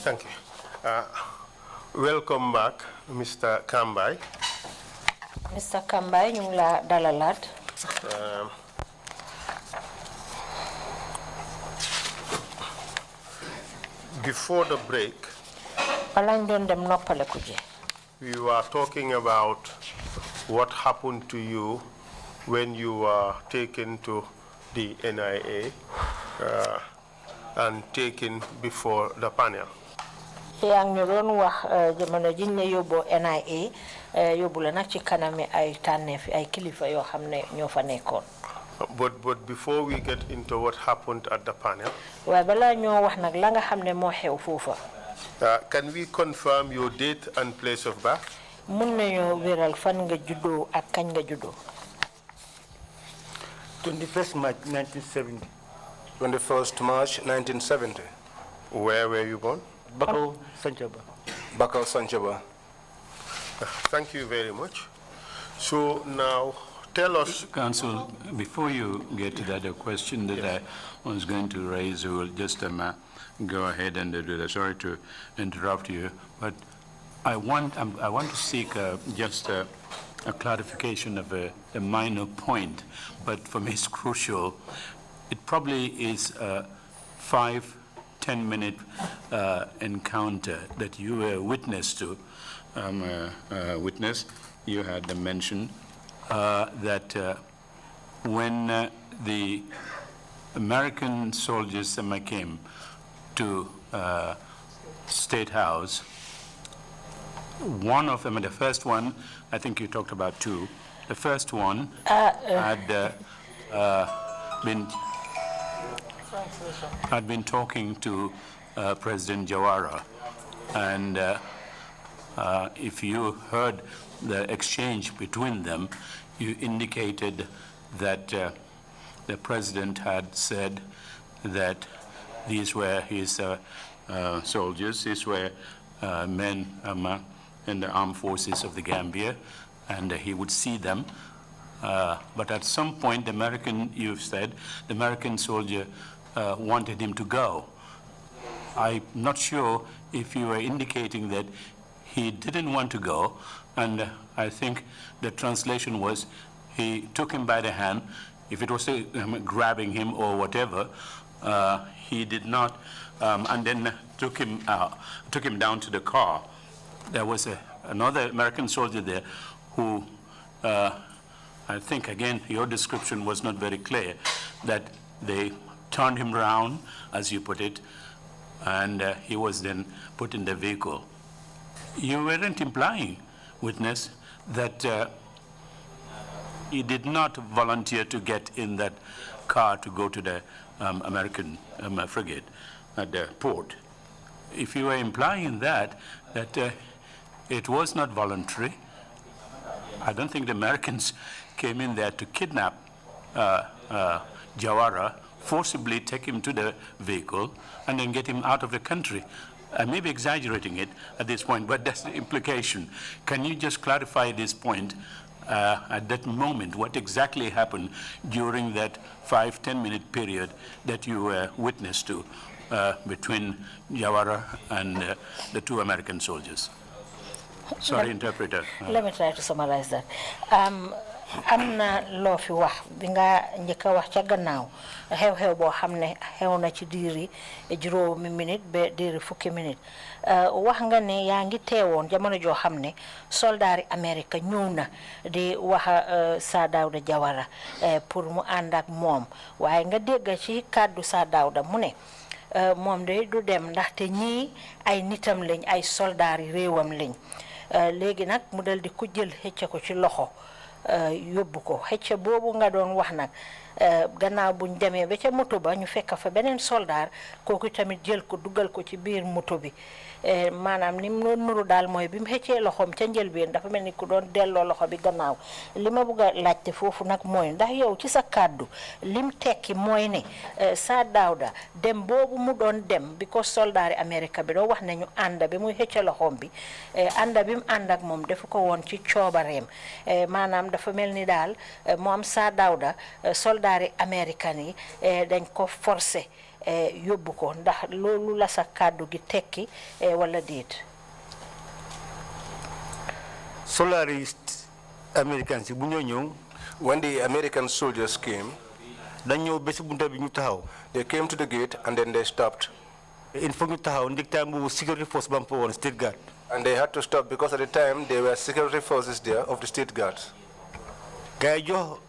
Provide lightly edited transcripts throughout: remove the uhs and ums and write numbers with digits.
Thank you. Welcome back, Mr. Kambai. Mr. Kambai, ñu la dalalat. Before the break, we were talking about what happened to you when you were taken to the NIA and taken before the panel. Yang ñu doon wax jamono jiñ ne yóbbu NIA yóbbu la nag ci kanami ay tànneef ay kilifa yoo xam ne ñoo fa nekkoon. But before we get into what happened at the panel, can we confirm your date and place of birth? 21st March 1970. 21st March 1970. Where were you born? Bakau Sanchaba. Bakau Sanchaba. Thank you very much. So now, tell us. Council, before you get to that, a question that I was going to raise, we will just go ahead and do that. Sorry to interrupt you, but I want to seek just a clarification of a minor point, but for me it's crucial. It probably is a 5-10 minute encounter that you were witness to. You had mentioned that when the American soldiers came to State House, one of them, the first one, I think you talked about two. The first one had been talking to President Jawara, and if you heard the exchange between them, you indicated that the president had said that these were his soldiers, these were men in the armed forces of the Gambia, and he would see them. But at some point, you've said, the American soldier wanted him to go. I'm not sure if you were indicating that he didn't want to go, and I think the translation was he took him by the hand. If it was grabbing him or whatever, he did not, and then took him down to the car. There was another American soldier there who, I think, again, your description was not very clear, that they turned him around, as you put it, and he was then put in the vehicle. You weren't implying, witness, that he did not volunteer to get in that car to go to the American frigate at the port. If you were implying that it was not voluntary, I don't think the Americans came in there to kidnap Jawara, forcibly take him to the vehicle, and then get him out of the country. I may be exaggerating it at this point, but that's the implication. Can you just clarify this point at that moment, what exactly happened during that 5-10 minute period that you were witness to between Jawara and the two American soldiers? Sorry, interpreter. Let me try to summarize that. Amna loo fi wax bi nga njëkk a wax ca gannaaw xew-xew boo xam ne xew na ci diiri juróomi minute ba diiri fukki minute wax nga ne yaa ngi teewoon jamono joo xam ne soldaari Amérique ñëw na di wax Sir Dawda Jawara pour mu ànd ak moom waaye nga dégg ci kàddu Sir Dawda mu ne moom de du dem ndaxte ñii ay nitam lañ ay soldaari réewam lañ léegi nag mu dal di ko jël xëcc ko ci loxo yóbbu ko xëcc boobu nga doon wax nag gannaaw buñ demee ba ca moto ba ñu fekk fa beneen soldaar kooku tamit jël ko dugal ko ci biir moto bi maanaam ni mu nuru daal mooy bi mu xëccee loxoom ca njëlbeen dafa mel ni ku doon delloo loxo bi gannaaw li ma bëgg a laajte foofu nag mooy ndax yow ci sa kàddu lim tekki mooy ne Sir Dawda dem boobu mu doon dem bi ko soldaari Amérique bi doo wax ne ñu ànd bi muy xëcce loxoom bi ànd bi mu ànd ak moom defu ko woon ci coobareem maanaam dafa mel ni daal moom Sir Dawda soldaari américain yi dañ ko forcé yóbbu ko ndax loolu la sa kàddu gi tekki wala déet. Solarist Americans bu ñoo ñëw. When the American soldiers came, dañ ñëw bési bunta bi ñu taxaw. they came to the gate and then they stopped. Il faut ñu taxaw ndig time boobu security force ba fa woon state guard. And they had to stop because at the time there were security forces there of the state guards. Gars yi jox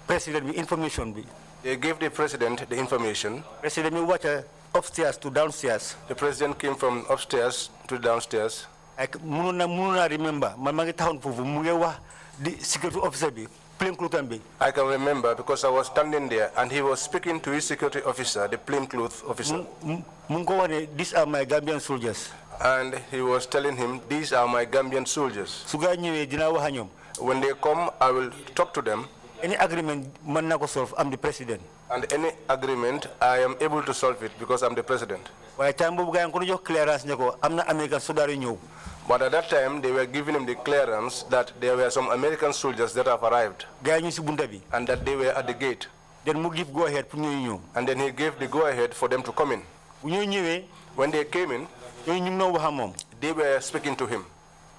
président bi information bi. They gave the president the information. Président bi wàcca upstairs to downstairs. The president came from upstairs to downstairs. Like mënu na remember man maa ngi taxawoon foofu mu ngi wax di security officer bi plain clothes bi. I can remember because I was standing there and he was speaking to his security officer, the plainclothes officer. Mu ngi ko wax ne these are my Gambian soldiers. And he was telling him, these are my Gambian soldiers. Su gaa ñëwee dinaa wax ak ñoom. When they come, I will talk to them. Any agreement mën naa ko solve, I'm the president. And any agreement, I am able to solve it because I'm the president. Waaye time boobu gaa yi ko jox clearance ne ko am na American soldat yu ñëw. But at that time, they were giving him the clearance that there were some American soldiers that have arrived. Gaa yi ñu si bunta bi. And that they were at the gate. Then mu give go ahead pour ñooñu ñëw. And then he gave the go-ahead for them to come in. Bu ñooñu ñëwee. When they came in, ñooñu ñu noo wax ak moom. they were speaking to him.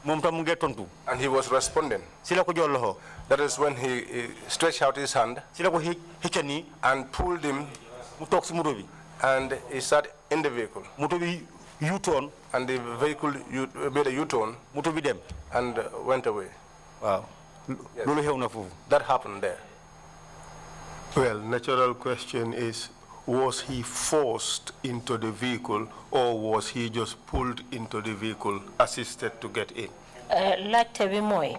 Moom tam mu ngi tontu. And he was responding. Si la ko jox loxo. That is when he stretched out his hand. Si la ko xëcca nii. And pulled him. Mu toog si moto bi. And he sat in the vehicle. Moto bi U-turn. And the vehicle made a U-turn. Moto bi dem. And went away. Wow. Loolu xew na foofu. That happened there. Well, natural question is, was he forced into the vehicle or was he just pulled into the vehicle, assisted to get in? Laajte bi mooy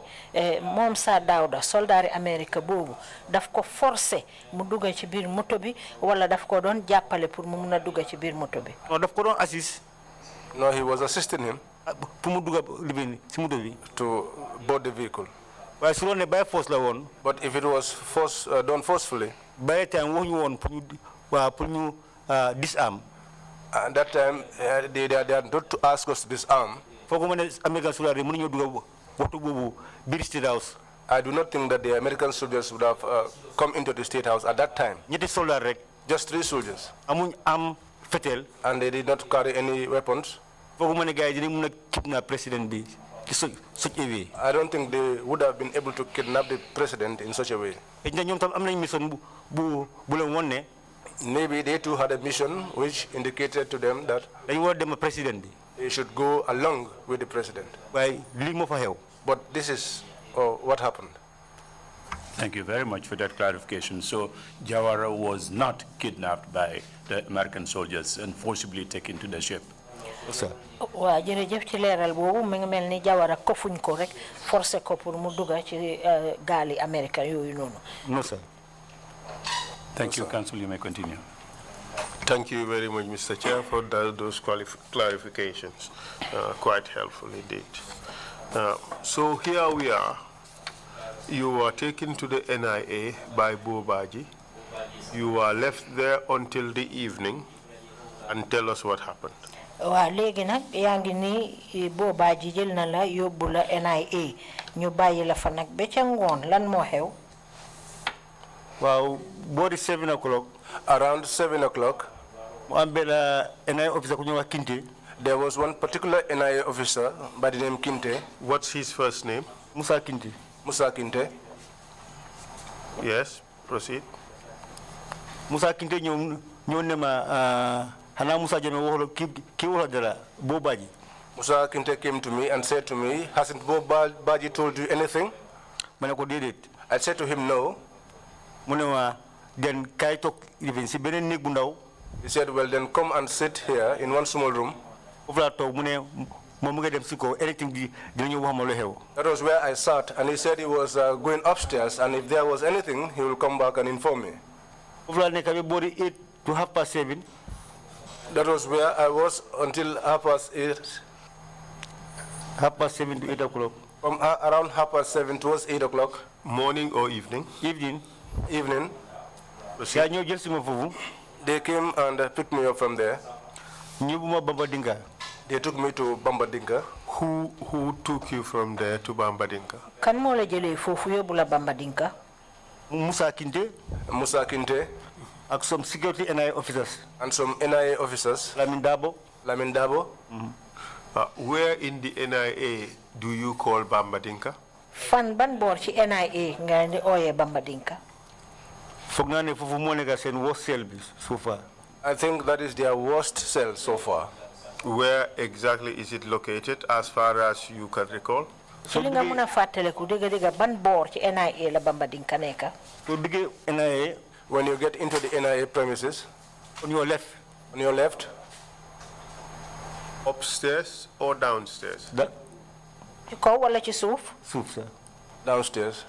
moom Sir Dawda soldaari America boobu daf ko forcé mu dugga ci biir moto bi wala daf ko doon jàppale pour mu mun a dugga ci biir moto bi. Non daf ko doon assist. No, he was assisting him. Pour mu dugga libin si moto bi. To board the vehicle. Waaye su doon ne by force la woon. But if it was done forcefully. By time waxuñu woon pour ñu disarm. At that time, they are not to ask us to disarm. American soldiers mënuñu dugg waxtu boobu biir State House. I do not think that the American soldiers would have come into the State House at that time. ñetti soldat rek. Just 3 soldiers. Amuñ am fetel. And they did not carry any weapons. Fooguma ne gars yi dinañ mën a kidnap président bi ci such a way. I don't think they would have been able to kidnap the president in such a way. ñoom tam am nañ mission bu leen won ne. Maybe they too had a mission which indicated to them that dañu war a dem président bi. They should go along with the president. Waaye lii moo fa xew. But this is what happened. Thank you very much for that clarification. So Jawara was not kidnapped by the American soldiers and forcibly taken to the ship. Sir. Waa jërëjëf ci leeral boobu mu ngi mel ni Jawara kofuñ ko rek forcé ko pour mu dugga ci gaali America yooyu noonu. No sir. Thank you, Council. You may continue. Thank you very much, Mr. Chair, for those clarifications. Quite helpful indeed. So here we are. You were taken to the NIA by Bobaji. You were left there until the evening. And tell us what happened. Waa léegi nag yaa ngi nii Bobaji jël na la yóbbu la NIA ñu bàyyi la fa nag ba ca ngoon lan moo xew. Waaw boori 7 o'clock. Around 7 o'clock. Mu am benn NIA officer ku ñuy wax Kinte. There was one particular NIA officer by the name Kinte. What's his first name? Musa Kinte. Musa Kinte. Yes, proceed. Musa Kinte ñëw ne ma xanaa Musa Jame waxul kii waxul dara Bobaji. Musa Kinte came to me and said to me, hasn't Bobaji told you anything? Ma ne ko déedéet. I said to him, no. Mu ne ma den kaay toog even si beneen néeg bu ndaw. He said, well, then come and sit here in one small room. Foofu laa toog mu ne moom mu ngi dem si kaw anything dinañu wax ma lu xew. That was where I sat, and he said he was going upstairs, and if there was anything, he will come back and inform me. Foofu laa nekk ba boori 8 to 7:30. That was where I was until 7:30. 7:30 to 8 o'clock. From around 7:30 towards 8 o'clock. Morning or evening? Evening. Evening. yaa ñëw jël si ma foofu. They came and picked me up from there. ñëw ma Bambadinka. They took me to Bambadinka. Who took you from there to Bambadinka? Kan moo la jëlee foofu yóbbu la Bambadinka? Musa Kinte. Musa Kinte. ak some security NIA officers. And some NIA officers. Lamin Dabo. Where in the NIA do you call Bambadinka? Fan ban bor ci NIA nga ni oye Bambadinka. Foog naa ne foofu moo nekk seen worst cell bi so far. I think that is their worst cell so far. Where exactly is it located as far as you can recall? So li nga mëna fatale ku diga ban bor ci NIA la Bambadinka nekka. So digge NIA, when you get into the NIA premises, on your left. On your left. Upstairs or downstairs? Ci kaw wala ci suuf? Suuf, sir. Downstairs.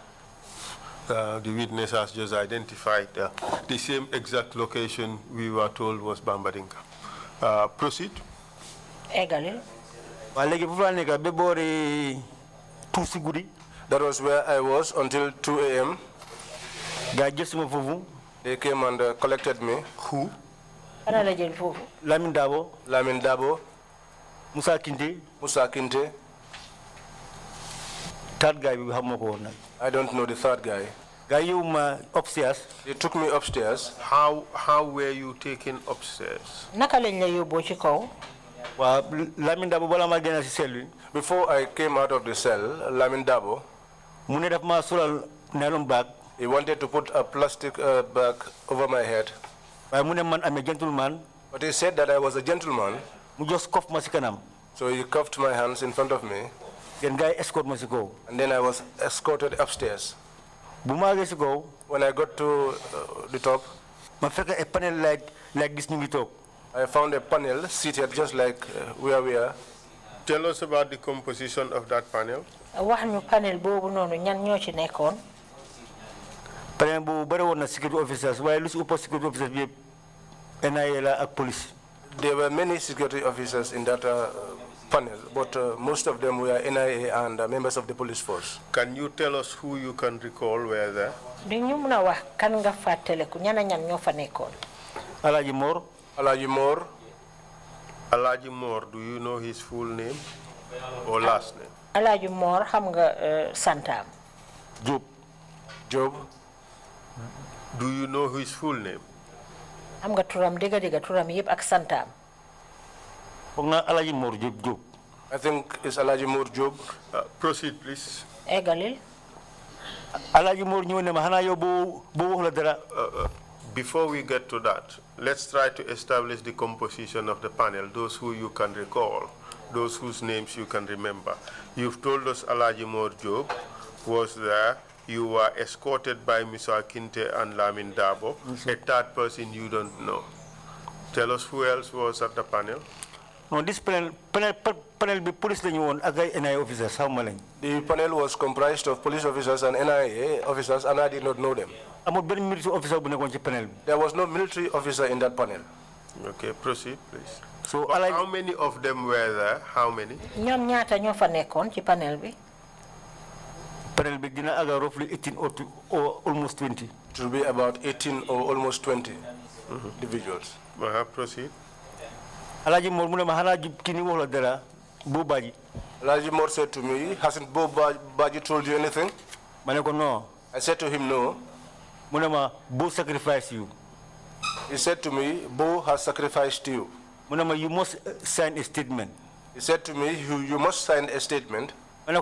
The witness has just identified the same exact location we were told was Bambadinka. Proceed. Egalil. That was where I was until 2 a.m. They came and collected me. Who? Lamin Dabo. Musa Kinte. Third guy, I don't know the third guy. Upstairs. They took me upstairs. How were you taken upstairs? Before I came out of the cell, Lamin Dabo, he wanted to put a plastic bag over my head. I'm a gentleman. But he said that I was a gentleman. So he cuffed my hands in front of me. Then guy escort me to go. And then I was escorted upstairs. When I got to the top, a panel like this new talk. I found a panel seated just like where we are. Tell us about the composition of that panel. Panel bobu nonu ñan ñoo ci nekkon. Panel bu bari won na security officers waye lu ci upper security officers bi NIA la ak police. There were many security officers in that panel, but most of them were NIA and members of the police force. Can you tell us who you can recall were there? Di ñu mëna wax kan nga fateleku ñana ñan ñoo fa nekkon. Alaji Mor. Alaji Mor, do you know his full name or last name? Alaji Mor xam nga santam. Job. Do you know his full name? Xam nga turam diga turam yépp ak santam. Alaji Mor Job. I think it's Alaji Mor Job. Proceed, please. Egalil. Alaji Mor ñëw ne ma xana yow bo wax la dara. Before we get to that, let's try to establish the composition of the panel, those who you can recall, those whose names you can remember. You've told us Alaji Mor Job was there. You were escorted by Mr. Kinte and Lamin Dabo. A third person you don't know. Tell us who else was at the panel. No, this panel be police lañu won ak ay NIA officers how many? The panel was comprised of police officers and NIA officers, and I did not know them. Military officer bu nekkon ci panel. There was no military officer in that panel. Okay, proceed, please. So how many of them were there? How many? Ñom ñaata ñoo fa nekkon ci panel bi? Panel bi dina aga roughly 18 or almost 20. It will be about 18 or almost 20 individuals. Proceed. Alaji Mor mu ne ma xana kini wax la dara Bo Baji. Alaji Mor said to me, hasn't Bo Baji told you anything? No. I said to him, no. Mu ne ma Bo sacrificed you. He said to me, Bo has sacrificed you. Mu ne ma you must sign a statement. He said to me, you must sign a statement. I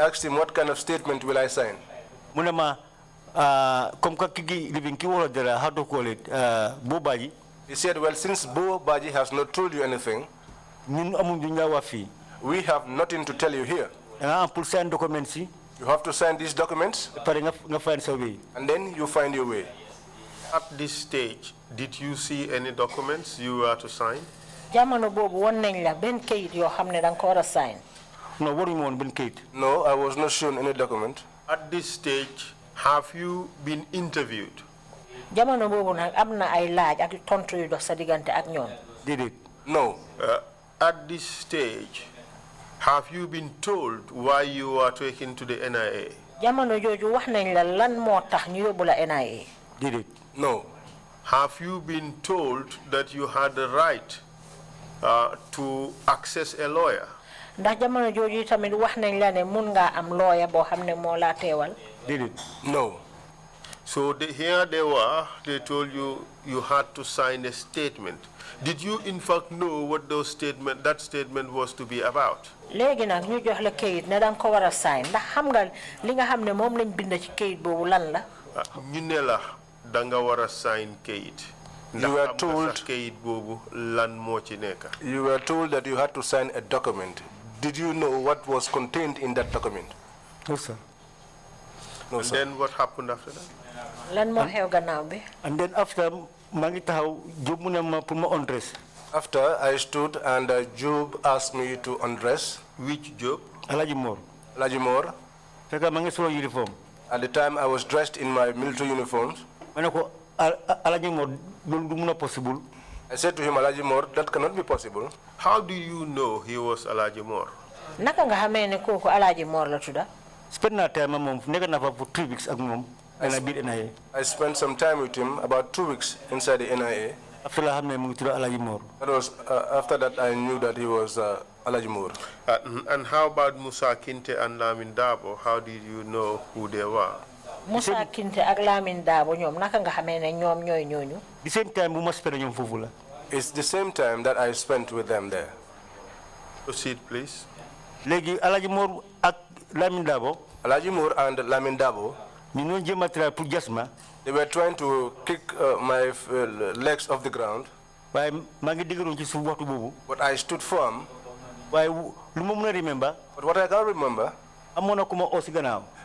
asked him, what kind of statement will I sign? Mu ne ma comme ka kigi living ki wax la dara how to call it Bo Baji. He said, well, since Bo Baji has not told you anything, we have nothing to tell you here. You have to sign these documents, and then you find your way. At this stage, did you see any documents you were to sign? Jamono bobu won nañ la ben kayit yo xamne dang ko wara sign. No, what do you want ben kayit? No, I was not shown any document. At this stage, have you been interviewed? Jamono bobu nak amna ay laaj ak tontu yu dox sa digante ak ñoom. Did it? No. At this stage, have you been told why you were taken to the NIA? Jamono joju wax nañ la lan mo tax ñu yobbu la NIA. Did it? No. Have you been told that you had the right to access a lawyer? Ndax jamono joju tamit wax nañ la ne mun nga am lawyer bo xamne mo la teewal. Did it? No. So here they were, they told you you had to sign a statement. Did you in fact know what that statement was to be about? Léegi nag ñu jox la kayit ne danga ko war a sign ndax xam nga li nga xam ne moom lañ bind ci kayit boobu lan la. ñu ne la danga war a sign kayit. You were told you were told that you had to sign a document. Did you know what was contained in that document? No, sir. No, and sir. then what happened after that? And then after After I stood and Job asked me to undress. Which Job? Alaji Mor. Alaji Mor. Uniform. At the time I was dressed in my military uniforms. Alaji Mor, possible. I said to him, Alaji Mor, that cannot be possible. How do you know he was Alaji Mor? Naka nga xamé ne koku Alaji Mor la tudda? Spend na time mom nek na fa for 3 weeks ak mom. I spent some time with him, about 2 weeks inside the NIA. After That was after that I knew that he was Alaji Mor. And how about Musa Kinte and Lamin Dabo? How did you know who they were? Musa Kinte ak Lamin Dabo ñom naka nga xamé ne ñom ñoy ñoñu? The same time bu ma spend ñom fofu la. It's the same time that I spent with them there. Proceed, please. Legi Alaji Mor ak Lamin Dabo. Alaji Mor and Lamin Dabo. They were trying to kick my legs off the ground. But I stood firm. But what I can't remember,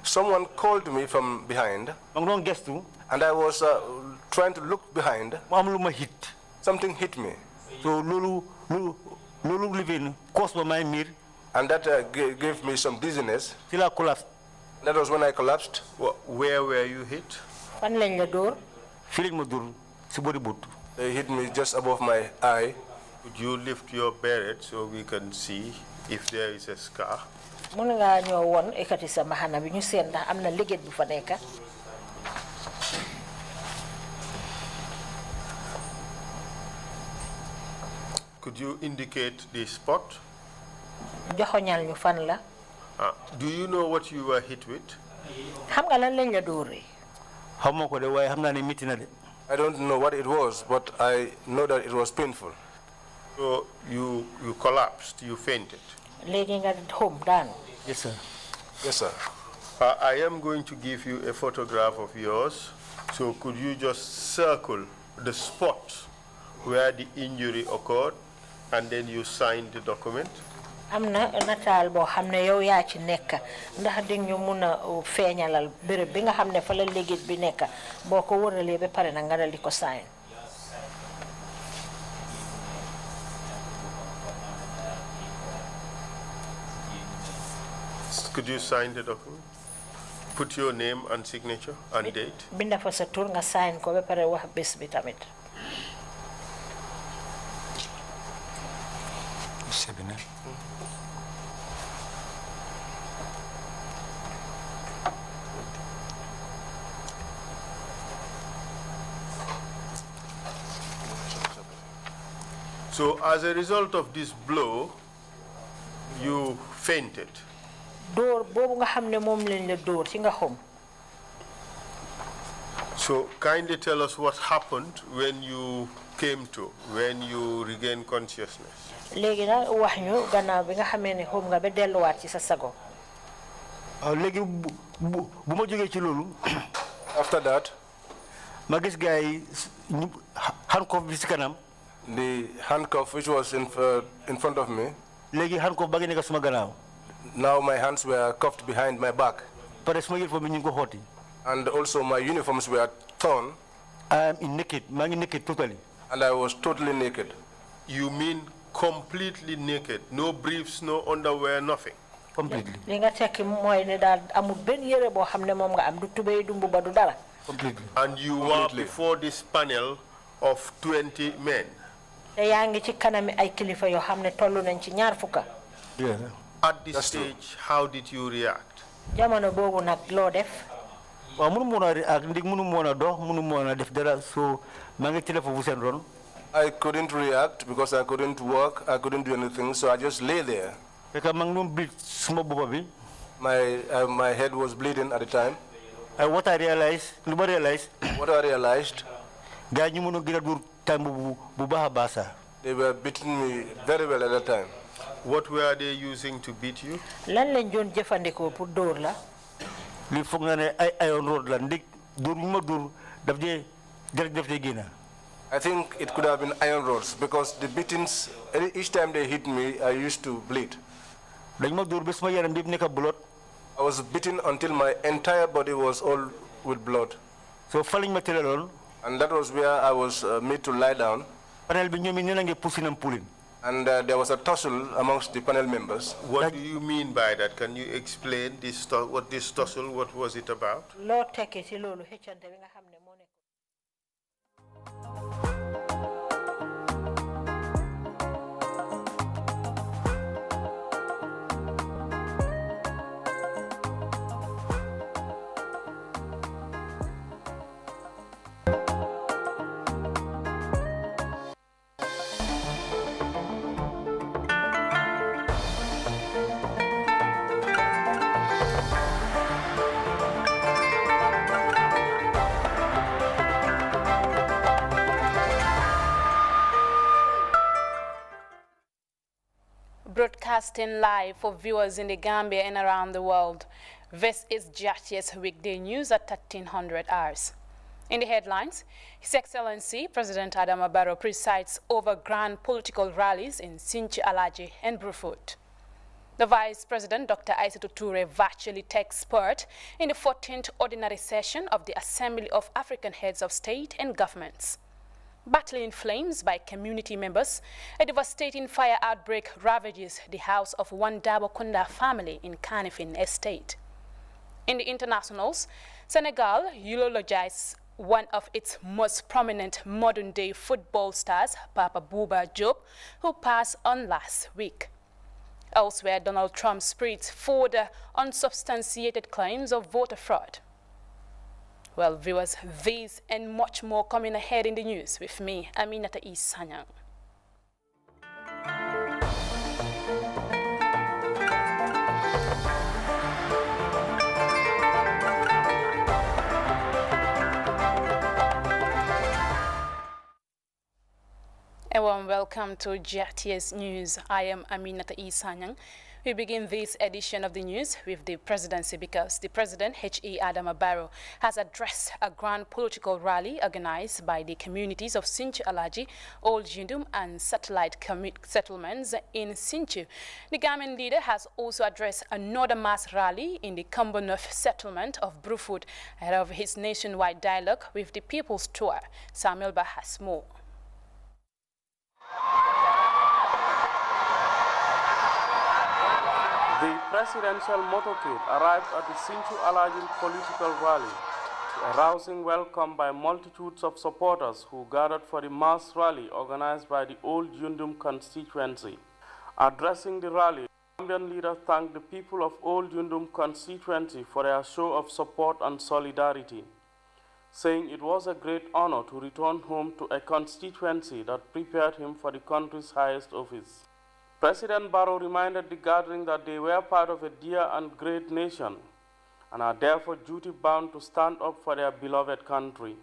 someone called me from behind. And I was trying to look behind. Something hit me. So Lulu living caused my mirror. And that gave me some dizziness. Till I collapsed. That was when I collapsed. Where were you hit? They hit me just above my eye. Could you lift your beret so we can see if there is a scar? Could you indicate the spot? Do you know what you were hit with? I don't know what it was, but I know that it was painful. So you collapsed, you fainted? Yes, sir. Yes, sir. I am going to give you a photograph of yours. So could you just circle the spot where the injury occurred and then you sign the document? Amna natal bo xamne yow ya ci nek ndax ding ñu mëna feñalal bërepp bi nga xamne fa la legit bi nek boko wëralé ba paré na nga dal diko sign. Could you sign the document? Put your name and signature and date. Binda fa sa tour nga sign ko ba paré wax bes bi tamit. So as a result of this blow, you fainted. So kindly tell us what happened when you came to, when you regained consciousness. After that, the handcuff which was in front of me, now my hands were cuffed behind my back. And also my uniforms were torn. I am naked totally. And I was totally naked. You mean completely naked? No briefs, no underwear, nothing? Completely. Completely. And you were before this panel of 20 men? Yeah. At this stage, how did you react? I couldn't react because I couldn't walk, I couldn't do anything, so I just lay there. My head was bleeding at the time. What I realized, what I realized, they were beating me very well at that time. What were they using to beat you? lan lañ doon jëfandikoo pour dóor la. li foog naa ne ay iron rod la ndig dóor bu ma dóor daf dee def dee génn. I think it could have been iron rods because the beatings, each time they hit me, I used to bleed. dañ ma dóor ba sama yaram bi nekk blood. I was beaten until my entire body was all with blood. So falling ma tëlaloon. And that was where I was made to lie down. Panel bi ñoom it nee na ngeen push and pulling. And there was a tussle amongst the panel members. What do you mean by that? Can you explain this what this tussle, what was it about? loo tekkee ci loolu xëccante bi nga xam ne moo nekk. Broadcasting live for viewers in the Gambia and around the world. This is Grts Weekday News at 1300 hours. In the headlines, His Excellency President Adama Barrow presides over grand political rallies in Sinchi Alaji and Brufut. The Vice President, Dr. Aissatou Toure, virtually takes part in the 14th Ordinary Session of the Assembly of African Heads of State and Governments. Battling in flames by community members, a devastating fire outbreak ravages the house of one Dabo Kunda family in Kanifing Estate. In the internationals, Senegal eulogized one of its most prominent modern-day football stars, Papa Bouba Diop, who passed on last week. Elsewhere, Donald Trump spreads further unsubstantiated claims of voter fraud. Well, viewers, these and much more coming ahead in the news with me, Aminata Isanyang. A warm welcome to Grts News. I am Aminata Isanyang. We begin this edition of the news with the presidency because the President, H.E. Adama Barrow, has addressed a grand political rally organized by the communities of Sinchu Alaji, Old Yundum and satellite settlements in Sinchu. The Gambian leader has also addressed another mass rally in the Kombonof settlement of Brufut ahead of his nationwide dialogue with the People's Tour. Samuel Bah has more. The presidential motorcade arrived at the Sinchu Alajin political rally, a rousing welcome by multitudes of supporters who gathered for the mass rally organized by the Old Yundum constituency. Addressing the rally, the Gambian leader thanked the people of Old Yundum constituency for their show of support and solidarity, saying it was a great honor to return home to a constituency that prepared him for the country's highest office. President Barrow reminded the gathering that they were part of a dear and great nation and are therefore duty-bound to stand up for their beloved country.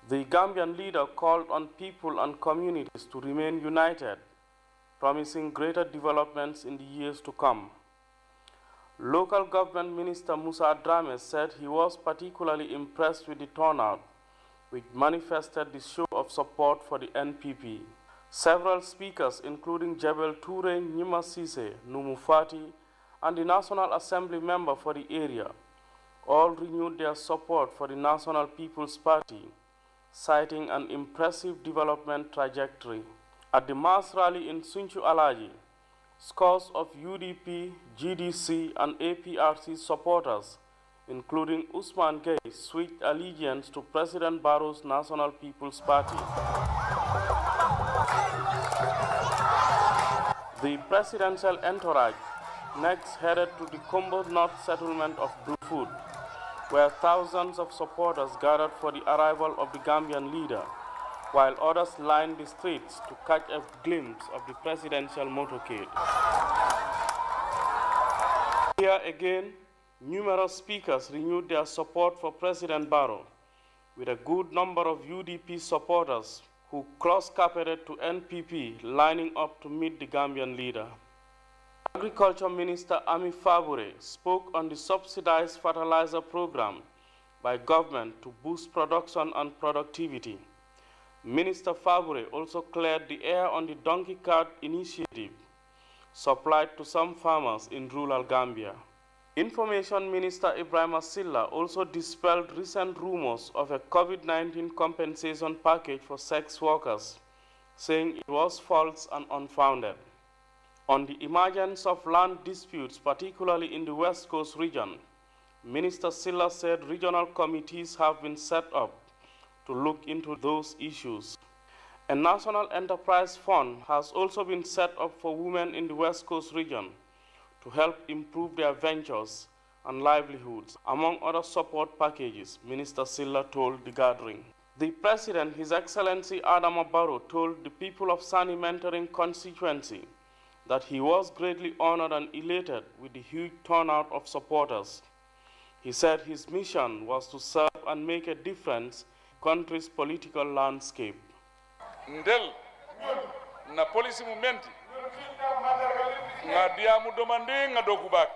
The Gambian leader called on people and communities to remain united, promising greater developments in the years to come. Local Government Minister Musa Drame said he was particularly impressed with the turnout, which manifested the show of support for the NPP. Several speakers, including Jebel Toure Nyima Sise, Numu Fati, and the National Assembly member for the area, all renewed their support for the National People's Party, citing an impressive development trajectory. At the mass rally in Sinchu Alaji, scores of UDP, GDC, and APRC supporters, including Usman Gay, switched allegiance to President Barrow's National People's Party. The presidential entourage next headed to the Kombo North settlement of Brufut, where thousands of supporters gathered for the arrival of the Gambian leader, while others lined the streets to catch a glimpse of the presidential motorcade. Here again, numerous speakers renewed their support for President Barrow, with a good number of UDP supporters who cross-carpeted to NPP lining up to meet the Gambian leader. Agriculture Minister Ami Fabure spoke on the subsidized fertilizer program by government to boost production and productivity. Minister Fabure also cleared the air on the donkey cart initiative supplied to some farmers in rural Gambia. Information Minister Ibrahim Silla also dispelled recent rumors of a COVID-19 compensation package for sex workers, saying it was false and unfounded. On the emergence of land disputes, particularly in the West Coast region, Minister Silla said regional committees have been set up to look into those issues. A national enterprise fund has also been set up for women in the West Coast region to help improve their ventures and livelihoods, among other support packages, Minister Silla told the gathering. The President, His Excellency Adama Barrow, told the people of Sani Mentoring constituency that he was greatly honored and elated with the huge turnout of supporters. He said his mission was to serve and make a difference in the country's political landscape. Ndel na policy movement nga diamu domande nga dokubaki.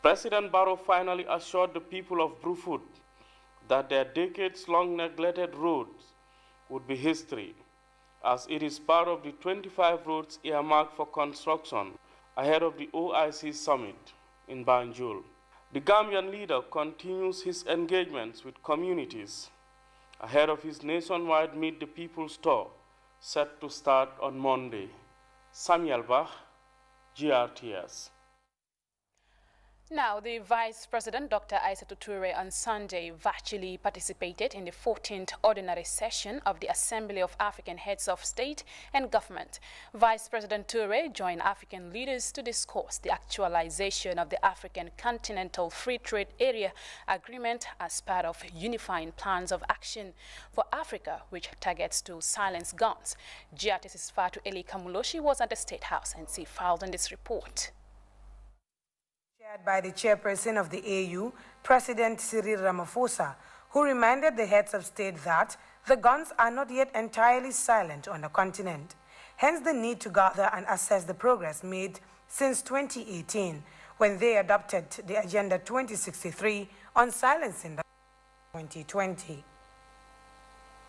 President Barrow finally assured the people of Brufut that their decades-long neglected roads would be history, as it is part of the 25 roads earmarked for construction ahead of the OIC summit in Banjul. The Gambian leader continues his engagements with communities ahead of his nationwide Meet the People's tour, set to start on Monday. Samuel Bach, GRTS. Now, the Vice President, Dr. Aissatou Toure, on Sunday virtually participated in the 14th ordinary session of the Assembly of African Heads of State and Government. Vice President Toure joined African leaders to discuss the actualization of the African Continental Free Trade Area Agreement as part of unifying plans of action for Africa, which targets to silence guns. GRTS's Fatu Eli Kamuloshi was at the State House and she filed on this report. By the chairperson of the AU, President Cyril Ramaphosa, who reminded the heads of state that the guns are not yet entirely silent on the continent. Hence the need to gather and assess the progress made since 2018, when they adopted the Agenda 2063 on silencing the 2020.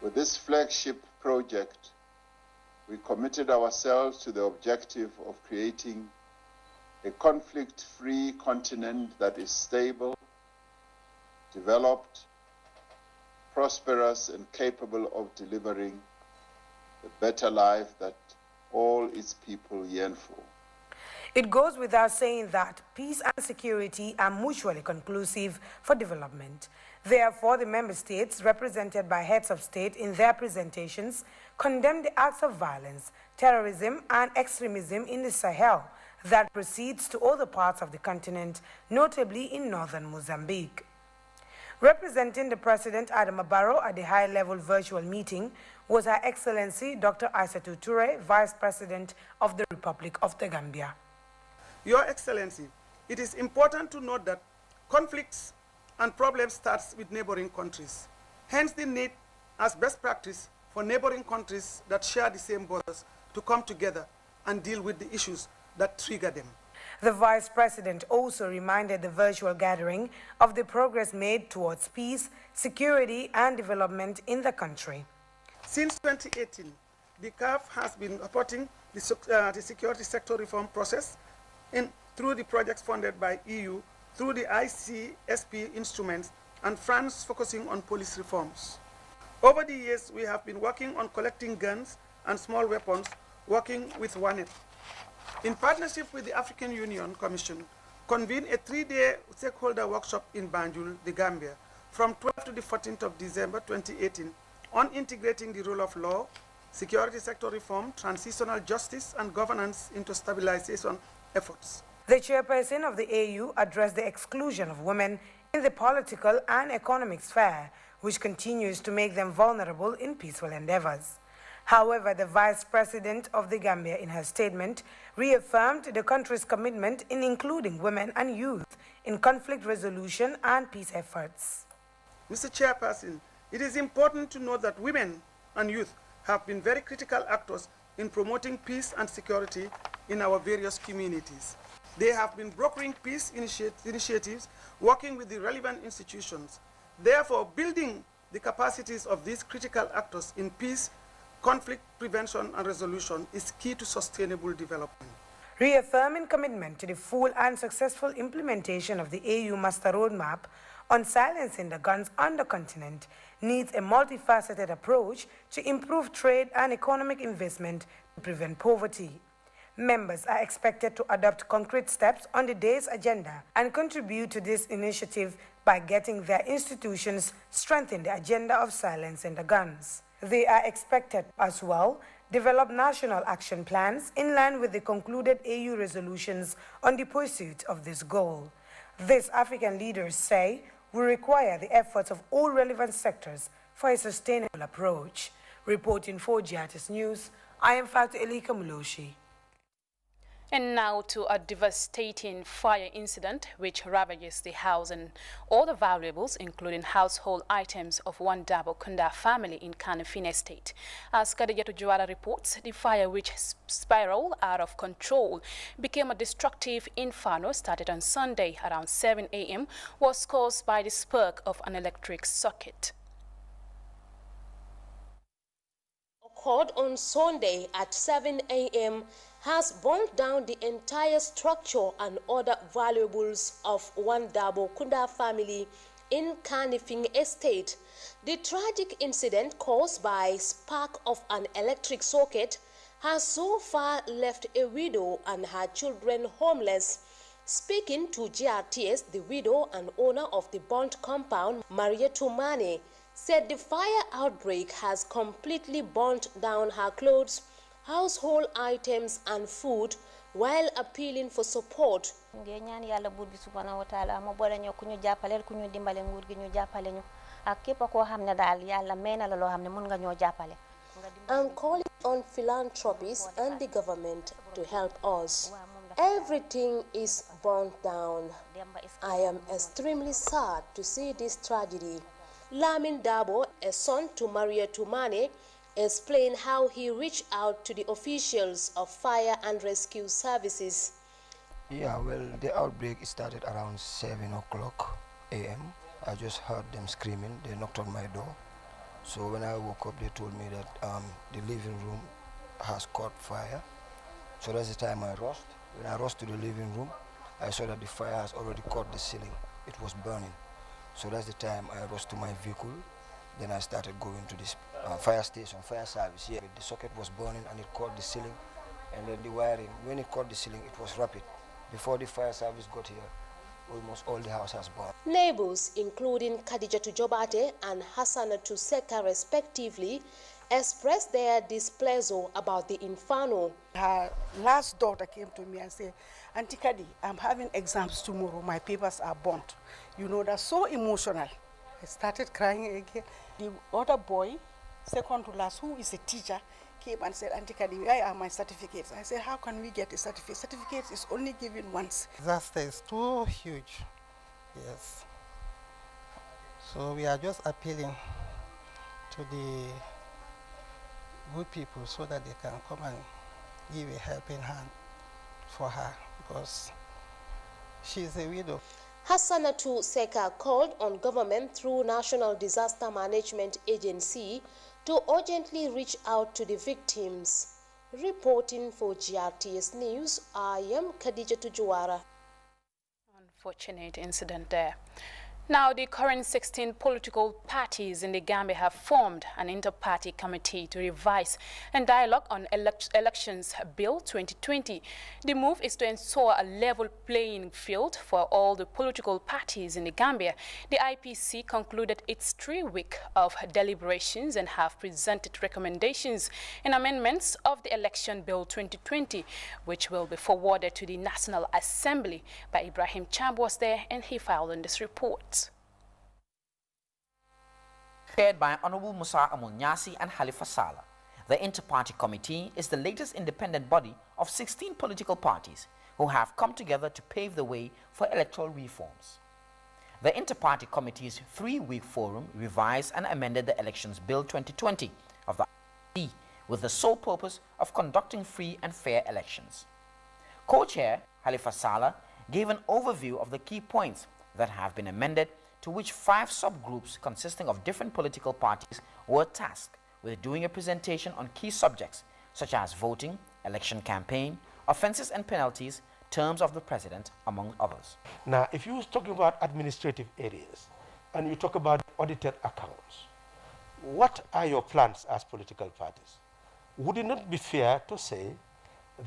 With this flagship project, we committed ourselves to the objective of creating a conflict-free continent that is stable, developed, prosperous, and capable of delivering the better life that all its people yearn for. It goes without saying that peace and security are mutually conclusive for development. Therefore, the member states, represented by heads of state in their presentations, condemned the acts of violence, terrorism, and extremism in the Sahel that proceeds to other parts of the continent, notably in northern Mozambique. Representing the President Adama Barrow at the high-level virtual meeting was Her Excellency Dr. Aissatou Toure, Vice President of the Republic of the Gambia. Your Excellency, it is important to note that conflicts and problems start with neighboring countries. Hence the need, as best practice, for neighboring countries that share the same borders to come together and deal with the issues that trigger them. The Vice President also reminded the virtual gathering of the progress made towards peace, security, and development in the country. Since 2018, the CAF has been supporting the security sector reform process through the projects funded by EU, through the ICSP instruments, and France focusing on police reforms. Over the years, we have been working on collecting guns and small weapons, working with WANET. In partnership with the African Union Commission, convened a 3-day stakeholder workshop in Banjul, the Gambia, from 12th to the 14th of December 2018, on integrating the rule of law, security sector reform, transitional justice, and governance into stabilization efforts. The chairperson of the AU addressed the exclusion of women in the political and economic sphere, which continues to make them vulnerable in peaceful endeavors. However, the Vice President of the Gambia, in her statement, reaffirmed the country's commitment in including women and youth in conflict resolution and peace efforts. Mr. Chairperson, it is important to note that women and youth have been very critical actors in promoting peace and security in our various communities. They have been brokering peace initiatives, working with the relevant institutions. Therefore, building the capacities of these critical actors in peace, conflict prevention and resolution is key to sustainable development. Reaffirming commitment to the full and successful implementation of the AU Master Roadmap on silencing the guns on the continent needs a multifaceted approach to improve trade and economic investment to prevent poverty. Members are expected to adopt concrete steps on the day's agenda and contribute to this initiative by getting their institutions strengthen the agenda of silencing the guns. They are expected as well develop national action plans in line with the concluded AU resolutions on the pursuit of this goal. This, African leaders say, will require the efforts of all relevant sectors for a sustainable approach. Reporting for Grts News, I am Fatu Elika Muloshi. And now to a devastating fire incident which ravages the house and all the valuables, including household items of one Dabo Kunda family in Kanifing Estate. As Kadejatu Juara reports, the fire, which spiraled out of control, became a destructive inferno started on Sunday around 7 a.m., was caused by the spark of an electric socket. Occurred on Sunday at 7 a.m. has burnt down the entire structure and other valuables of one Dabo Kunda family in Kanifing Estate. The tragic incident caused by spark of an electric socket has so far left a widow and her children homeless. Speaking to GRTS, the widow and owner of the burnt compound, Maria Tumane, said the fire outbreak has completely burnt down her clothes, household items and food, while appealing for support. I'm calling on philanthropists and the government to help us. Everything is burnt down. I am extremely sad to see this tragedy. Lamin Dabo, a son to Maria Tumane, explained how he reached out to the officials of fire and rescue services. Yeah, well, the outbreak started around 7 o'clock a.m. I just heard them screaming. They knocked on my door. So when I woke up, they told me that the living room has caught fire. So that's the time I rushed. When I rushed to the living room, I saw that the fire has already caught the ceiling. It was burning. So that's the time I rushed to my vehicle. Then I started going to this fire station, fire service. Yeah, the socket was burning and it caught the ceiling. And then the wiring, when it caught the ceiling, it was rapid. Before the fire service got here, almost all the house has burned. Neighbors, including Khadijatu Jobate and Hassanatu Seka respectively, expressed their displeasure about the inferno. Her last daughter came to me and said, Auntie Kadi, I'm having exams tomorrow, my papers are burnt. You know, that's so emotional. I started crying again. The other boy, second to last, who is a teacher, came and said, Auntie Kadi, where are my certificates? I said, how can we get a certificate? Certificates is only given once. Disaster is too huge, yes. So we are just appealing to the good people so that they can come and give a helping hand for her because she is a widow. Hassanatu Seka called on government through National Disaster Management Agency to urgently reach out to the victims. Reporting for GRTS News, I am Khadijatu Juara. Unfortunate incident there. Now, the current 16 political parties in the Gambia have formed an inter-party committee to revise and dialogue on Elections Bill 2020. The move is to ensure a level playing field for all the political parties in the Gambia. The IPC concluded its 3-week of deliberations and have presented recommendations and amendments of the Election Bill 2020, which will be forwarded to the National Assembly. By Ibrahim Chamb was there and he filed in this report. Chaired by Honorable Musa Amunyasi and Halifa Saleh. The Inter-Party Committee is the latest independent body of 16 political parties who have come together to pave the way for electoral reforms. The Inter-Party Committee's 3-week forum revised and amended the Elections Bill 2020 of the IEC with the sole purpose of conducting free and fair elections. Co-chair Halifa Saleh gave an overview of the key points that have been amended, to which 5 subgroups consisting of different political parties were tasked with doing a presentation on key subjects such as voting, election campaign, offenses and penalties, terms of the president, among others. Now, if you're talking about administrative areas and you talk about audited accounts, what are your plans as political parties? Would it not be fair to say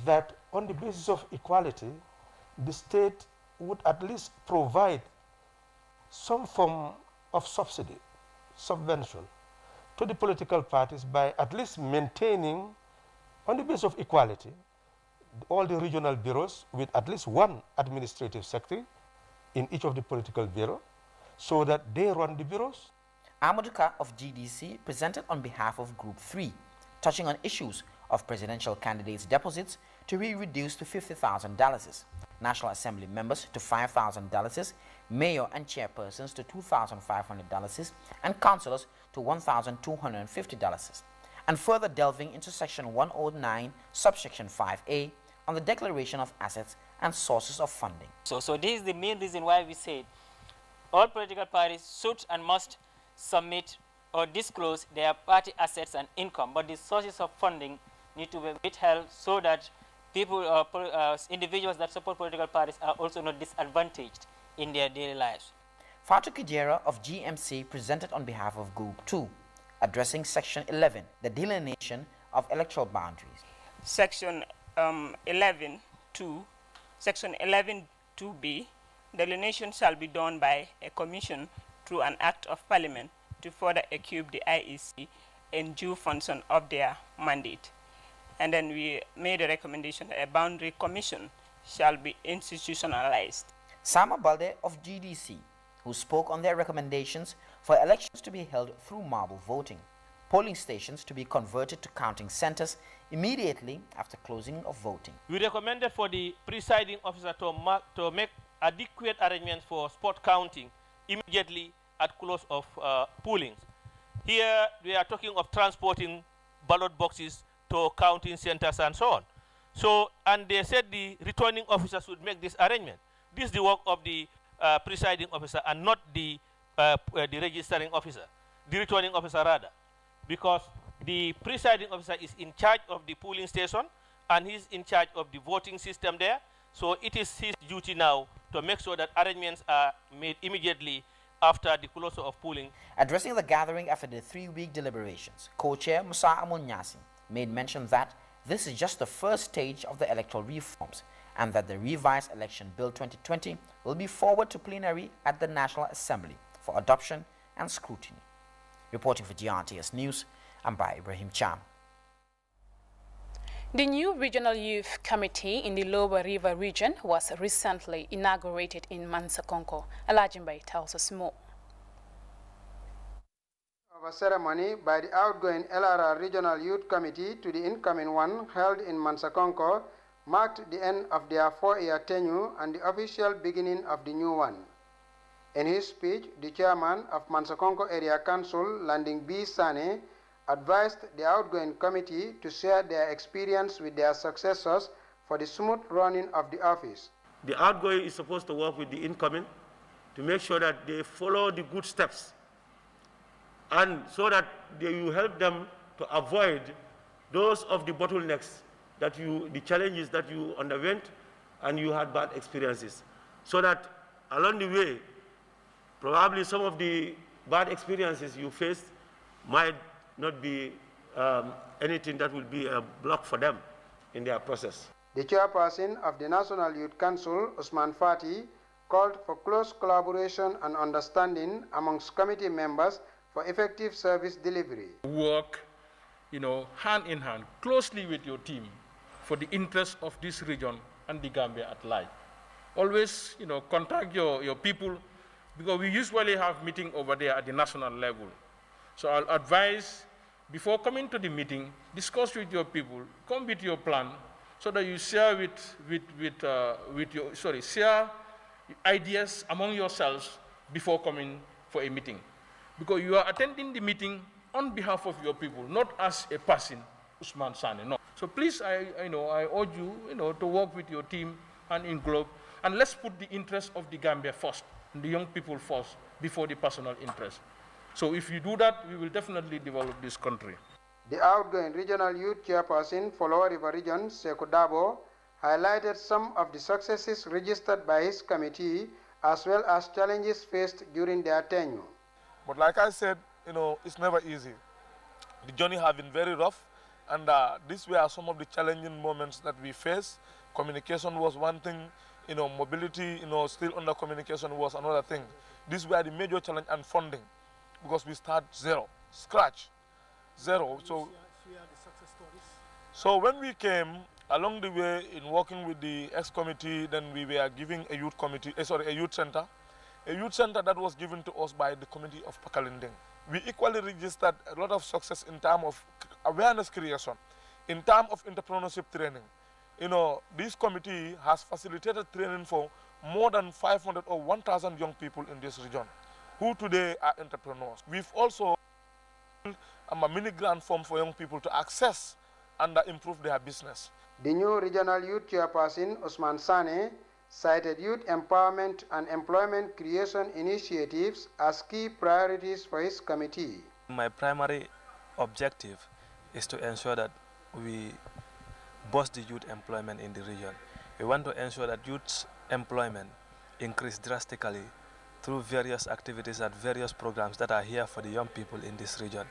that on the basis of equality, the state would at least provide some form of subsidy, subvention, to the political parties by at least maintaining, on the basis of equality, all the regional bureaus with at least one administrative secretary in each of the political bureaux, so that they run the bureaus? Amaduka of GDC presented on behalf of Group 3, touching on issues of presidential candidates' deposits to be reduced to $50,000, National Assembly members to $5,000, mayor and chairpersons to $2,500, and councillors to $1,250, and further delving into Section 109, subsection 5A, on the declaration of assets and sources of funding. So this is the main reason why we said all political parties should and must submit or disclose their party assets and income, but the sources of funding need to be withheld so that people, individuals that support political parties are also not disadvantaged in their daily lives. Fatou Kijera of GMC presented on behalf of Group 2, addressing Section 11, the delineation of electoral boundaries. Section 11.2, Section 11.2b, delineation shall be done by a commission through an act of parliament to further equip the IEC in due function of their mandate. And then we made a recommendation that a boundary commission shall be institutionalized. Sama Balde of GDC, who spoke on their recommendations for elections to be held through marble voting, polling stations to be converted to counting centers immediately after closing of voting. We recommended for the presiding officer to make adequate arrangements for spot counting immediately at close of pollings. Here we are talking of transporting ballot boxes to counting centers and so on. So, and they said the returning officer should make this arrangement. This is the work of the presiding officer and not the registering officer, the returning officer rather, because the presiding officer is in charge of the polling station and he's in charge of the voting system there. So it is his duty now to make sure that arrangements are made immediately after the closure of polling. Addressing the gathering after the 3-week deliberations, co-chair Musa Amunyasi made mention that this is just the first stage of the electoral reforms and that the revised Election Bill 2020 will be forwarded to plenary at the National Assembly for adoption and scrutiny. Reporting for GRTS News, I'm by Ibrahim Cham. The new Regional Youth Committee in the Lower River region was recently inaugurated in Mansakonko. Alajimbai tells us more. Of a ceremony by the outgoing LRR Regional Youth Committee to the incoming one held in Mansakonko marked the end of their 4-year tenure and the official beginning of the new one. In his speech, the chairman of Mansakonko Area Council, Landing B. Sane, advised the outgoing committee to share their experience with their successors for the smooth running of the office. The outgoing is supposed to work with the incoming to make sure that they follow the good steps, and so that you help them to avoid those of the bottlenecks that the challenges that you underwent and you had bad experiences, so that along the way, probably some of the bad experiences you faced might not be anything that will be a block for them in their process. The chairperson of the National Youth Council, Usman Fati, called for close collaboration and understanding amongst committee members for effective service delivery. Work, hand in hand, closely with your team for the interest of this region and the Gambia at large. Always, contact your people, because we usually have meeting over there at the national level. So I'll advise before coming to the meeting, discuss with your people, come with your plan, so that you share share ideas among yourselves before coming for a meeting. Because you are attending the meeting on behalf of your people, not as a person, Usman Sane, no. So please, I urge you, to work with your team and in glove, and let's put the interest of the Gambia first, and the young people first, before the personal interest. So if you do that, we will definitely develop this country. The outgoing regional youth chairperson for Lower River Region, Sekou Dabo, highlighted some of the successes registered by his committee, as well as challenges faced during their tenure. But like I said, it's never easy. The journey has been very rough, and these were some of the challenging moments that we faced. Communication was one thing, mobility, still under communication was another thing. These were the major challenge, and funding, because we start zero, scratch, zero. So when we came along the way in working with the ex-committee, then we were giving a youth committee, a youth center that was given to us by the committee of Pakalinding. We equally registered a lot of success in terms of awareness creation, in terms of entrepreneurship training. This committee has facilitated training for more than 500 or 1,000 young people in this region, who today are entrepreneurs. We've also built a mini grant form for young people to access and improve their business. The new regional youth chairperson, Usman Sane, cited youth empowerment and employment creation initiatives as key priorities for his committee. My primary objective is to ensure that we boost the youth employment in the region. We want to ensure that youth employment increase drastically through various activities and various programs that are here for the young people in this region.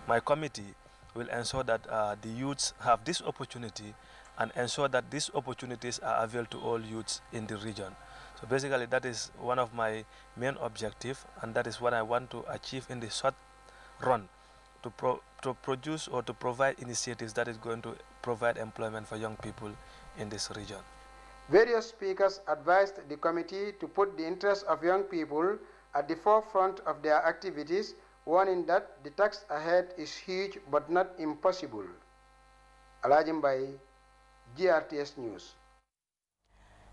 My committee will ensure that the youths have this opportunity and ensure that these opportunities are available to all youths in the region. So basically that is one of my main objectives, and that is what I want to achieve in the short run, to produce or to provide initiatives that is going to provide employment for young people in this region. Various speakers advised the committee to put the interests of young people at the forefront of their activities, warning that the task ahead is huge but not impossible. Alajimbai, GRTS News.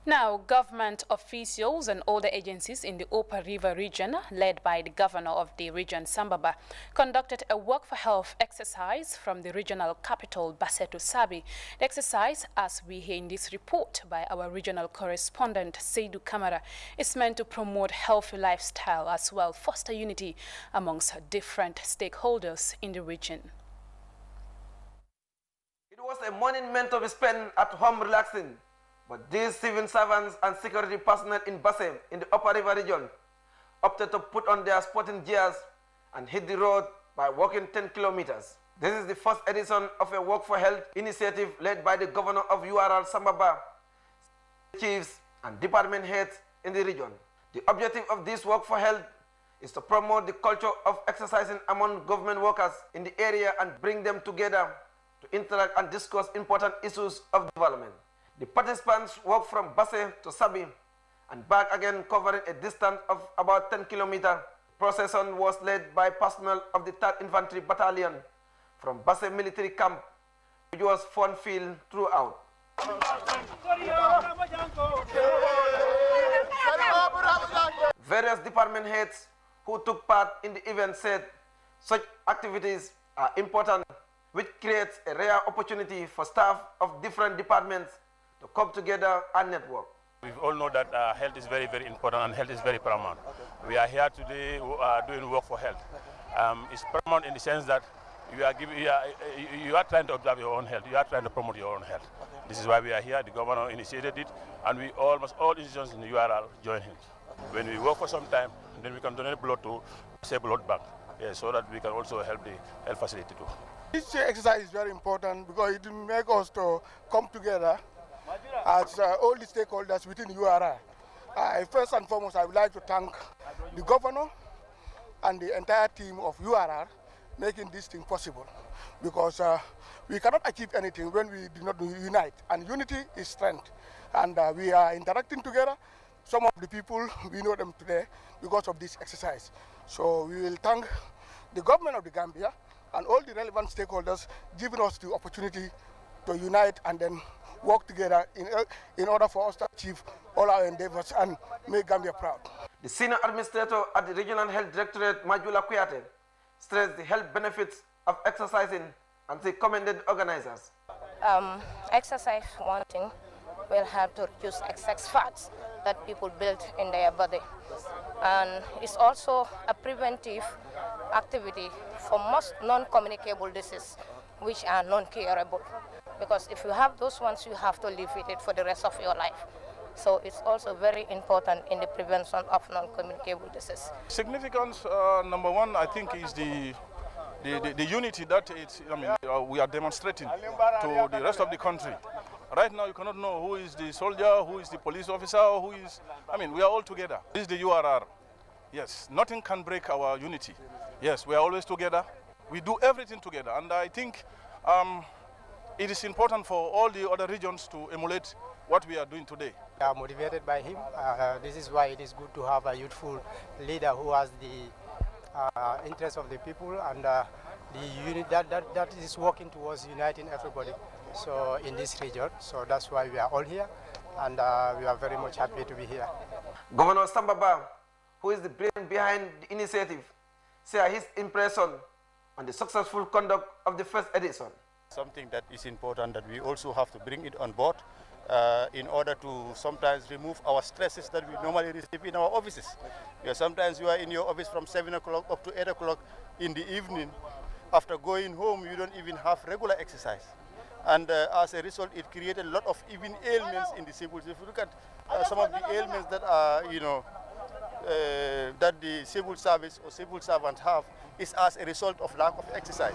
Now, government officials and other agencies in the Upper River region, led by the governor of the region, Sambaba, conducted a Work for Health exercise from the regional capital, Basse to Sabi. The exercise, as we hear in this report by our regional correspondent, Seydou Kamara, is meant to promote healthy lifestyle as well, foster unity amongst different stakeholders in the region. It was a morning meant to be spent at home relaxing. But these civil servants and security personnel in Basse, in the Upper River region, opted to put on their sporting gears and hit the road by walking 10 kilometers. This is the first edition of a Work for Health initiative led by the governor of URL, Sambaba, chiefs and department heads in the region. The objective of this Work for Health is to promote the culture of exercising among government workers in the area and bring them together to interact and discuss important issues of development. The participants walked from Basse to Sabi and back again, covering a distance of about 10 kilometers. The procession was led by personnel of the 3rd Infantry Battalion from Basse Military Camp, which was fun-filled throughout. Various department heads who took part in the event said such activities are important, which creates a rare opportunity for staff of different departments to come together and network. We all know that health is very, very important, and health is very paramount. We are here today doing Work for Health. It's paramount in the sense that you are trying to observe your own health. You are trying to promote your own health. This is why we are here. The governor initiated it, and we almost all institutions in the URL join him. When we work for some time, then we can donate blood to say blood bank, so that we can also help the health facility too. This exercise is very important because it will make us to come together as all the stakeholders within URR. First and foremost, I would like to thank the governor and the entire team of URR making this thing possible, because we cannot achieve anything when we do not unite, and unity is strength. And we are interacting together. Some of the people, we know them today because of this exercise. So we will thank the government of the Gambia and all the relevant stakeholders giving us the opportunity to unite and then work together in order for us to achieve all our endeavors and make Gambia proud. The senior administrator at the Regional Health Directorate, Majula Kuyate, stressed the health benefits of exercising and they commended organizers. Exercise, one thing, will help to reduce excess fats that people build in their body. And it's also a preventive activity for most non-communicable diseases, which are non-curable. Because if you have those ones, you have to live with it for the rest of your life. So it's also very important in the prevention of non-communicable disease. Significance, number one, I think, is the unity that we are demonstrating to the rest of the country. Right now, you cannot know who is the soldier, who is the police officer, who is, we are all together. This is the URR. Yes, nothing can break our unity. Yes, we are always together. We do everything together. And I think it is important for all the other regions to emulate what we are doing today. We are motivated by him. This is why it is good to have a youthful leader who has the interest of the people and the unit that is working towards uniting everybody. So in this region, so that's why we are all here, and we are very much happy to be here. Governor Sambaba, who is the brain behind the initiative, shared his impression on the successful conduct of the first edition. Something that is important that we also have to bring it on board in order to sometimes remove our stresses that we normally receive in our offices. Because sometimes you are in your office from 7 o'clock up to 8 o'clock in the evening. After going home, you don't even have regular exercise. And as a result, it created a lot of even ailments in the civil. If you look at some of the ailments that are, that the civil service or civil servants have, is as a result of lack of exercise.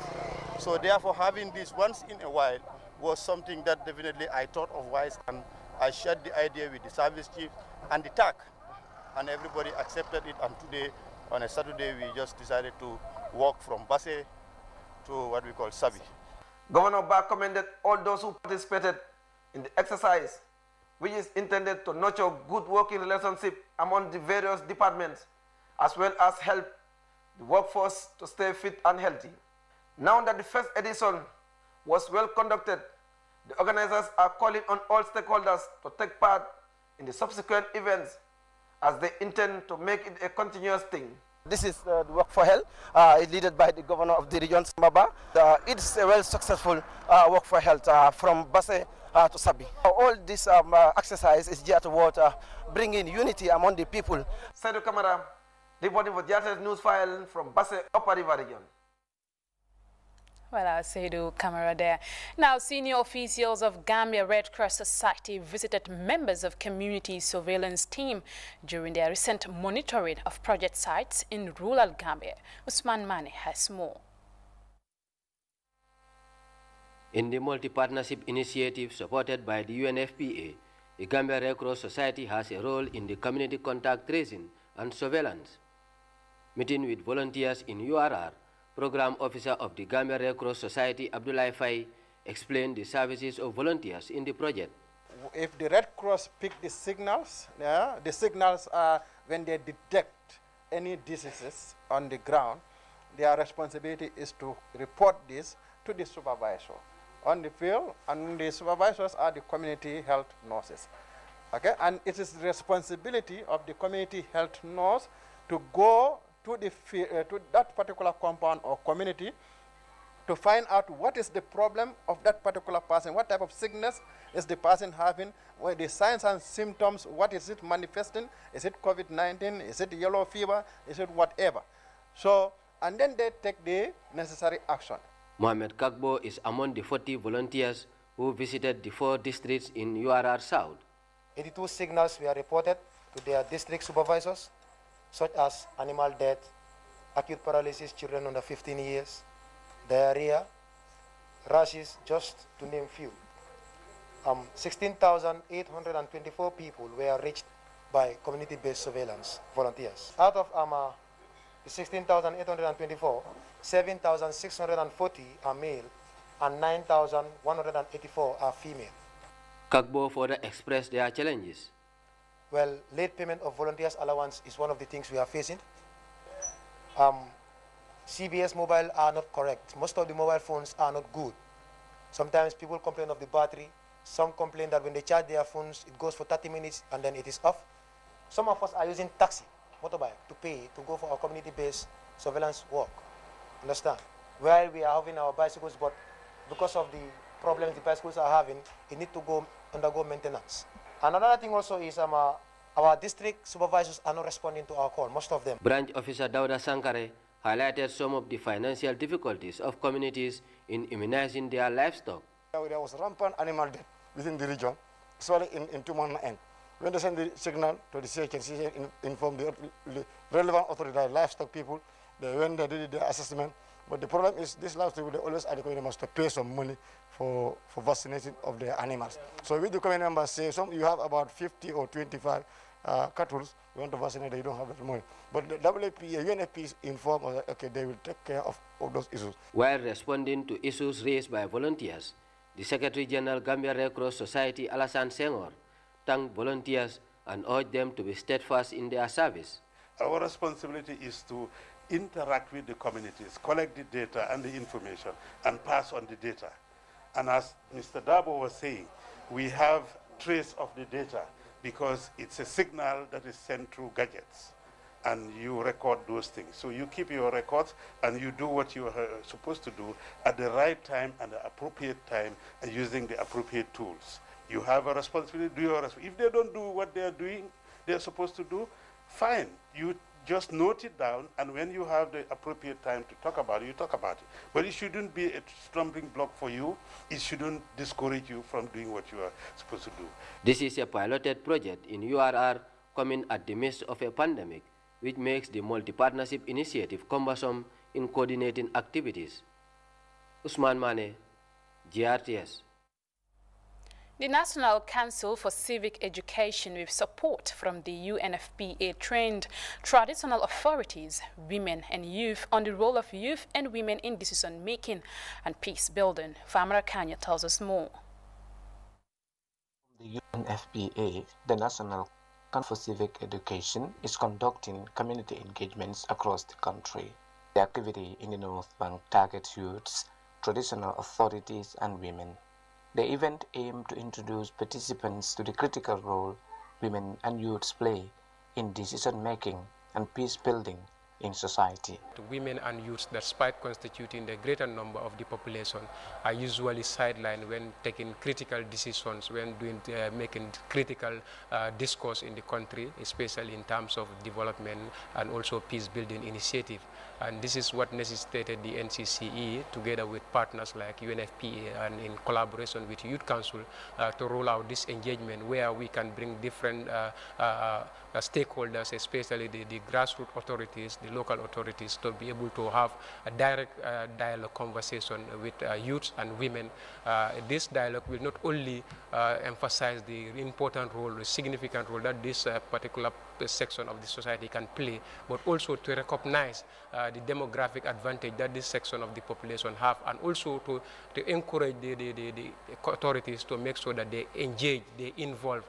So therefore, having this once in a while was something that definitely I thought of wise, and I shared the idea with the service chief and the TAC, and everybody accepted it. And today, on a Saturday, we just decided to walk from Basse to what we call Sabi. Governor Ba commended all those who participated in the exercise, which is intended to nurture good working relationship among the various departments, as well as help the workforce to stay fit and healthy. Now that the first edition was well conducted, the organizers are calling on all stakeholders to take part in the subsequent events, as they intend to make it a continuous thing. This is the Work for Health, led by the governor of the region, Samaba. It's a well successful Work for Health from Basse to Sabi. All this exercise is geared toward bringing unity among the people. Seydou Camara, reporting for Grts News File from Basse, Upper River region. Well, I'll say to camera there. Now, senior officials of Gambia Red Cross Society visited members of community surveillance team during their recent monitoring of project sites in rural Gambia. Usman Mane has more. In the multi-partnership initiative supported by the UNFPA, the Gambia Red Cross Society has a role in the community contact tracing and surveillance. Meeting with volunteers in URR, Program Officer of the Gambia Red Cross Society, Abdullah Fay, explained the services of volunteers in the project. If the Red Cross pick the signals are when they detect any diseases on the ground, their responsibility is to report this to the supervisor on the field, and the supervisors are the community health nurses. Okay, and it is the responsibility of the community health nurse to go to that particular compound or community to find out what is the problem of that particular person, what type of sickness is the person having, what the signs and symptoms, what is it manifesting, is it COVID-19, is it yellow fever, is it whatever. So, and then they take the necessary action. Mohamed Kagbo is among the 40 volunteers who visited the 4 districts in URR South. 82 signals were reported to their district supervisors, such as animal death, acute paralysis, children under 15 years, diarrhea, rashes, just to name few. 16,824 people were reached by community-based surveillance volunteers. Out of the 16,824, 7,640 are male and 9,184 are female. Kagbo further expressed their challenges. Well, late payment of volunteers' allowance is one of the things we are facing. CBS mobile are not correct. Most of the mobile phones are not good. Sometimes people complain of the battery. Some complain that when they charge their phones, it goes for 30 minutes and then it is off. Some of us are using taxi, motorbike, to pay to go for our community-based surveillance work. Understand? While we are having our bicycles, but because of the problems the bicycles are having, it need to undergo maintenance. And another thing also is our district supervisors are not responding to our call, most of them. Branch Officer Dauda Sankare highlighted some of the financial difficulties of communities in immunizing their livestock. There was rampant animal death within the region, especially in 2 months end. When they send the signal to the CHN, inform the relevant authority, like livestock people, they went there, did their assessment. But the problem is these livestock people, they always adequately must pay some money for vaccination of their animals. So with the community members say, you have about 50 or 25 cattle, you want to vaccinate, you don't have that money. But the UNFP is informed that, okay, they will take care of those issues. While responding to issues raised by volunteers, the Secretary General Gambia Red Cross Society, Alassane Senghor, thanked volunteers and urged them to be steadfast in their service. Our responsibility is to interact with the communities, collect the data and the information, and pass on the data. And as Mr. Dabo was saying, we have trace of the data because it's a signal that is sent through gadgets, and you record those things. So you keep your records and you do what you are supposed to do at the right time and the appropriate time and using the appropriate tools. You have a responsibility, do your responsibility. If they don't do what they're supposed to do, fine. You just note it down, and when you have the appropriate time to talk about it, you talk about it. But it shouldn't be a stumbling block for you. It shouldn't discourage you from doing what you are supposed to do. This is a piloted project in URR coming at the midst of a pandemic, which makes the multi-partnership initiative cumbersome in coordinating activities. Usman Mane, GRTS. The National Council for Civic Education, with support from the UNFPA, trained traditional authorities, women and youth on the role of youth and women in decision-making and peace-building. Famara Kanya tells us more. The UNFPA, the National Council for Civic Education, is conducting community engagements across the country. The activity in the North Bank targets youths, traditional authorities and women. The event aimed to introduce participants to the critical role women and youths play in decision-making and peace-building in society. Women and youths, despite constituting the greater number of the population, are usually sidelined when taking critical decisions, when making critical discourse in the country, especially in terms of development and also peace-building initiative. And this is what necessitated the NCCE, together with partners like UNFPA and in collaboration with Youth Council, to roll out this engagement where we can bring different stakeholders, especially the grassroots authorities, the local authorities, to be able to have a direct dialogue conversation with youths and women. This dialogue will not only emphasize the important role, the significant role that this particular section of the society can play, but also to recognize the demographic advantage that this section of the population have, and also to encourage the authorities to make sure that they engage, they involve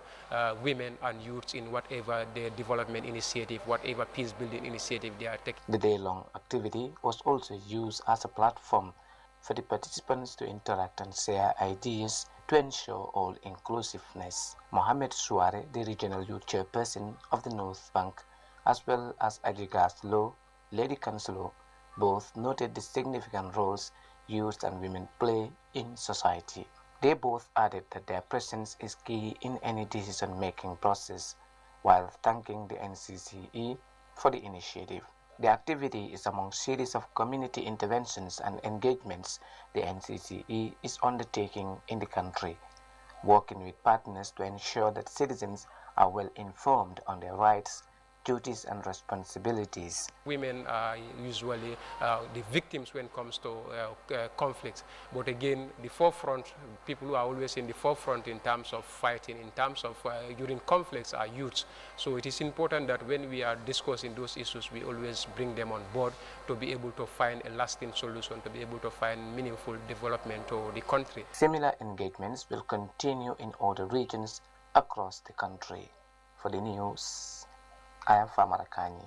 women and youths in whatever their development initiative, whatever peace-building initiative they are taking. The day-long activity was also used as a platform for the participants to interact and share ideas to ensure all inclusiveness. Mohamed Suare, the regional youth chairperson of the North Bank, as well as Adrigas Law, Lady Councillor, both noted the significant roles youth and women play in society. They both added that their presence is key in any decision-making process, while thanking the NCCE for the initiative. The activity is among series of community interventions and engagements the NCCE is undertaking in the country, working with partners to ensure that citizens are well informed on their rights, duties and responsibilities. Women are usually the victims when it comes to conflicts, but again, the forefront, people who are always in the forefront in terms of fighting, in terms of during conflicts, are youths. So it is important that when we are discussing those issues, we always bring them on board to be able to find a lasting solution, to be able to find meaningful development to the country. Similar engagements will continue in other regions across the country. For the news, I am Famara Kanye.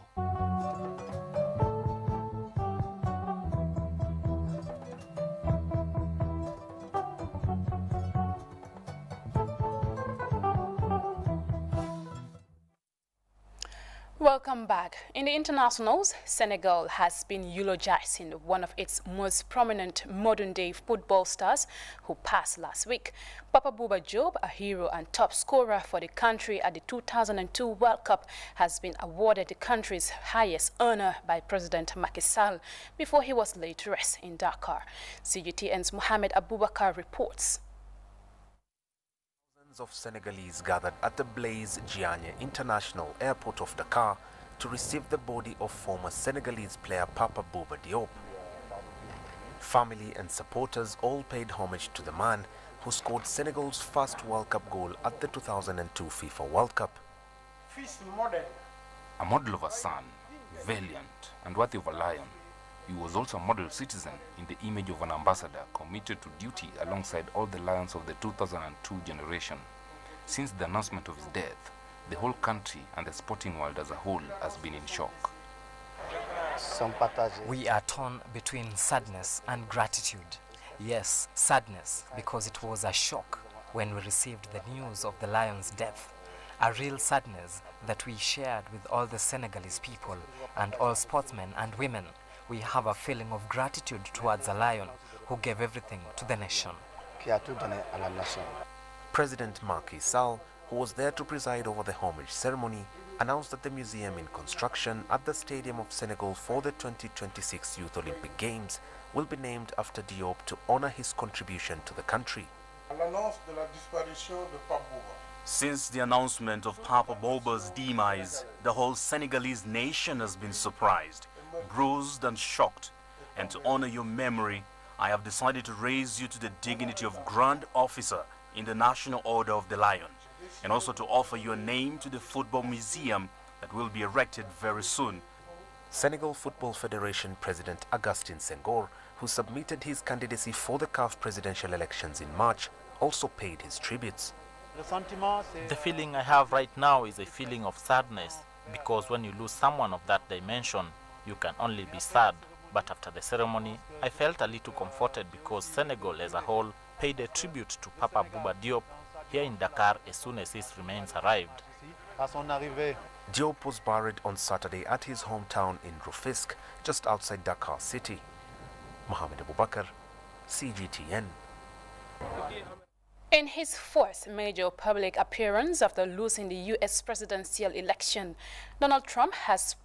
Welcome back. In the internationals, Senegal has been eulogizing one of its most prominent modern-day football stars who passed last week. Papa Bouba Diop, a hero and top scorer for the country at the 2002 World Cup, has been awarded the country's highest honor by President Macky Sall before he was laid to rest in Dakar. CGTN's Mohamed Abubakar reports. Of Senegalese gathered at the Blaise Diagne International Airport of Dakar to receive the body of former Senegalese player Papa Bouba Diop. Family and supporters all paid homage to the man who scored Senegal's first World Cup goal at the 2002 FIFA World Cup. A model of a son, valiant and worthy of a lion, he was also a model citizen in the image of an ambassador committed to duty alongside all the lions of the 2002 generation. Since the announcement of his death, the whole country and the sporting world as a whole has been in shock. We are torn between sadness and gratitude. Yes, sadness, because it was a shock when we received the news of the lion's death. A real sadness that we shared with all the Senegalese people and all sportsmen and women. We have a feeling of gratitude towards a lion who gave everything to the nation. President Macky Sall, who was there to preside over the homage ceremony, announced that the museum in construction at the Stadium of Senegal for the 2026 Youth Olympic Games will be named after Diop to honor his contribution to the country. Since the announcement of Papa Bouba's demise, the whole Senegalese nation has been surprised, bruised and shocked, and to honor your memory, I have decided to raise you to the dignity of Grand Officer in the National Order of the Lion, and also to offer your name to the Football Museum that will be erected very soon. Senegal Football Federation President Augustin Senghor, who submitted his candidacy for the CAF presidential elections in March, also paid his tributes. The feeling I have right now is a feeling of sadness, because when you lose someone of that dimension, you can only be sad. But after the ceremony, I felt a little comforted because Senegal as a whole paid a tribute to Papa Bouba Diop here in Dakar as soon as his remains arrived. Diop was buried on Saturday at his hometown in Rufisque, just outside Dakar City. Mohamed Abubakar, CGTN. In his fourth major public appearance after losing the U.S. presidential election, Donald Trump has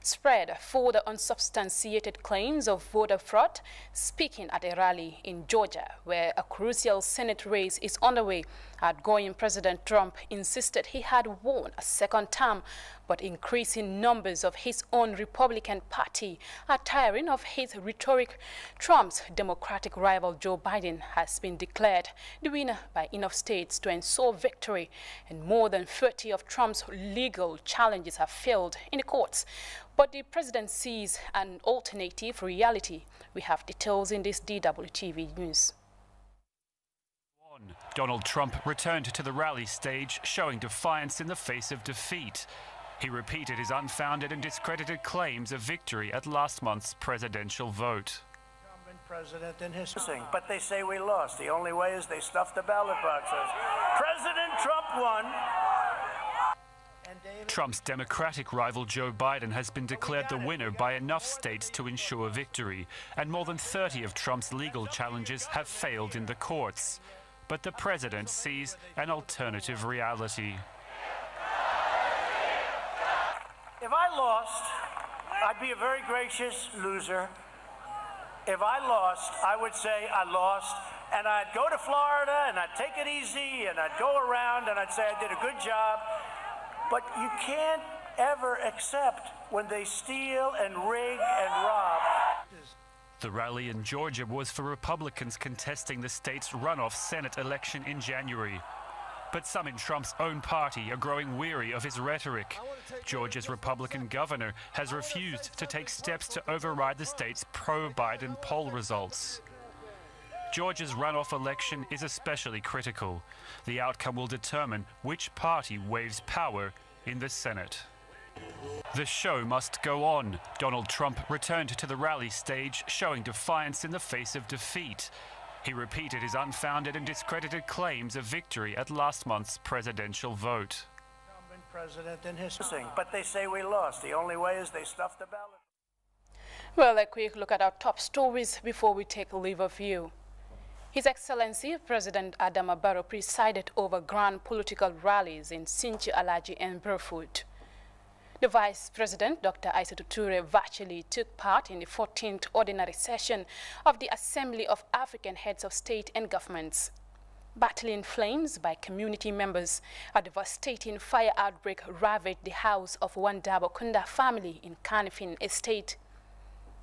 spread for the unsubstantiated claims of voter fraud, speaking at a rally in Georgia, where a crucial Senate race is underway. Outgoing President Trump insisted he had won a second term, but increasing numbers of his own Republican Party are tiring of his rhetoric. Trump's Democratic rival Joe Biden has been declared the winner by enough states to ensure victory, and more than 30 of Trump's legal challenges have failed in the courts. But the president sees an alternative reality. We have details in this DWTV News. Donald Trump returned to the rally stage, showing defiance in the face of defeat. He repeated his unfounded and discredited claims of victory at last month's presidential vote. President in his thing, but they say we lost. The only way is they stuffed the ballot boxes. President Trump won. Trump's Democratic rival Joe Biden has been declared the winner by enough states to ensure victory, and more than 30 of Trump's legal challenges have failed in the courts. But the president sees an alternative reality. If I lost, I'd be a very gracious loser. If I lost, I would say I lost, and I'd go to Florida, and I'd take it easy, and I'd go around, and I'd say I did a good job. But you can't ever accept when they steal and rig and rob. The rally in Georgia was for Republicans contesting the state's runoff Senate election in January. But some in Trump's own party are growing weary of his rhetoric. Georgia's Republican governor has refused to take steps to override the state's pro-Biden poll results. Georgia's runoff election is especially critical. The outcome will determine which party waves power in the Senate. The show must go on. Donald Trump returned to the rally stage, showing defiance in the face of defeat. He repeated his unfounded and discredited claims of victory at last month's presidential vote. president in history. But they say we lost. The only way is they stuffed the ballot. Well, a quick look at our top stories before we take leave of you. His Excellency President Adama Barrow presided over grand political rallies in Sinchi Alaji and Burfoot. The Vice President, Dr. Aissatou Toure, virtually took part in the 14th ordinary session of the Assembly of African Heads of State and Governments. Battling flames by community members, a devastating fire outbreak ravaged the house of one Dabo Kunda family in Kanifing Estate.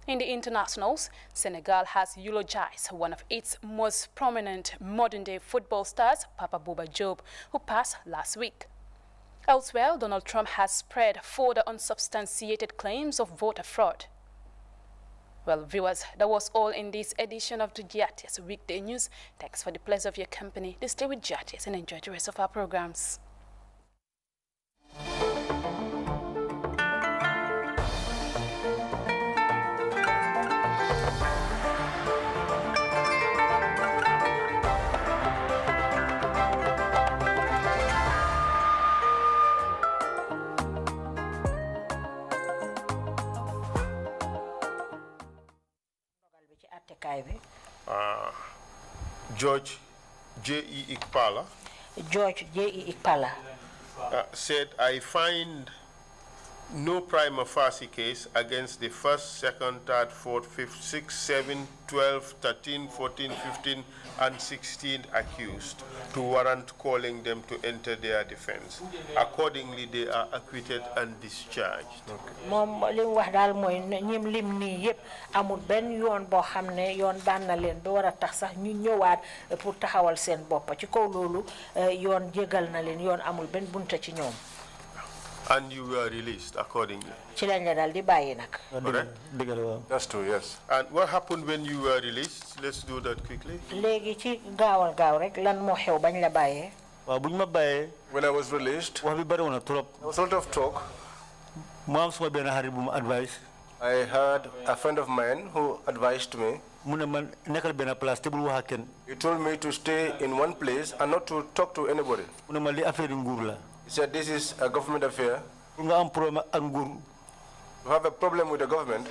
In the internationals, Senegal has eulogized one of its most prominent modern-day football stars, Papa Bouba Diop, who passed last week. Elsewhere, Donald Trump has spread further unsubstantiated claims of voter fraud. Well, viewers, that was all in this edition of the Grts Weekday News. Thanks for the pleasure of your company. Stay with Grts and enjoy the rest of our programs. George J.E. Ikpala. George J.E. Ikpala said, I find no prima facie case against the 1st, 2nd, 3rd, 4th, 5th, 6th, 7th, 12th, 13th, 14th, 15th, and 16th accused to warrant calling them to enter their defense. Accordingly, they are acquitted and discharged. Mom li wax dal moy ñim lim ni yépp amul ben yoon bo xamné yoon dan na leen ba wara tax sax ñu ñëwaat pour taxawal seen bop ci kaw lolu yoon jégal na leen yoon amul ben bunta ci ñoom. And you were released accordingly. That's true, yes. And what happened when you were released? Let's do that quickly. When I was released, there was a lot of talk. I had a friend of mine who advised me. He told me to stay in one place and not to talk to anybody. He said this is a government affair. You have a problem with the government.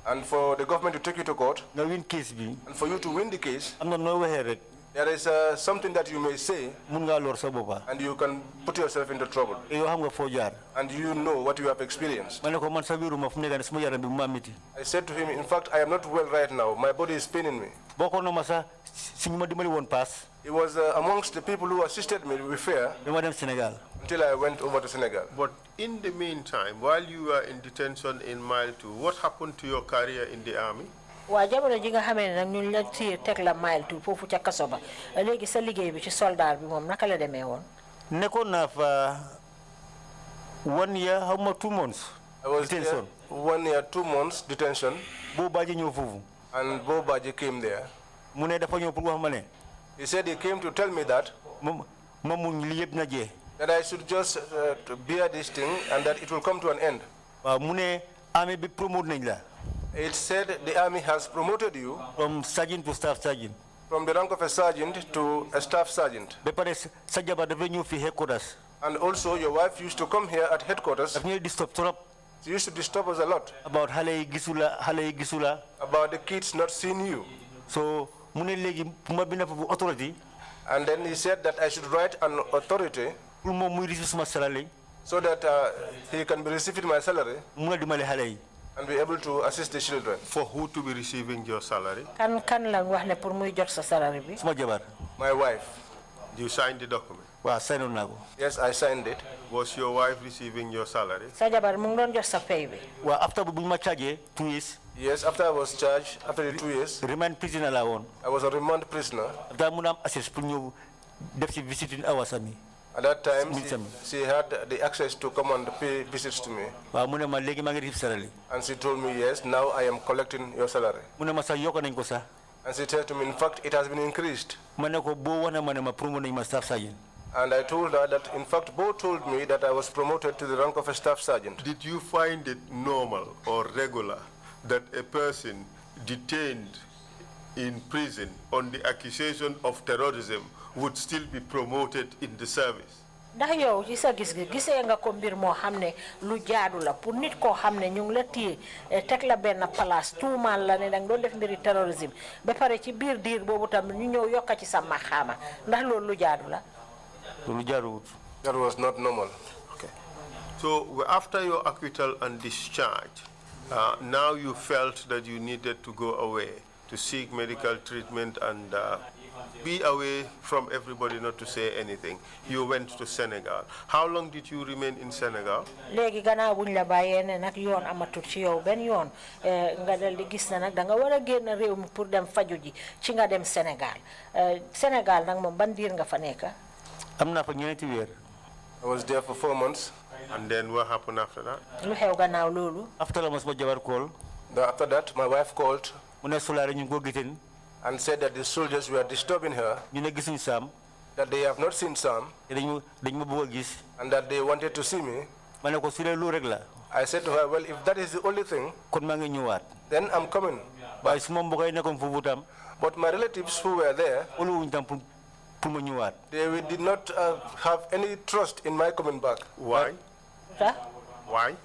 And for the government to take you to court. And for you to win the case. There is something that you may say. And you can put yourself into trouble. And you know what you have experienced. I said to him, in fact, I am not well right now. My body is paining me. He was amongst the people who assisted me with fear until I went over to Senegal. But in the meantime, while you were in detention in Mile 2, what happened to your career in the army? Jamono ji nga xamé nak ñun la ci tek la Mile 2 fofu ca kasso ba légui sa liggéey bi ci soldat bi mom naka la démé won Nekon na fa 1 year how much 2 months I was detention 1 year 2 months detention Bo Badji ñew fofu and Bo Badji came there mu né dafa ñew pour wax mané he said he came to tell me that that I should just bear this thing and that it will come to an end. It said the army has promoted you from sergeant to staff sergeant. From the rank of a sergeant to a staff sergeant. And also your wife used to come here at headquarters. She used to disturb us a lot. About about the kids not seeing you. So authority. And then he said that I should write an authority so that he can be receiving my salary and be able to assist the children. For who to be receiving your salary? My wife. You signed the document? Yes, I signed it. Was your wife receiving your salary? After 2 years. Yes, after I was charged, after the 2 years. Remand prisoner la won. I was a remand prisoner. At that time, she had the access to come and pay visits to me. And she told me, yes, now I am collecting your salary. And she said to me, in fact, it has been increased. And I told her that, in fact, Bo told me that I was promoted to the rank of a staff sergeant. Did you find it normal or regular that a person detained in prison on the accusation of terrorism would still be promoted in the service? ndax yow ci sa gis gisee nga ko mbir moo xam ne lu jaadu la pour nit koo xam ne ñu ngi la téye teg la benn place tuumaal la ne danga doon def mbiri terrorisme ba pare ci biir diir boobu tamit ñu ñëw yokka ci sa maxaama ndax loolu lu jaadu la. lu jaaduwut. That was not normal. Okay. So after your acquittal and discharge, now you felt that you needed to go away to seek medical treatment and be away from everybody, not to say anything. You went to Senegal. How long did you remain in Senegal? Léegi gannaaw buñ la bàyyee ne nag yoon amatul ci yow benn yoon nga dal di gis na nag da nga war a génn réew mi pour dem faju ji ci nga dem Sénégal Sénégal nag moom ban diir nga fa nekk. am naa fa ñeenti weer. I was there for 4 months. And then what happened after that? Lu xew gannaaw loolu. After la ma sama jabar call. After that, my wife called. mu ne sulaare ñu ko gitin. And said that the soldiers were disturbing her. ñu ne gisuñ Sam. That they have not seen Sam. dañ ma bëgg a gis. And that they wanted to see me. ma ne ko su dee lu rek la. I said to her, well, if that is the only thing. kon maa ngi ñëwaat. Then I'm coming. waaye su ma mbokk yi nekkoon foofu tam. But my relatives who were there. oluwuñ tam pour ma ñëwaat. They did not have any trust in my coming back. Why? Why?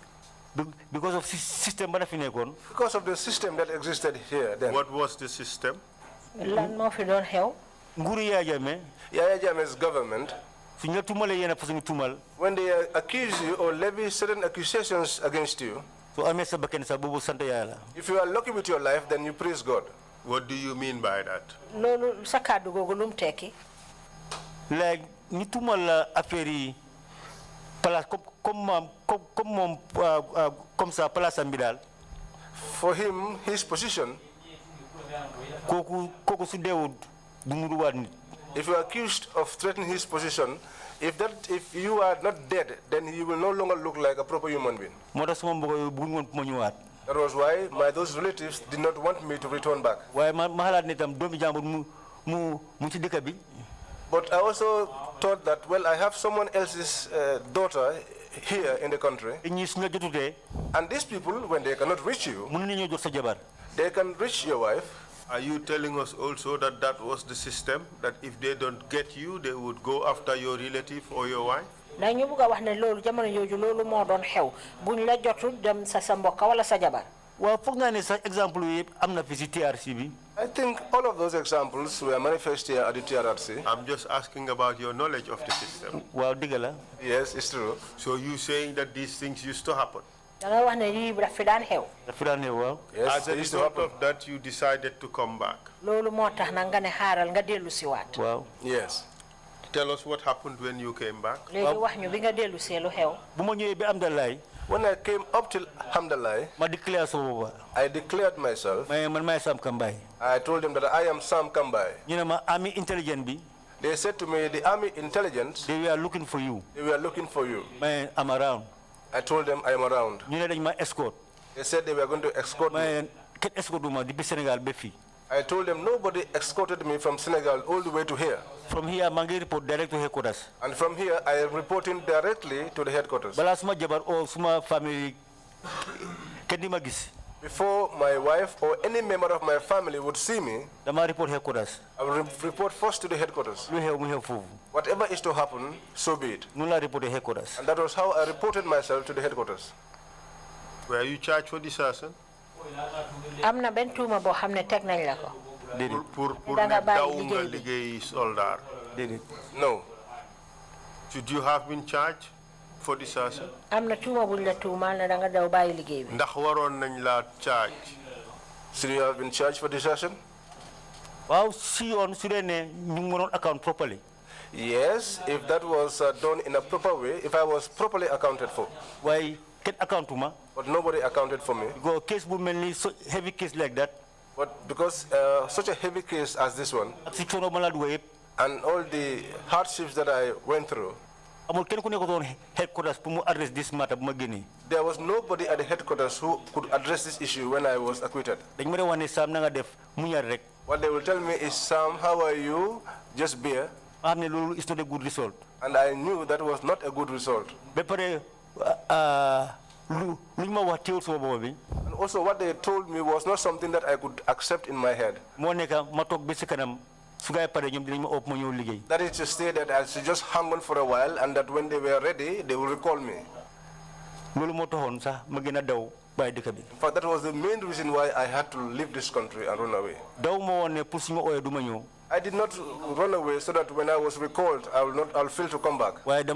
Because of system ba fi nekkoon. Because of the system that existed here then. What was the system? lan moo fi doon xew. nguuru Yaya Jammeh. Yaya Jammeh's government. su ñu la tuumalee yenn façon tuumal. When they accuse you or levy certain accusations against you. soo amee sa bakkan sax boobu sant Yàlla. If you are lucky with your life, then you praise God. What do you mean by that? loolu sa kàddu googu lu mu tekki. like ñu tuumal la affaire yi place comme ça place am bi daal. For him, his position. kooku su deewul du mu duwaat nit. If you are accused of threatening his position, if you are not dead, then he will no longer look like a proper human being. moo tax sama mbokk yooyu bëgguñ woon pour ma ñëwaat. That was why those relatives did not want me to return back. waaye ma xalaat ne tam doomi jàmbur mu ci dëkk bi. But I also thought that, well, I have someone else's daughter here in the country. And these people, when they cannot reach you, they can reach your wife. Are you telling us also that that was the system? That if they don't get you, they would go after your relative or your wife? dañu bëgg a wax ne loolu jamono jooju loolu moo doon xew buñ la jotul dem sa mbokk wala sa jabar. waaw foog naa ne sax exemple yëpp am na fi ci TRC bi. I think all of those examples were manifest here at the TRC. I'm just asking about your knowledge of the system. Wow, digala. Yes, it's true. So you saying that these things used to happen? Yes, as a result of that, you decided to come back. Wow. Yes. Tell us what happened when you came back. When I came up to Hamdallah, I declared myself. I told them that I am Sam Kambai. Army intelligence. They said to me, the army intelligence. They were looking for you. They were looking for you. I'm around. I told them I am around. Escort. They said they were going to escort me. I told them nobody escorted me from Senegal all the way to here. From here, I report direct to headquarters. And from here, I am reporting directly to the headquarters. Before my wife or any member of my family would see me, I will report first to the headquarters. Whatever is to happen, so be it. And that was how I reported myself to the headquarters. Were you charged for desertion? Amna ben tuma bo xamne tek nañ la ko. Pour ne daw nga liggéey soldat. No. Should you have been charged for desertion? Amna tuma buñ la tuma na da nga daw bayyi liggéey bi. Ndax waron nañ la charge? Should you have been charged for desertion? Wow, see on Sudene, you not account properly. Yes, if that was done in a proper way, if I was properly accounted for. Why? Account to but nobody accounted for me. Go case mainly so heavy case like that. But because such a heavy case as this one, and all the hardships that I went through, there was nobody at the headquarters who could address this issue when I was acquitted. What they will tell me is, Sam, how are you? Just bear. It's not a good result. And I knew that was not a good result. And also what they told me was not something that I could accept in my head. That is to say that I should just hang on for a while and that when they were ready, they will recall me. In fact, that was the main reason why I had to leave this country and run away. I did not run away so that when I was recalled, I'll fail to come back. But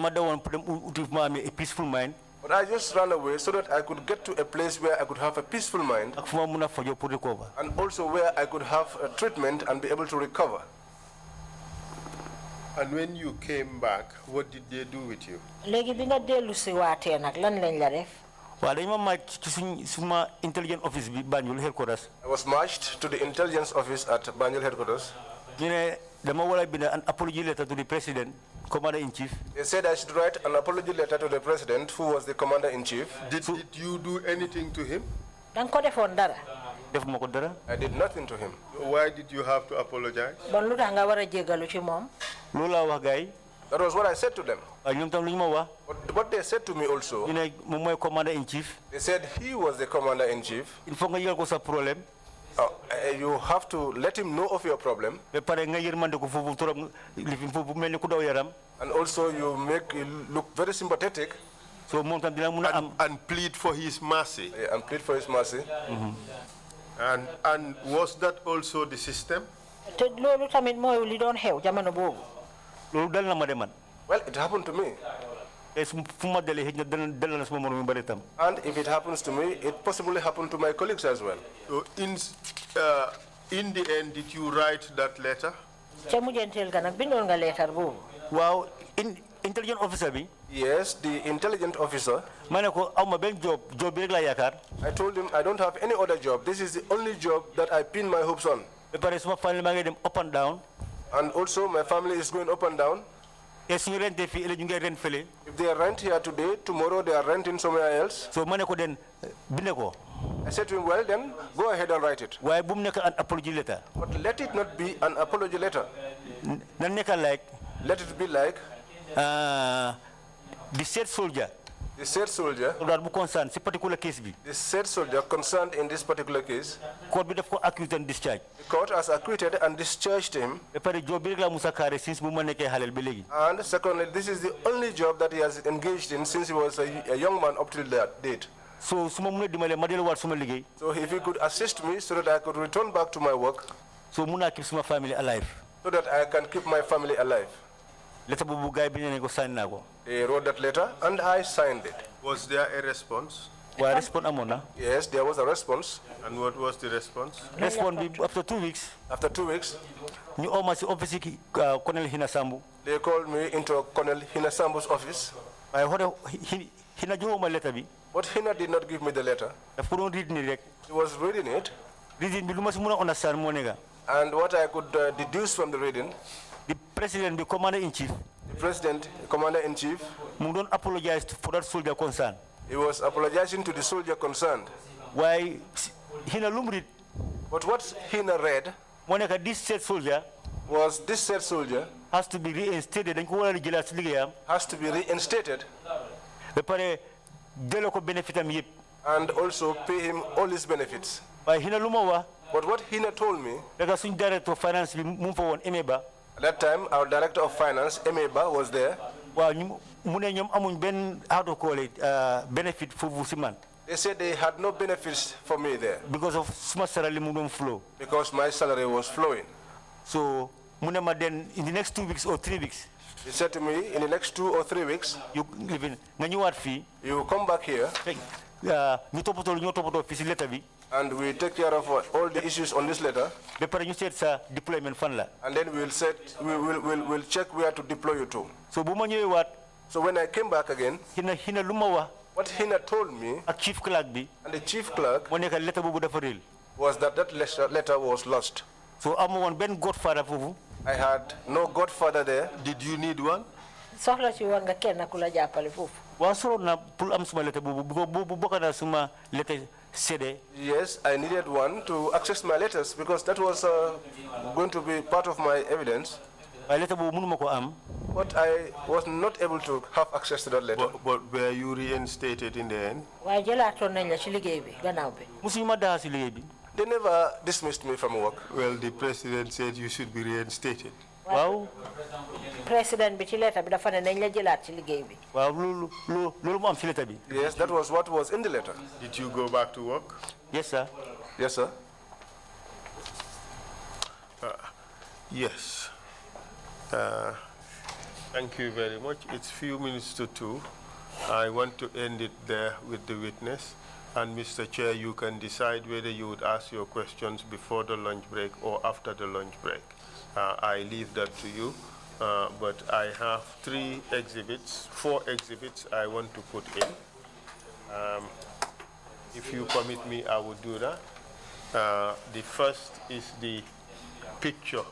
I just ran away so that I could get to a place where I could have a peaceful mind and also where I could have a treatment and be able to recover. And when you came back, what did they do with you? Intelligence office Banjul headquarters. I was marched to the intelligence office at Banjul headquarters. An apology letter to the president, commander-in-chief. They said I should write an apology letter to the president, who was the commander-in-chief. Did you do anything to him? I did nothing to him. Why did you have to apologize? That was what I said to them. What they said to me also, they said he was the commander-in-chief. You have to let him know of your problem. And also you make him look very sympathetic. And plead for his mercy. Yeah, and plead for his mercy. And was that also the system? Well, it happened to me. And if it happens to me, it possibly happened to my colleagues as well. So in the end, did you write that letter? Wow, intelligent officer. Yes, the intelligent officer. I told him I don't have any other job. This is the only job that I pin my hopes on. Up and down. And also my family is going up and down. If they rent here today, tomorrow they are renting somewhere else. So I said to him, well then, go ahead and write it. Why an apology letter? But let it not be an apology letter. Let it be like the said soldier. The said soldier. The said soldier concerned in this particular case. The court has acquitted and discharged him. And secondly, this is the only job that he has engaged in since he was a young man up till that date. So if he could assist me so that I could return back to my work. So I keep my family alive. So that I can keep my family alive. They wrote that letter and I signed it. Was there a response? Yes, there was a response. And what was the response? After 2 weeks. After 2 weeks. They called me into Colonel Hinasambu's office. But Hina did not give me the letter. He was reading it. And what I could deduce from the reading, the president, the commander-in-chief, apologized for that soldier concerned. He was apologizing to the soldier concerned. Why Hina lumrid? But what Hina read, this said soldier, was this said soldier has to be reinstated. Has to be reinstated. And also pay him all his benefits. But what Hina told me, at that time our director of finance, Emeba, was there. Benefit for Vusiman. They said they had no benefits for me there. Because of smart salary flow. Because my salary was flowing. So then in the next 2 weeks or 3 weeks. He said to me, in the next 2 or 3 weeks, you come back here. And we take care of all the issues on this letter. And then we'll check where to deploy you to. So when I came back again, what Hina told me, and the chief clerk, was that letter was lost. So I'm one Ben godfather. I had no godfather there. Did you need one? Yes, I needed one to access my letters because that was going to be part of my evidence. But I was not able to have access to that letter. But were you reinstated in the end? They never dismissed me from work. Well, the president said you should be reinstated. Wow. President bi ci letter bi dafa ne nañ la jëlaat ci liggéey bi. Wow, loolu mo am ci letter bi. Yes, that was what was in the letter. Did you go back to work? Yes, sir. Yes, sir. Yes. Thank you very much. It's few minutes to 2. I want to end it there with the witness. And Mr. Chair, you can decide whether you would ask your questions before the lunch break or after the lunch break. I leave that to you. But I have 4 exhibits I want to put in. If you permit me, I will do that. The first is the picture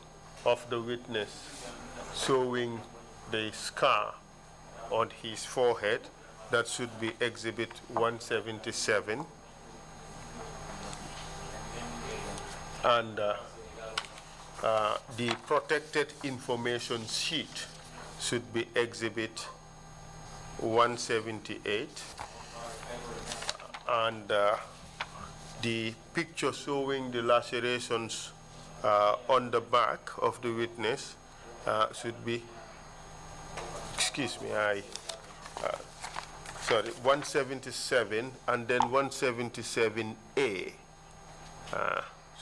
of the witness showing the scar on his forehead. That should be exhibit 177. And the protected information sheet should be exhibit 178. And the picture showing the lacerations on the back of the witness should be, excuse me, 177 and then 177A.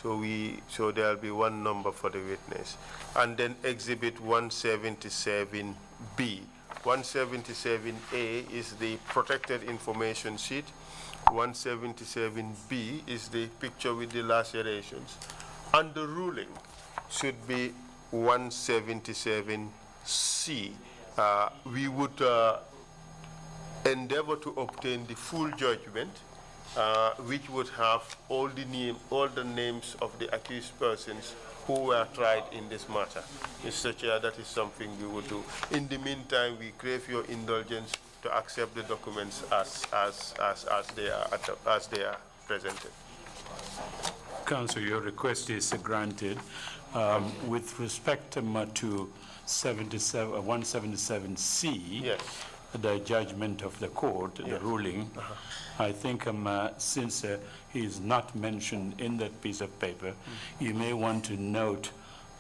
So there'll be one number for the witness. And then exhibit 177B. 177A is the protected information sheet. 177B is the picture with the lacerations. And the ruling should be 177C. We would endeavor to obtain the full judgment, which would have all the names of the accused persons who were tried in this matter. Mr. Chair, that is something we would do. In the meantime, we crave your indulgence to accept the documents as they are presented. Council, your request is granted. With respect to 177C, yes, the judgment of the court, the ruling, I think since he is not mentioned in that piece of paper, you may want to note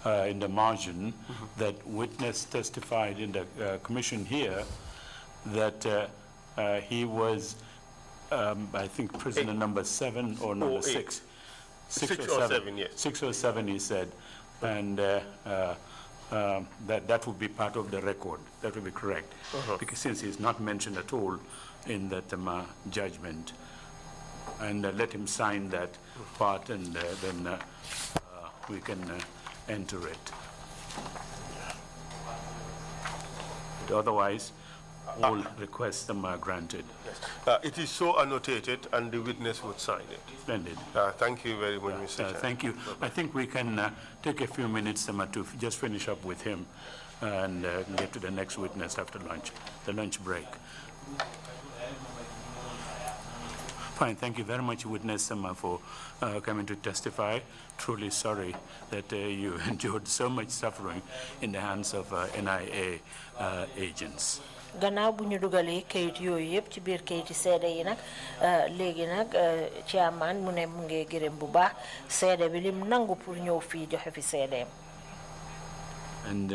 in the margin that witness testified in the commission here that he was, I think, prisoner number 7 or number 6. 6 or 7, yes. 6 or 7, he said, and that would be part of the record. That would be correct, because since he's not mentioned at all in that judgment, and let him sign that part, and then we can enter it. But otherwise, all requests are granted. Yes. It is so annotated, and the witness would sign it. Splendid. Thank you very much, Mr. Chair. Thank you. I think we can take a few minutes to just finish up with him and get to the next witness after lunch, the lunch break. Fine. Thank you very much, witness, for coming to testify. Truly sorry that you endured so much suffering in the hands of NIA agents. gannaaw bu ñu dugalee kayit yooyu yëpp ci biir kayiti seede yi nag léegi nag chairman mu ne mu ngi gërëm bu baax seede bi lim nangu pour ñëw fii joxe fi seedeem. And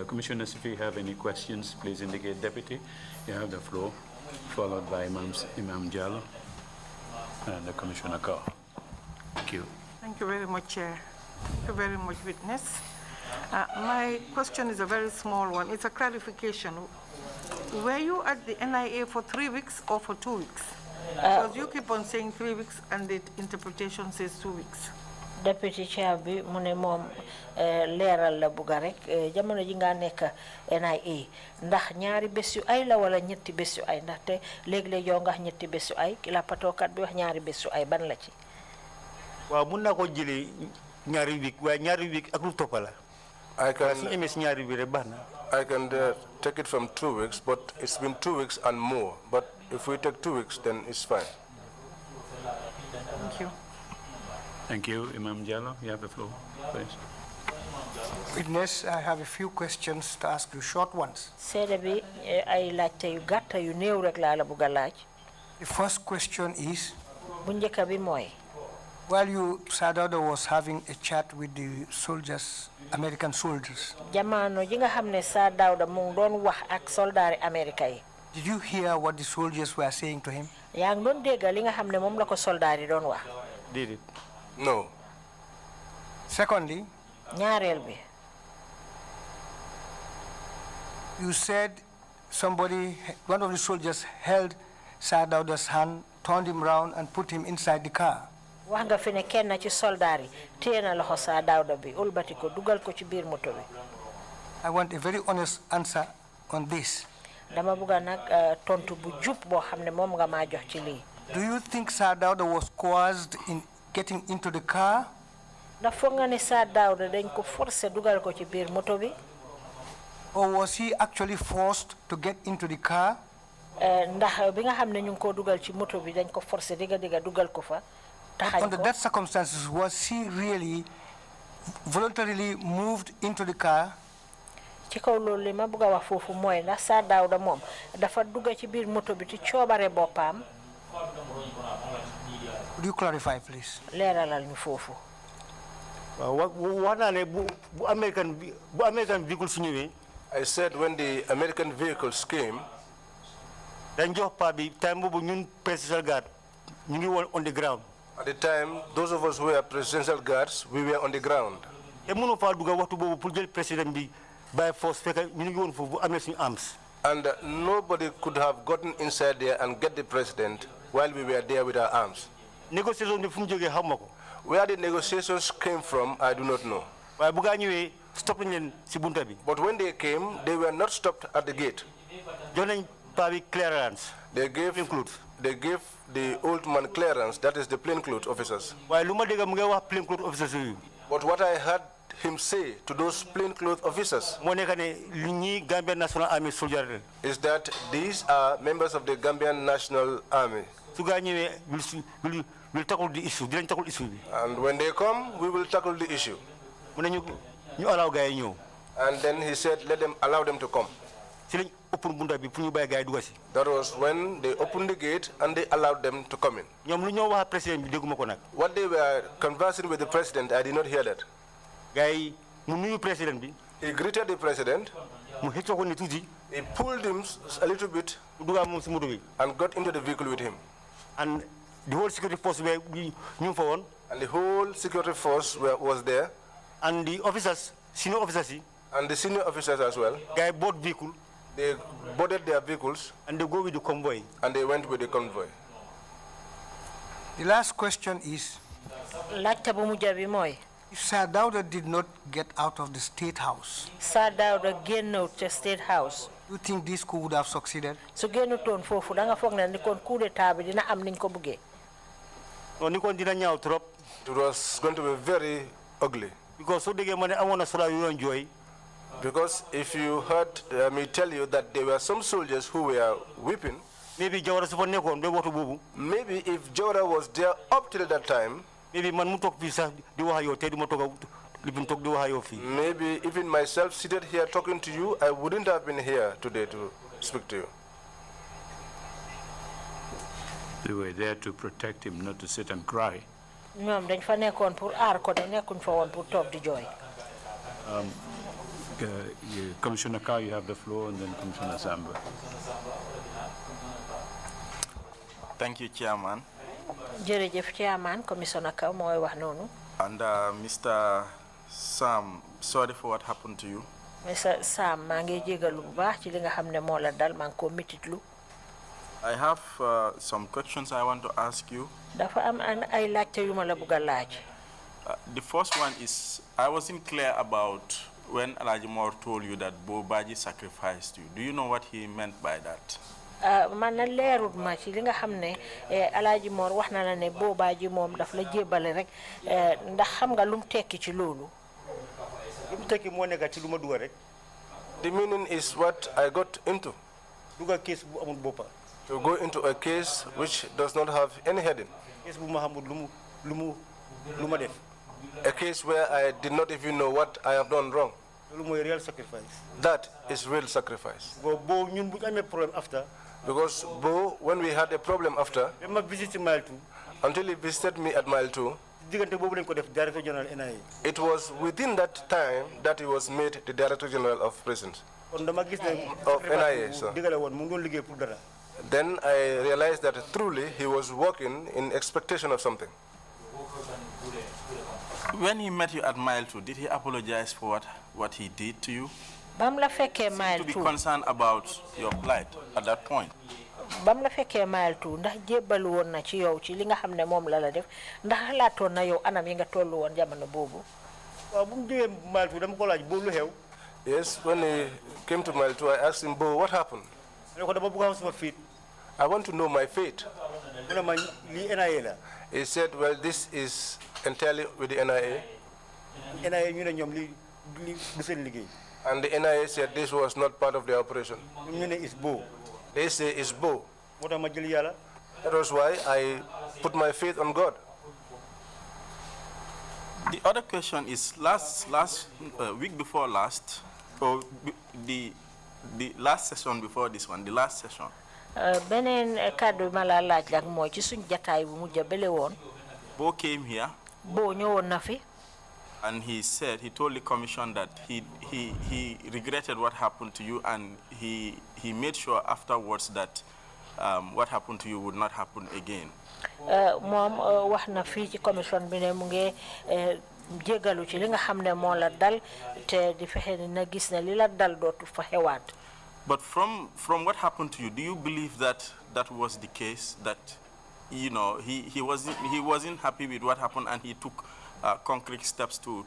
commissioners, if you have any questions, please indicate. Deputy, you have the floor, followed by Imam Jallo and the Commissioner Carr. Thank you. Thank you very much, Chair. Thank you very much, witness. My question is a very small one. It's a clarification. Were you at the NIA for 3 weeks or for 2 weeks? Because you keep on saying 3 weeks and the interpretation says 2 weeks. Deputy Chair bi mu ne moom leeral la bugga rek jamono ji nga nekk NIA ndax ñaari bés yu ay la wala ñetti bés yu ay ndaxte léeg-léeg yow nga wax ñetti bés yu ay ki la patookat bi wax ñaari bés yu ay ban la ci. waaw mun naa ko jëlee ñaari week waaye ñaari week ak lu topp la. I can take it from 2 weeks, but it's been 2 weeks and more. But if we take 2 weeks, then it's fine. Thank you. Thank you. Imam Jallo, you have the floor, please. Witness, I have a few questions to ask you, short ones. seede bi ay laajte yu gàtta yu néew rek laa la bugg a laaj. The first question is, bu njëkk bi mooy, While Sir Dawda was having a chat with the soldiers, American soldiers, Jamano ji nga xamne Sir Dawda mu doon wax ak soldari America yi. Did you hear what the soldiers were saying to him? Yaa ngi doon dégg li nga xamne moom la ko soldari doon wax. Did it? No. Secondly, ñaareel bi. You said one of the soldiers held Sir Dawda's hand, turned him round and put him inside the car. Wax nga fi ne kenn ci soldaar yi téye na loxo Sir Dawda bi ulbati ko dugal ko ci biir moto bi. I want a very honest answer on this. Dama bëgg nag tontu bu jub boo xam ne moom nga maa jox ci lii. Do you think Sir Dawda was coerced in getting into the car? Da foog nga ne Sir Dawda dañ ko forcé dugal ko ci biir moto bi. Or was he actually forced to get into the car? Ndax bi nga xam ne ñu ngi ko dugal ci moto bi dañ ko forcé diga dugal ko fa. Under that circumstances, was he really voluntarily moved into the car? Ci kaw loolu li ma bëgg a wax foofu mooy ndax Sir Dawda moom dafa dugg ci biir moto bi ci coobare boppam. Would you clarify, please? Leeralal ñu foofu. wax naa ne bu American vehicles ñëwee. I said when the American vehicles came, dañ jox pa bi time boobu ñun presidential guard ñu ngi woon on the ground. At the time, those of us who were presidential guards, we were on the ground. te mënoo faa dugg waxtu boobu pour jël président bi by force fekk ñu ngi woon foofu bu amee suñu arms. And nobody could have gotten inside there and get the president while we were there with our arms. Negotiation bi fu mu jógee xaw ma ko. Where the negotiations came from, I do not know. waaye bu gaa ñëwee stop nañ leen si bunta bi. But when they came, they were not stopped at the gate. jox nañ pa bi clearance. They gave the old man clearance, that is the plainclothes officers. waaye lu ma dégg mu ngi wax plainclothes officers yooyu. But what I heard him say to those plainclothes officers moo nekk ne li ñii Gambian National Army soldiers is that these are members of the Gambian National Army. su gaa ñëwee we'll tackle the issue dinañ tackle issue bi. And when they come, we will tackle the issue. mu ne ñu allow gaa yi ñëw. And then he said, allow them to come. si lañ open bunta bi pour ñu bàyyi gaa yi dugg si. That was when they opened the gate and they allowed them to come in. ñoom lu ñoo wax président bi dégguma ko nag. What they were conversing with the president, I did not hear that. gaa yi mu nuyu président bi. He greeted the president. mu xëccoo ko ni tuuti. He pulled him a little bit and got into the vehicle with him. And the whole security force were new for one. And the whole security force was there. And the officers, senior officers. And the senior officers as well. They bought vehicle. They boarded their vehicles. And they go with the convoy. And they went with the convoy. The last question is, if Sir Dawda did not get out of the State House, Sir Dawda génn out the State House, you think this coup would have succeeded? su génnutoon foofu da nga foog ne ni kon coup d'état bi dina am niñ ko buggee. Ni kon dina ñaaw trop. It was going to be very ugly. Because so déggee ma ne amoon na soldat yu doon jooy. Because if you heard me tell you that there were some soldiers who were weeping, maybe Jawara su fa nekkoon ba waxtu boobu. Maybe if Jawara was there up till that time, maybe man mu toog fii sax di wax ak yow tey du ma toog li mu toog di wax ak yow fii. Maybe even myself seated here talking to you, I wouldn't have been here today to speak to you. They were there to protect him, not to sit and cry. ñoom dañ fa nekkoon pour aar ko de nekkuñ fa woon pour toog di jooy. Commissioner Carr, you have the floor, and then Commissioner Samba. Thank you, Chairman. Jërëjëf Chairman, Commissioner Carr mooy wax noonu. And Mr. Sam, sorry for what happened to you. Mr. Sam, maa ngi jégalu bu baax ci li nga xam ne moo la dal, maa ngi ko mititlu. I have some questions I want to ask you. Dafa am ay laajte yu ma la bëgg a laaj. The first one is, I wasn't clear about when Alhaji Moore told you that Bo Baji sacrificed you. Do you know what he meant by that? Man na leerut ma ci li nga xam ne Alhaji Moore wax na la ne Bo Baji moom daf la jébale rek ndax xam nga lu mu tekki ci loolu. Lu mu tekki moo nekk ci lu ma dugal rek. The meaning is what I got into. Dugal case bu amul boppa. To go into a case which does not have any heading. Case bu ma xamul lu ma def. A case where I did not even know what I have done wrong. Real sacrifice. That is real sacrifice. After. Because Bo, when we had a problem after, until he visited me at mile 2, It was within that time that he was made the Director General of Prisons. Of NIA, sir. Then I realized that truly he was working in expectation of something. When he met you at Mile 2, did he apologize for what he did to you? To be concerned about your plight at that point. Bam la fekke Mile 2 ndax jébbal woon na ci yow ci li nga xam ne moom la la def ndax xalaatoon na yow anam yi nga tollu woon jamono boobu. waaw bu mu jógee Mile 2 dama ko laaj boobu lu xew. Yes, when he came to Mile 2, I asked him, Bo, what happened? I want to know my fate. He said, well, this is entirely with the NIA. And the NIA said this was not part of the operation. They say it's Bo. That was why I put my faith on God. The other question is, week before last, or the last session before this one, the last session. Benen kàddu ma la laaj rek mooy ci suñ jataay bu mujj bele woon. Bo came here. Bo ñëwoon na fi. And he told the commission that he regretted what happened to you, and he made sure afterwards that what happened to you would not happen again. Moom wax na fii ci commission bi ne mu ngi jégalu ci li nga xam ne moo la dal te di fexe na gis ne li la dal dootu fa xewaat. But from what happened to you, do you believe that that was the case? That he wasn't happy with what happened, and he took concrete steps to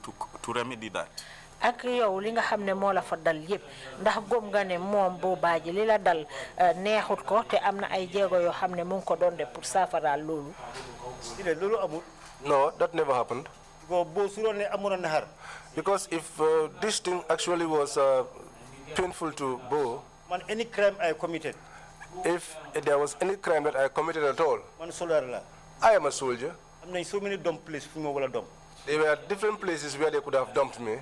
remedy that? Ak yow li nga xam ne moo la fa dal yëpp ndax góom nga ne moom boo baaji li la dal neexut ko te am na ay jéego yoo xam ne mu ngi ko doon def pour saafaraal loolu. No, that never happened. Because if this thing actually was painful to Bo, any crime I committed, if there was any crime that I committed at all, I am a soldier. So many dump places. There were different places where they could have dumped me.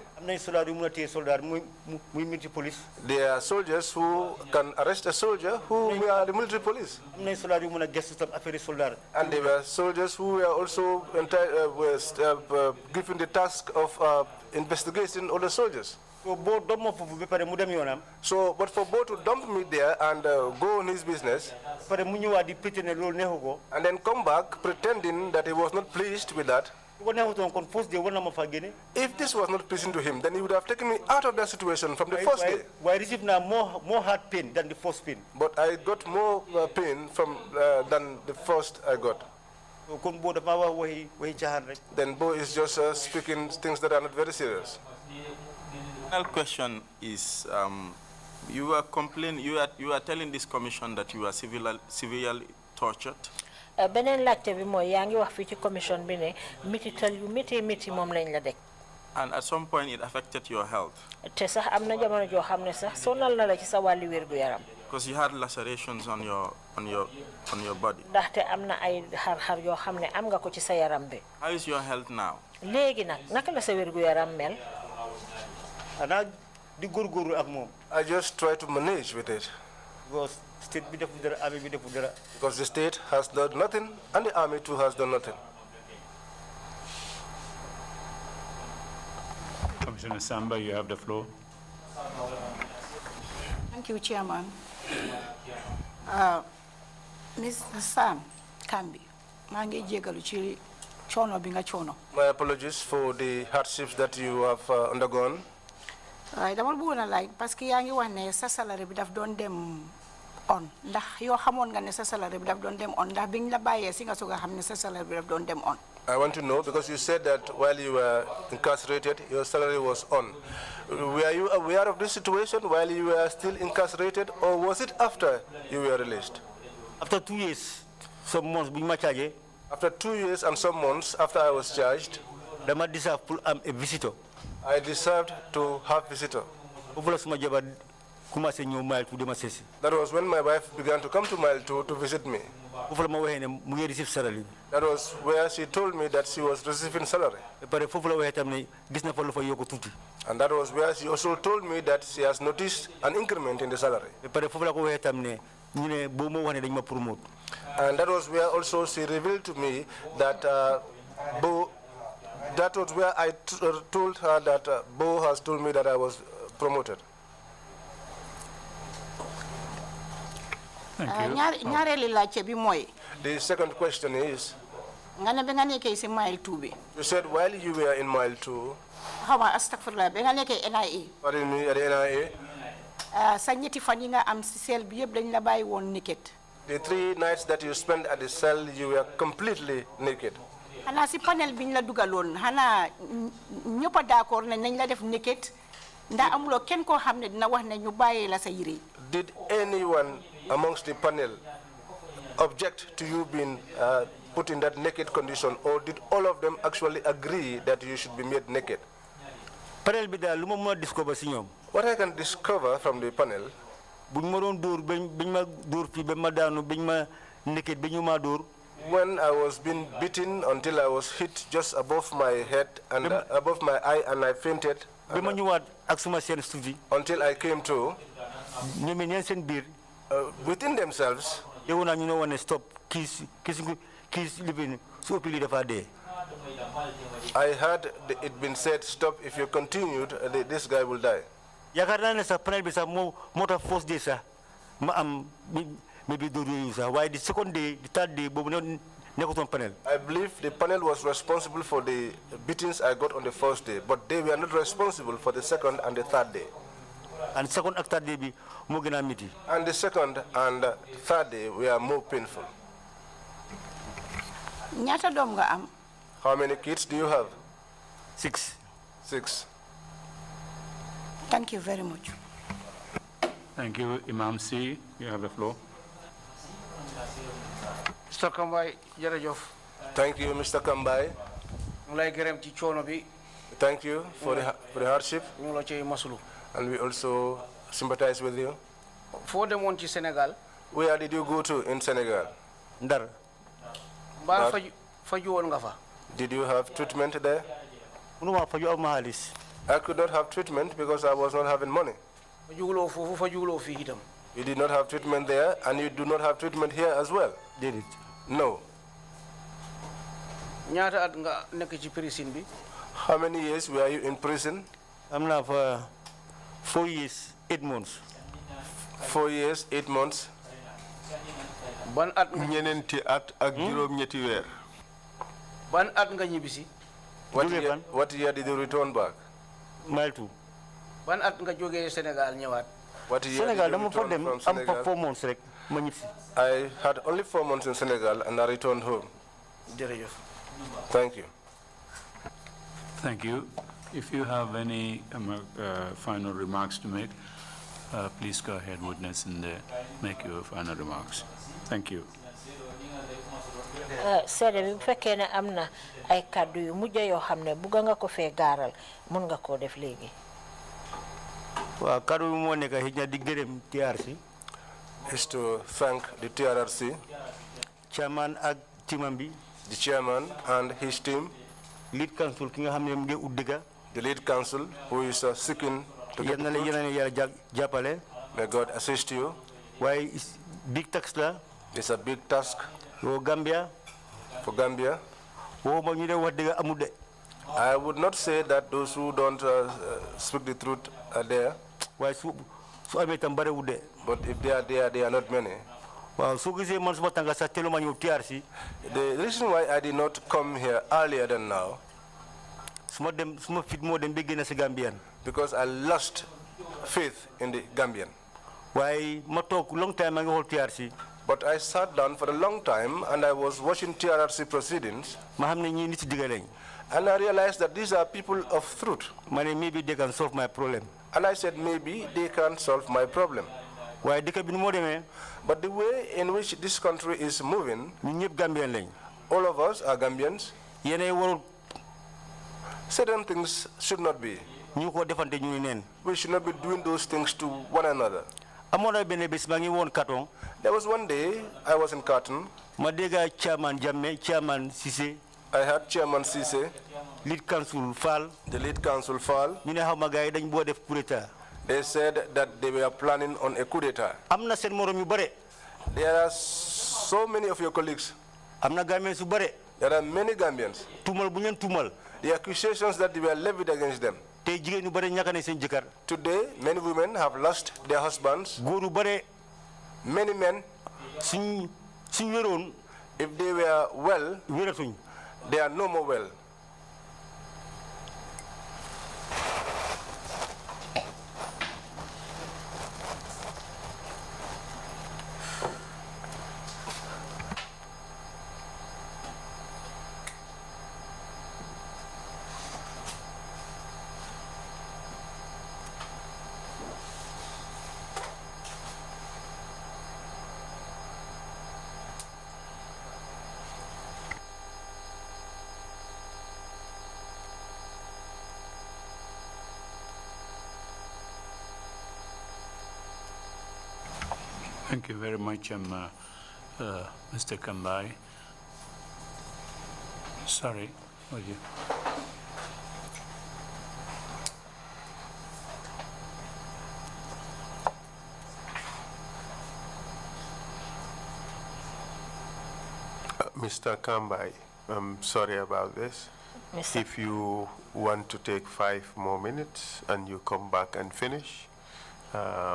There are soldiers who can arrest a soldier who are the military police. And there were soldiers who were also given the task of investigating other soldiers. So, but for Bo to dump me there and go on his business, and then come back pretending that he was not pleased with that, if this was not pleasing to him, then he would have taken me out of that situation from the first day. Why receive now more hard pain than the first pain? But I got more pain than the first I got. Then Bo is just speaking things that are not very serious. Final question is, you were telling this commission that you were severely tortured. Benen laajte bi mooy yaa ngi wax fii ci commission bi ne mitital yu miti moom lañ la deg. And at some point it affected your health. Te sax am na jamono joo xam ne sax sonal na la ci sa wàllu wérgu yaram. Because you had lacerations on your body. Ndaxte am na ay xar-xar yoo xam ne am nga ko ci sa yaram bi. How is your health now? Léegi nag naka la sa wérgu yaram mel. I just try to manage with it. Because the state has done nothing and the army too has done nothing. Commissioner Samba, you have the floor. Thank you, Chairman. Mr. Sam Kambi, mangi jegalu ci chono bi nga chono. My apologies for the hardships that you have undergone. Dama bëggoon a laaj parce que yaa ngi wax ne sa salaire bi daf doon dem on ndax yoo xamoon nga ne sa salaire bi daf doon dem on ndax biñ la bàyyee si nga soog a xam ne sa salaire bi daf doon dem on. I want to know, because you said that while you were incarcerated, your salary was on. Were you aware of this situation while you were still incarcerated, or was it after you were released? After 2 years, some months being charged. After 2 years and some months after I was charged, I deserved a visitor. I deserved to have visitor. That was when my wife began to come to Mile 2 to visit me. That was where she told me that she was receiving salary. And that was where she also told me that she has noticed an increment in the salary. And that was where also she revealed to me that Bo That was where I told her that Bo has told me that I was promoted. The second question is, mile 2 you said while you were in mile 2, NIA. pardon me, at the NIA, the 3 nights that you spent at the cell, you were completely naked. Hana si panel biñ la dugaloon hana ñëpp d'accord ne nañ la def naked nda amuloo kenn koo xam ne dina wax ne ñu bàyyee la sa yére. Did anyone amongst the panel object to you being put in that naked condition, or did all of them actually agree that you should be made naked? Panel bi daal lu ma mën a discover si ñoom. What I can discover from the panel, buñ ma doon dóor bañ ma dóor fii ba ma daanu bañ ma naked ba ñu ma dóor. When I was being beaten until I was hit just above my head and above my eye and I fainted. Until I came to. Within themselves. They want to stop I heard it been said, stop, if you continued, this guy will die. Maybe why the second day, the third day, panel. I believe the panel was responsible for the beatings I got on the first day, but they were not responsible for the second and the third day. And second and third day be more meaty. And the second and third day were more painful. How many kids do you have? 6. 6. Thank you very much. Thank you, Imam C. You have the floor. Mr. Kambai, thank you, Mr. Kambai. Thank you for the hardship. And we also sympathize with you. Senegal. Where did you go to in Senegal? Ndar. Did you have treatment there? I could not have treatment because I was not having money. You did not have treatment there, and you do not have treatment here as well. Did it? No. How many years were you in prison? I'm now for 4 years, 8 months. 4 years, 8 months. Ban at ñenenti at ak juroom ñetti weer. Ban at nga ñibisi? What year did you return back? Mile 2. Ban at nga jógee Sénégal ñëwaat? What year Senegal, did you return from Senegal? 4 months. I had only 4 months in Senegal and I returned home. Thank you. Thank you. If you have any final remarks to make, please go ahead, witness, and make your final remarks. Thank you. Seede bi bu fekkee ne am na ay kàddu yu mujj yoo xam ne bugg nga ko fee gaaral mun nga koo def léegi. Waaw kàddu bi moo nekk xëy na di gërëm TRC. Is to thank the TRRC, chairman ak teamam bi, the chairman and his team, lead council ki nga xam ne mu ngi ut dëgga, the lead council who is seeking to get the truth. May God assist you. Why is big task la? It's a big task. For Gambia. For Gambia. I would not say that those who don't speak the truth are there. Why but if they are there, they are not many. The reason why I did not come here earlier than now, because I lost faith in the Gambian. Why long time ago TRC? But I sat down for a long time and I was watching TRRC proceedings. And I realized that these are people of truth. Maybe they can solve my problem. And I said, maybe they can solve my problem. Why? But the way in which this country is moving, all of us are Gambians. Certain things should not be. We should not be doing those things to one another. There was one day I was in Carton. Chairman Sise. I had Chairman Sise. Lead council Fall. The lead council Fall. They said that they were planning on a coup d'etat. There are so many of your colleagues. There are many Gambians. Tumal bunyan tumal. The accusations that were levied against them. Today, many women have lost their husbands. Many men, if they were well, they are no more well. Thank you very much, Mr. Kambai. Sorry, would you? Mr. Kambai, I'm sorry about this. If you want to take 5 more minutes and you come back and finish,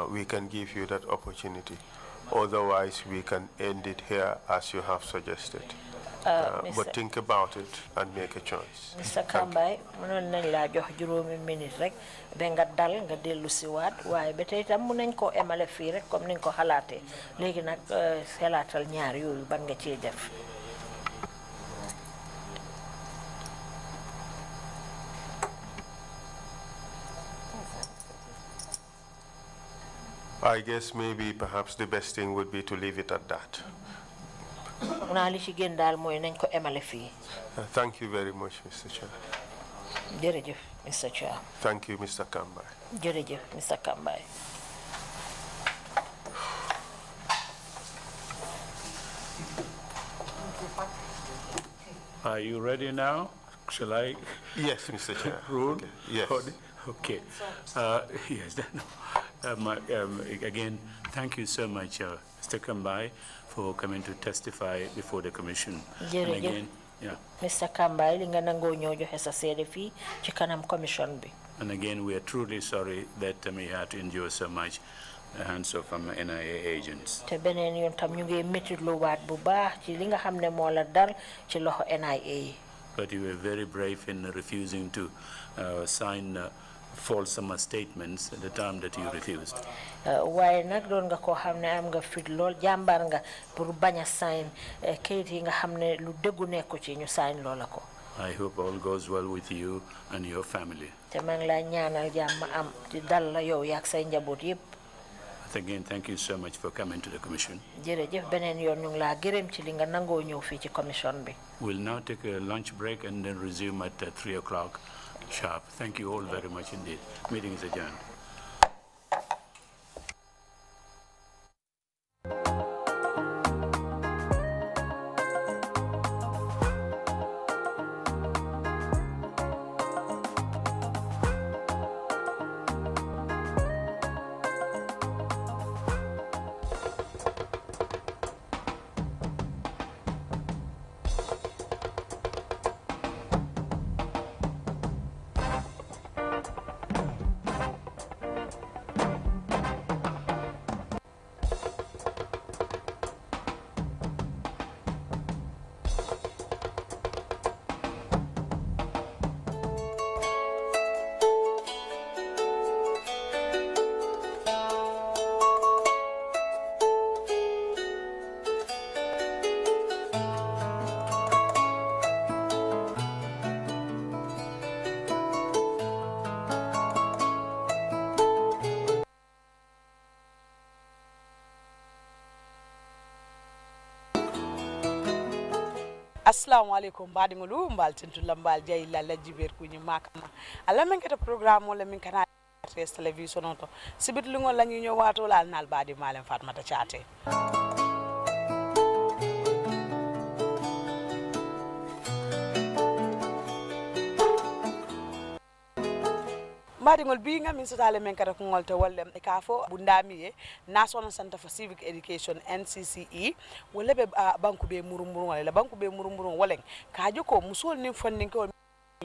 we can give you that opportunity. Otherwise, we can end it here as you have suggested. But think about it and make a choice. Mr. Kambai, mënon nañ la jox juroomi minute rek ba nga dal nga delu ci waat waye ba tay tam mën nañ ko émalé fi rek comme niñ ko xalaté légui nak xélatal ñaar yoyu ban nga ci def. I guess maybe perhaps the best thing would be to leave it at that. Thank you very much, Mr. Chair. Jërëjëf, Mr. Chair. Thank you, Mr. Kambai. Jërëjëf, Mr. Kambai. Are you ready now? Shall I? Yes, Mr. Chair. Rule? Okay. Yes. Okay. Yes. Again, thank you so much, Mr. Kambai, for coming to testify before the commission. And again, yeah. Mr. Kambai, li nga nango ñoo joxe sa sédé fi ci kanam commission bi. And again, we are truly sorry that we had to endure so much at the hands of NIA agents. Te beneen yoon tam ñu ngi métti lu waat bu baax ci li nga xam ne moo la dal ci loxo NIA. But you were very brave in refusing to sign false statements at the time that you refused. Waaye nag doon nga koo xam ne am nga fit lool jàmbaar nga pour bañ a sign kayit yi nga xam ne lu dëggu nekku ci ñu sign loola ko. I hope all goes well with you and your family. Te maa ngi laa ñaanal jàmm am ci dal la yow yaak say njaboot yépp. Again, thank you so much for coming to the commission. Jërëjëf beneen yoon ñu ngi laa gërëm ci li nga nangoo ñëw fii ci commission bi. We'll now take a lunch break and then resume at 3 o'clock sharp. Thank you all very much indeed. Meeting is adjourned. Assalamu alaikum badi ngulu mbal tintulla mbal jay la jiber ku ñu makama ala men kata programme wala min kana Grts television to sibit lu ngol la ñu ñëwaato la nal badi malen Fatmata Chaate Maringol being a minsatale menkara kungol to wallem e kafo bundami National Center for Civic Education NCCE wala be banku be murumuru wala banku be murumuru wala kajo ko musol nim funding ko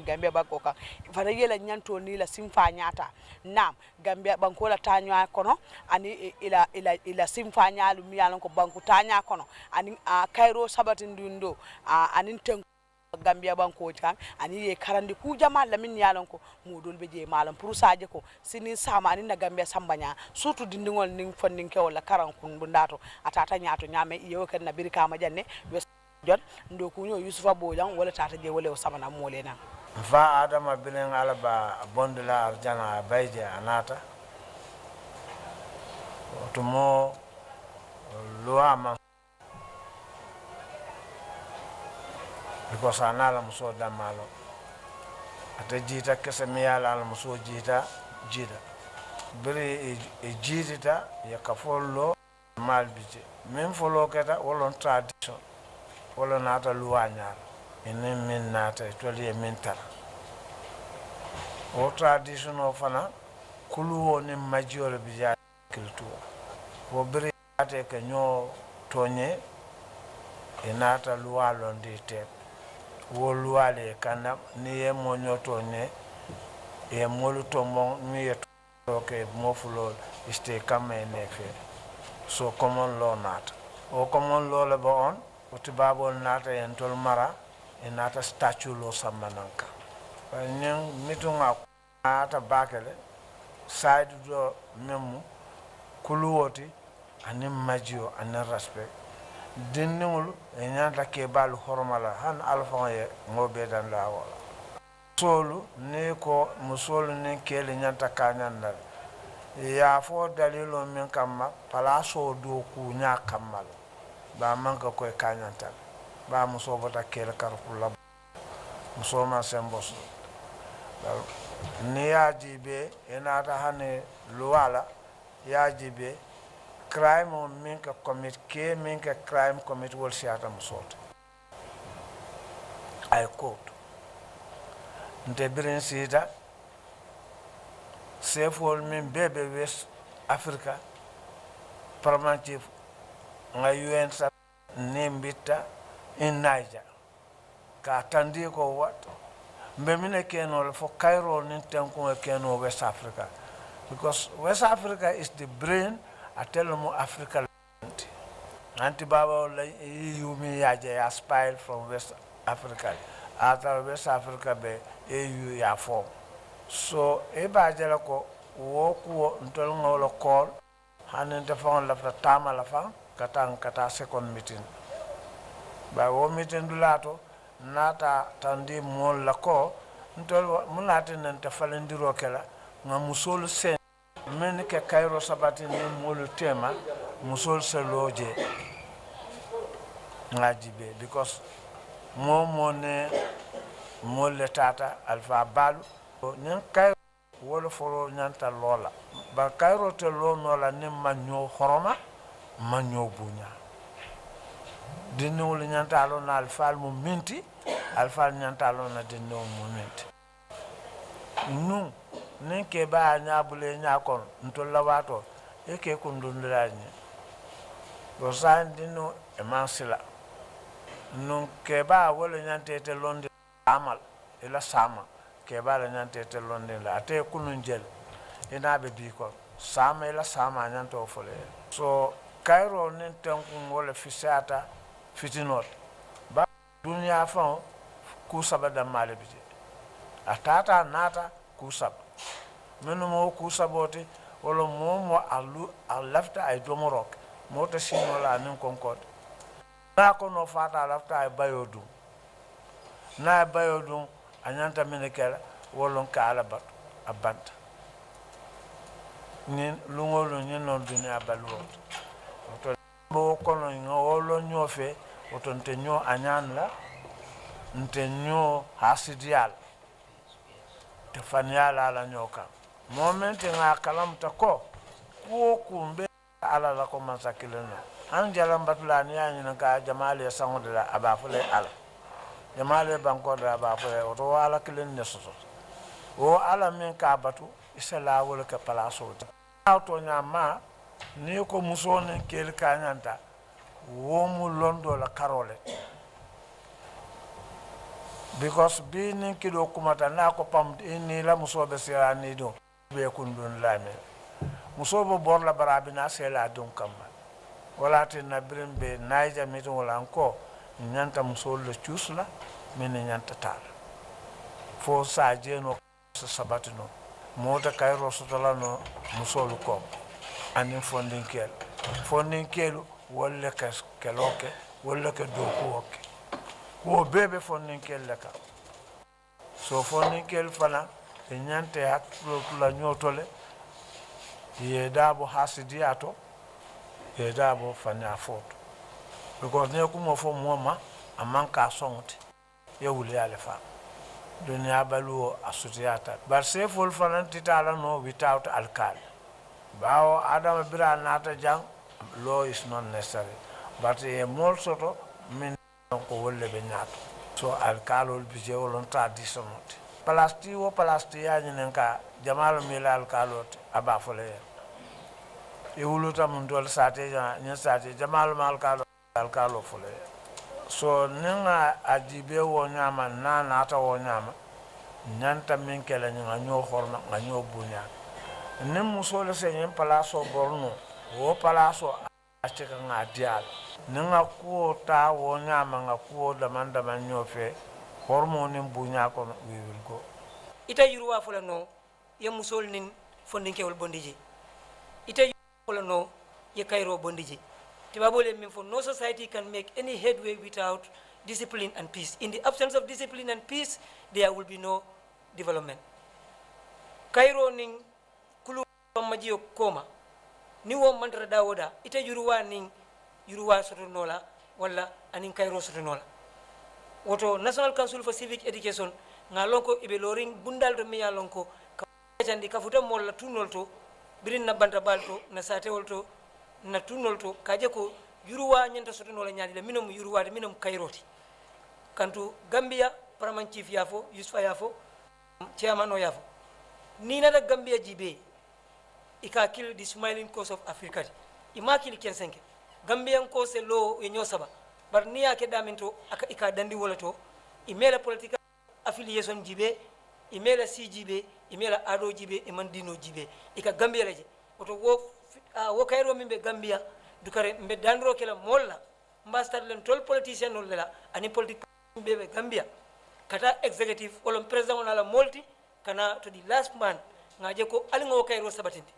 Gambia banko ka fana yela nyanto ni la simfa nyata nam Gambia banko la tanya kono ani ila simfa nyalu mi yalan ko banku tanya kono ani Cairo sabatin dundo ani ten Gambia banko kan ani ye karandi ku jama lamin yalan ko modol be je malam pour saje ko sini sama ani na Gambia sambanya surtout dindingol ning funding ke wala karan kun bundato atata nyato nyame iyo kan na birika ma janne jon ndo ku nyo Yusufa Bojang wala tata je wala samana molena fa adama bilen alaba bondula arjana bayje anata otomo luama because anala muso damalo ata jita kese miyala ala muso jita biri e jita ya kafollo malbije min folo keta wolon tradition wala nata luanyal ene min nata toli e min tara o tradition o fana kuluwo ni majjore bija culture wo biri ate ke nyo tonye e nata luwalo ndite wo luwale kana ni ye mo nyo tonye e molu tomon mi ye to ke mo fulo iste kame nefe so common law nata o common law le bo on o tibabol nata en tol mara e nata statue lo samananka nyen mitunga ata bakele side do memu kuluwoti ani majio ani respect dinnul e nyanta ke balu hormala han alfa ye ngobe dan la wala solu ne ko musolu ne kele nyanta kanandal ya fo dalilo min kamma palaso do ku nya kammal ba manka koy kanyantal ba muso bota kele karpula muso ma sembos ni yajibe enata hane luwala yajibe crime on minka commit ke minka crime commit wol siata musot I quote nte birin sita sefol min bebe West Africa permanent nga UN sa nimbita in Niger ka tandi ko wat mbemine keno for Cairo nin tenko keno West Africa because West Africa is the brain atelmo Africa anti baba la yumi yaje aspire from West Africa after West Africa be EU ya form so e ba jela ko wo ko ntol ngolo call hanen te fon la tama la fa kata second meeting ba wo meeting dulato nata tandi mol la ko ntol munati nan te falendiro kala nga musol sen men ke Cairo sabati ni mol tema musol se loje ngajibe because momone mol le tata alfa balu nyen Cairo wolo foro nyanta lola ba Cairo te lo no la ni manyo horoma manyo bunya dinno le nyanta lo na alfa mo minti alfa nyanta lo na dinno mo minti nu nen ke ba nyabule nyakon ntolla wato e ke kundundula ni go san dinno e mansila nu ke ba wolo nyante te londi amal ila sama ke ba la nyante te londi la ate kununjel ina be bi ko sama ila sama nyanto fole so Cairo nen tanku wala fisata fitinot ba dunya fa ku sabada malebije atata nata ku sab menu mo ku sabote wala mo alu alafta ay domorok mo ta sinola nin konkot na ko no fata alafta ay bayodu na bayodu anyanta menekela wolon kala bat abant ni lungolo ni non dunya balwot to bo kono ngolo nyofe oto ntenyo anyanla ntenyo hasidial te fanyala la nyoka moment nga kalam ta ko kumbe ala la ko masakilena an jalam batulani yani nga jamale sangodla abafule ala jamale banko da abafule oto wala kilen nesoso o ala min ka batu isala wala ka palaso auto nyama ni ko musone kel kanyanta womu londo la karole because being kido kumata na ko pam ni la musobe sira ni do be kundun lame musobo borla barabina sela dum kamma wala tin na brimbe naija mito wala anko nyanta musol le chusla men nyanta tal fo sa jeno sabatino mota kayro sotala no musolu ko anin fondinkelu wala keloke wala ke dokuoke wo bebe fonninkel la ka so fonninkel fana e nyante hak la nyotole ye dabo hasidiato ye dabo fanya foto because ne kuma fo moma amanka sonte ye wuli ale fa dunya balu asutiata bar se fol fana titala no without alcohol bawo adam bira nata jang law is not necessary but a more sort of min ko wolle be nyato so alcohol bi je wolon tradition plasti wo plasti ya nyen ka jamal mi la alcohol aba fole e wuluta mun dol sate nyen sate jamal mal alcohol fole so ninga ajibe wo nyama na nata wo nyama nyanta min kala nyanga nyo horma nganyo bunya nim musole se nyen palaso borno wo palaso acheka ngadial ninga ko ta wo nyama nga ko damanda man nyofe hormone bunya ko we will go ita yuruwa fula no ye musol nin fondinkewol bondiji ita yuruwa fula no ye kayro bondiji tibabole min for no society can make any headway without discipline and peace. In the absence of discipline and peace, there will be no development. Kairo ning kulu pamajiyo koma ni wo mantra dawoda ita yuruwa ning yuruwa sotonola wala anin Kairo sotonola woto National Council for Civic Education ngalonko ibe loring bundal to miya lonko kajandi kafuta molla tunolto birin na banta balto na satewolto na tunolto kaje ko yuruwa nyanta sotonola nyaadi la minum yuruwa de minum Kairoti kantu Gambia Paraman Chief yafo Yusfa yafo chairman o yafo ni na da Gambia jibe ika kill the smiling coast of Africa ima kill kensenke Gambian coast lo yenyo saba bar ni yake daminto aka ika dandi wala to imela political affiliation jibe imela CGB imela ado jibe e mandino jibe ika Gambia laje oto wo Kairo mimbe Gambia dukare mbe dandro kala molla mbastar len tol politician no lela ani politique be Gambia kata executive olom president on ala multi kana to the last man ngaje ko alingo Kairo sabatindi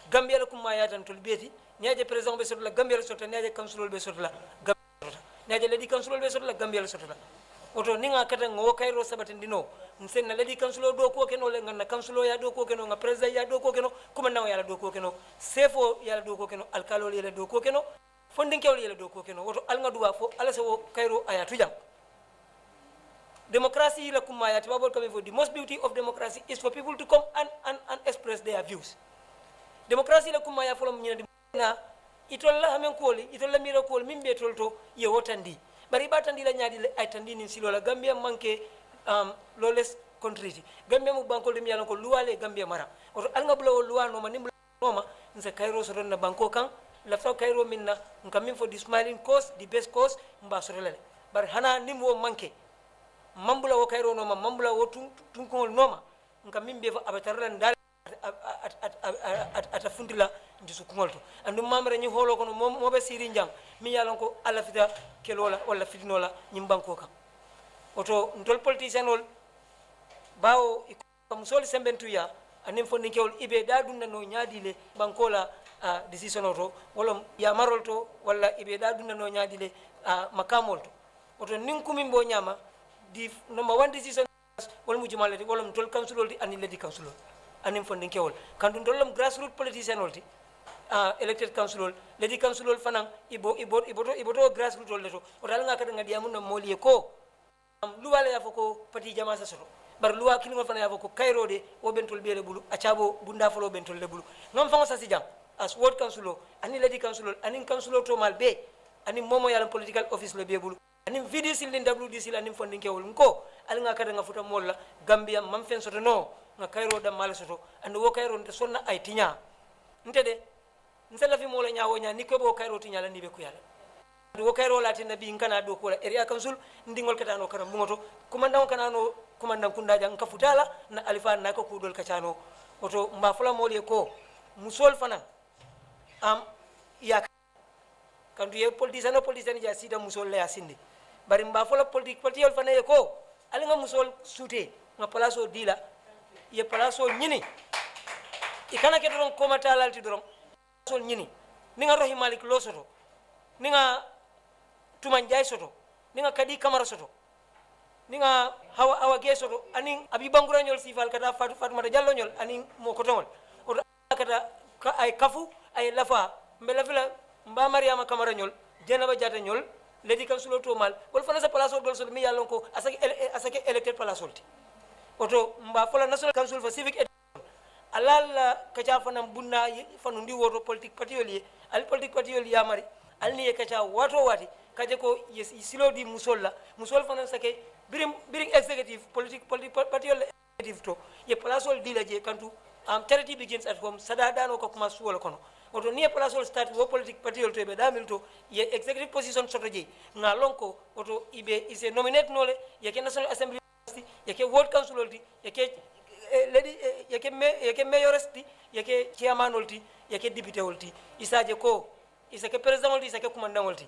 Gambia la kuma yatan tol beti nyaje president be sotla Gambia la sotla nyaje councilor be sotla Gambia nyaje lady councilor be sotla Gambia la sotla oto ninga kata ngo Kairo sabatindi no nsen na lady councilor do ko keno le ngana councilor ya do ko keno nga president ya do ko keno kuma nawo ya do ko keno sefo ya do ko keno alkalo ya do ko keno fondin kewol ya do ko keno oto alnga duwa fo ala so Kairo aya tujam democracy la kuma ya tibabol kame for the most beauty of democracy is for people to come and express their views democracy la kuma ya folom nyina na itolla hamen koli itolla mira kol mimbe tolto ye wotandi bari batandi la nyaadi le ay tandi ni silo la Gambia manke lawless country Gambia mu banko de miyala ko luwale Gambia mara oto alnga bulo luwano ma nimba noma nse Kairo so na banko kan la fa Kairo minna ngam for the smiling coast the best coast mba so relale bari hana nimwo manke mambula wo Kairo noma mambula wo tunkol noma ngam mimbe fa abatarla ndal ata fundila ndisu kungolto andu mamre ni holo kono mobe siri njang mi yalon ko ala fita kelola wala fitinola nyim banko kam oto ndol politicien ol bawo kam soli sembentu ya anim fo ninkewol ibe da dunna no nyaadile bankola decision oto wala ya marolto wala ibe da dunna no nyaadile makamolto oto ninkumi mbo nyama di number one decision wala mu jumalati wala ndol council di ani ledi council anim fondin kewol kandu dollam grassroots politician olti elected council ledi council fanan iboto grassroots olto o dal ngaka nga diamu no moliye ko luwala ya foko pati jama sa soto bar luwa kini ngol fanan ya foko Kairo de o bentol bele bulu acabo bunda folo bentol le bulu ngam fango sa sijam as ward council ani ledi council ani council to mal be ani momo yalan political office le be bulu ani VDC lin WDC anim fondin kewol ko al ngaka nga futa molla Gambia mam fen soto no nga kayro da mal soto and wo kayro nte sonna ay tinya nte de nsela fi mola nyaawo nya ni ko bo kayro tinya la ni be ku yalla wo kayro la tin nabi ngana do ko la area council ndingol katano karam bungoto kumandang kanano kumandang kunda jang ka futala na alifa na ko kudol kacano oto mba fula moli ko musol fana ya kandu ye politician ja sida musol la sindi bari mba fula politique patiyol fana ye ko ali nga musol sute nga palaso dila ye palaso nyini ikana ke doron ko matala ti doron sol nyini ni nga rohi malik lo soto ni nga tuman jay soto ni nga kadi kamara soto ni nga hawa ge soto ani abi bangura nyol sifal kata fatuma da jallo nyol ani mo ko tongol o kata ay kafu ay lafa mbela fila mba mariama kamara nyol jenaba jata nyol ledi kan sulo to mal wol fana sa place dol so mi yallon ko asake elected place olti oto mba fola national council for civic education alal kacha fana bunna fanu ndi woto politique patioli al politique patioli ya mari al ni kacha wato wati kaje ko silo di musol fana sake biring executive politique patiol executive to ye place ol dila je kantu charity begins at home sada dano ko kuma suwol kono oto ni place ol start wo politique patiol to be damil to ye executive position soto je ngalonko oto ibe ise nominate nole ye ke national assembly ye ke ward council olti ye ke lady ye ke mayor sti ye ke chairman olti ye ke député olti isaje ko isa ke president olti isa ke commandant olti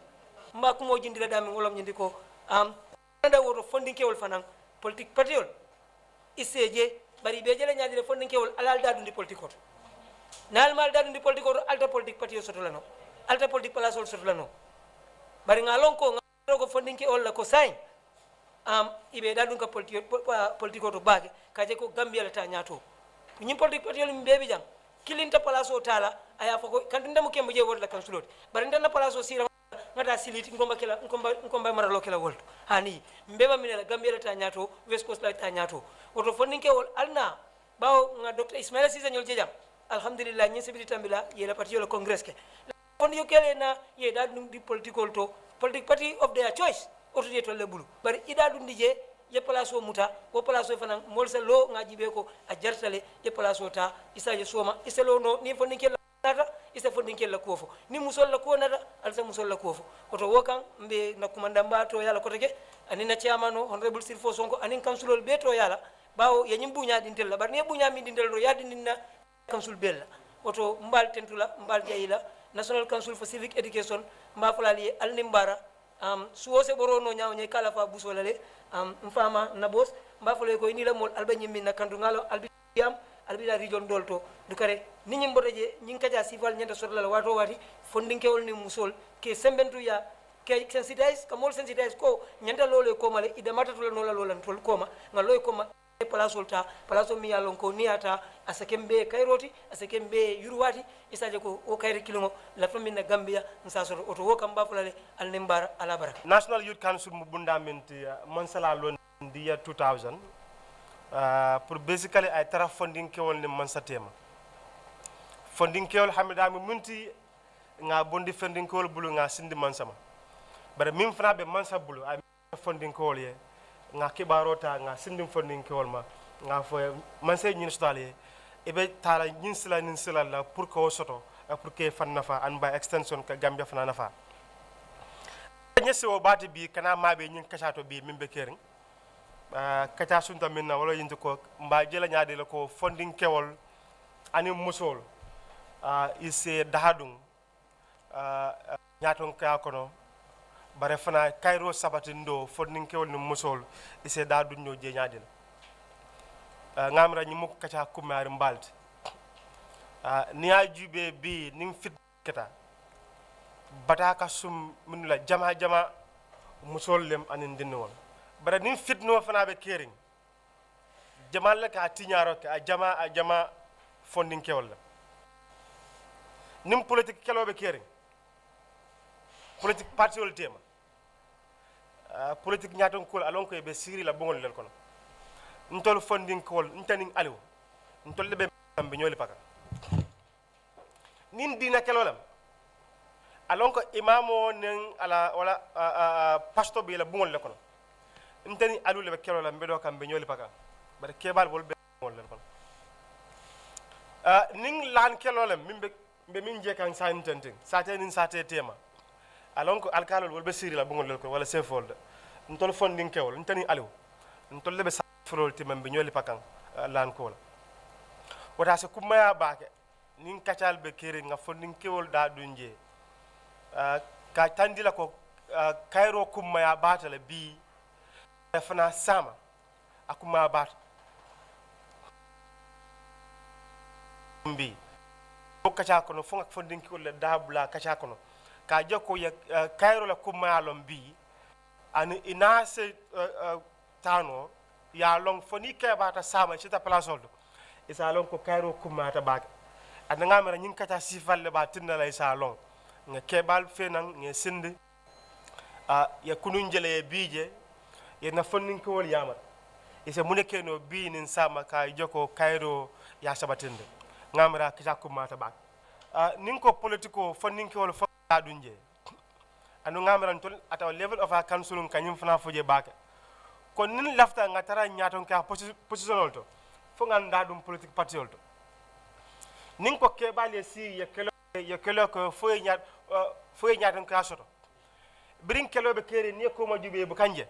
mba ko mo jindira dami wolom nyindi ko da woto funding kewol fanan politique patiol iseje bari be jele nyaadire funding kewol alal dadundi politique oto nal mal dadundi politique oto alta politique patiol soto lano alta politique place soto lano bari ngalon ko ko funding kewol la ko sain ibe dadun ka politique oto baage kaje ko gambia la ta nyaato nyim politique patiol mbebi jang kilinta place o tala aya fako kantu ndamu kembo je wodla kansulot bari ndana place o sira ngata siliti ngomba maralo kala wolto hani mbeba minela gambia la ta nyaato west coast la ta nyaato oto funding kewol alna bawo nga dr ismaila sisa nyol jejam alhamdulillah nyi sibiti tambila yela parti le congress ke fondi yo kele na ye dadun di political to politique party of their choice oto je to le bulu bari ida dun dije ye place o muta o place o fana mol sa lo nga jibe ko a jartale ye place o ta isaje soma iselo no ni fondi kele nata isa fondi kele kofo ni musol la ko nata alsa musol la kofo oto wokan mbe na kumanda mbato yala ko tege anina chairman honorable sirfo sonko anin councilol be to yala bawo ye nyim bunya dintel la bar ne bunya mi dintel ro yadi dinna council bella oto mbal tentula mbal jayila national council for civic education mba fulali alnimbara suwose borono nyaaw nyay kala fa busolale mfama nabos mba fulay ko ni la mol alba nyimmi na kandu ngalo albiam albida region dolto dukare ni nyim bodaje nyin kaja sifal nyanda sodala wato wati funding kewol ni musol ke sembentu ya ke sensitize kamol sensitize ko nyanda lole ko male ida matatul no la lolan tol koma ngaloy koma palasolta palaso mi yalon ko niata asakembe kairoti asakembe yuruwati isaje ko o kayri kilimo la famina gambia nsaso oto wo kamba fulale al nimbar ala baraka national youth council mu bundamenti mansala lon dia 2000 pour basically ay tara funding kewol ni mansatema funding kewol hamida mi munti nga bondi funding kewol bulu nga sindi mansama bare mim fana be mansa bulu ay funding kewol ye nga kibarota nga sindim funding kewol ma nga fo man sey ñin stali e be tala ñin sila nin sila la pour ko soto pour que fan nafa an ba extension ka gambia fana nafa ñesi o bati bi kana mabe ñin kachato bi mimbe kering kacha sunta minna wala yindi ko mba jela nyaade la ko funding kewol ani musol ise dahadung nyaton ka kono bare fana kayro sabatindo funding kewol ni musol ise da dunyo je nyaadel ngamra ñi mu kacha kumari mbalti ni ajube bi ning fit keta bataka sum minula jama musol lem anin dinwol bare ning fit no fana be kering jamal la ka tiñaro ka jama funding kewol la nim politique kelo be kering politique parti wol tema politique ñaton ko alon ko be siri la bongol len kono ntol funding ko ntaning aliw ntol be be ñoli paka nin dina kelolam alon ko imamo nen ala wala pasto be la bongol len kono ntani alu le kelolam be do kam be ñoli paka bare kebal bol be bongol len kono ning lan kelolem mimbe be min je kan sa intending sate nin sate tema alon ko alkalol wol be siri la bungol lel ko wala sefolde ntol fonding kewol ntani aliw ntol lebe sa frol timam be nyoli pakan lan ko la wata se kumaya baake nin kacal be kere nga fonding kewol da dunje ka tandila ko kayro kumaya batale bi fana sama akuma bat mbi ko kaca kono fo ngak fondin ko le dabla kaca kono ka joko ya kayro la kumaya lom bi ani ina se tano ya long foni ke bata sama ci ta place oldo isa long ko kayro kumaya ta bak adanga mera nyin kaca sifalle ba tinna lay sa long nga kebal fenan nga sinde ya kunun jele biije ye na fonnin ko wol yamar ise muneke no bi nin sama ka joko kayro ya sabatinde ngamra kita ko mata bak nin ko politiko fonnin ko wol fo dunje anu ngamra tol ata level of a council kanyum fana foje bak ko nin lafta ngatara nyaton ka position to fo nganda dum politique party to nin ko kebale si ye kelo ko fo nyaton ka soto brin kelo be kere ni ko ma jube bu kanje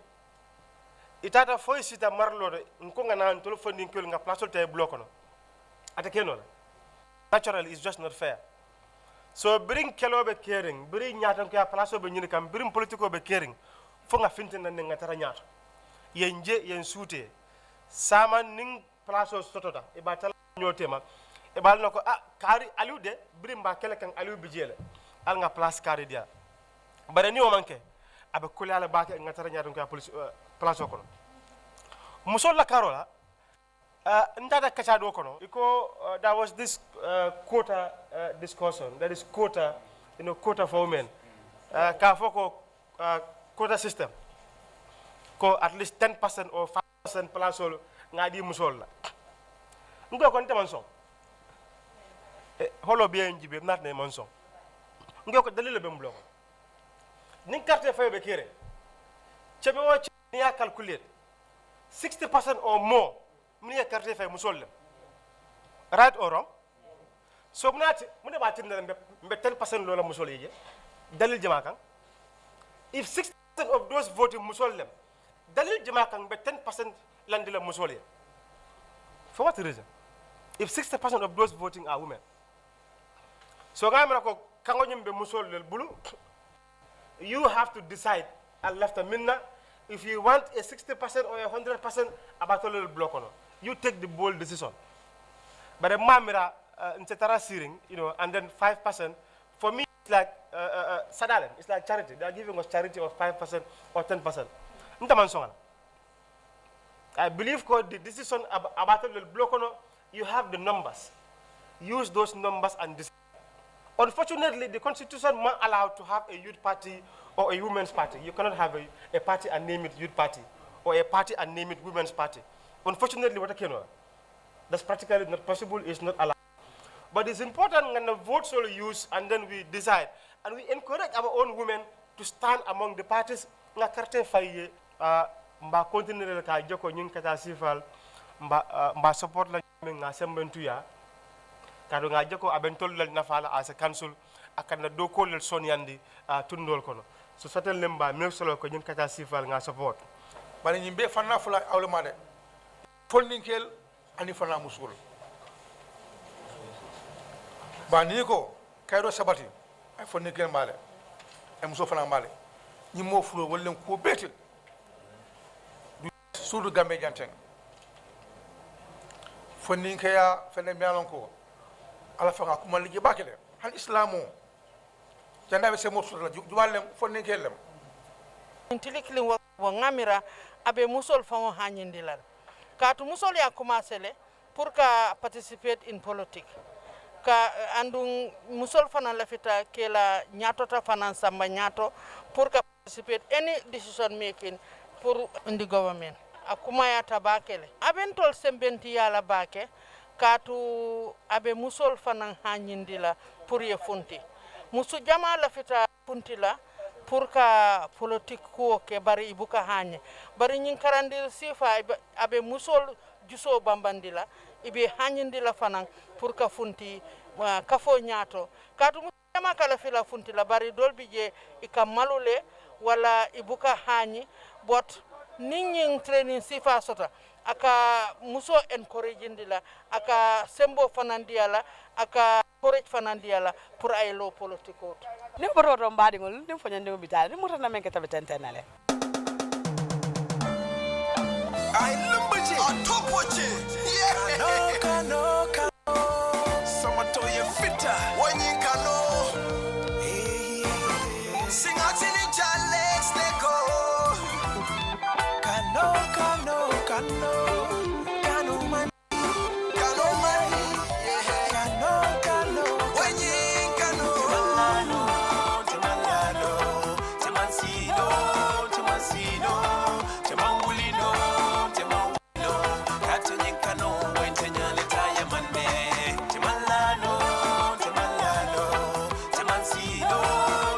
itata foy sita marlode nko ngana ntol fondin kel nga place tay block no ata kenola naturally is just not fair so bring kelobe caring bring nyatan ko place be nyini kam bring politico be caring fo nga fintina ne nga tara nyato yenje yen suute sama ning place sotota e ba tala nyotema e bal nako kari aliou de bring ba kele kan aliou bijele al nga place kari dia bare ni o manke abe kulala ba ke nga tara nyaton ko place kono musol la karola ndada kacha do kono iko there was this quota discussion that is quota quota for women ka foko quota system ko at least 10% or 5% place ngadi musol la ngo ko nteman so holo bien jibe nat ne man so ngo ko dalilo be mblo nin carte fay be kire chebe wo ni ya calculate 60% or more mini carte fay musol right or wrong so mnati mune ba tinna mbe 10% lola musol yeje dalil jama kan if 60% of those voting musol dalil jama kan mbe 10% landila musol ye for what reason if 60% of those voting are women so gamra ko kango nyimbe musol bulu you have to decide and left a minna if you want a 60% or a 100% about a little block on you take the bold decision but a mamira etc searing and then 5% for me it's like sadalen it's like charity they are giving us charity of 5% or 10% ntaman songal I believe the decision about a little block on you have the numbers use those numbers and decide. Unfortunately, the constitution not allowed to have a youth party or a women's party. You cannot have a party and name it youth party or a party and name it women's party. Unfortunately, what I can that's practically not possible, it's not allowed. But it's important when the votes are used and then we decide. And we encourage our own women to stand among the parties. Nga karte faye mba continue ka joko nyin kata sifal mba support la nga sembentu ya kado nga joko abentol lal nafala as a council akana do ko lel sonyandi tundol kono so satel lemba me solo ko nyin kata sifal nga support bari nyimbe fanna fula awle made fondinkel ani fanna musul bani ko kaydo sabati ay fondinkel male ay muso fanna male nyimo fulo wollen ko betel du sudu gambe janten fondinkeya fene mialon ko ala fanga kuma ligi bakele hal islamu janda be se mo sura juwalem fonne kelem intilikli wo ngamira abe musol fango hanyindilal katu musol ya commencer pour ka participate in politique ka andung musol fana lafita kela nyatota fana samba nyato pour ka participate any decision making pour in the government akuma ya tabakele abentol sembenti yala bake katu abe musol fanan hanyindila pour ye funti musu jama la fita funti la pour ka politique ko ke bari ibuka hanye bari nyin karandir sifa abe musol juso bambandila ibe hanyindi la fanan pour ka funti kafo ñaato katu musama kala fila funti la bari dolbi je ikamalule wala ibuka hani bot ninyin training sifa sota aka muso encourage ndila aka sembo fanandiala aka courage fanandiala pour ay lo politiko ni boroto mbadi ngol ni fo nyande bitale ni mutana men ketabe tentenale ay lumbaji on top wache yeah kano sama to ye fita wanyi kano singati ni jale steko kano man kano wanyi kano temasino temangulino kano wente nyale taya mande temalano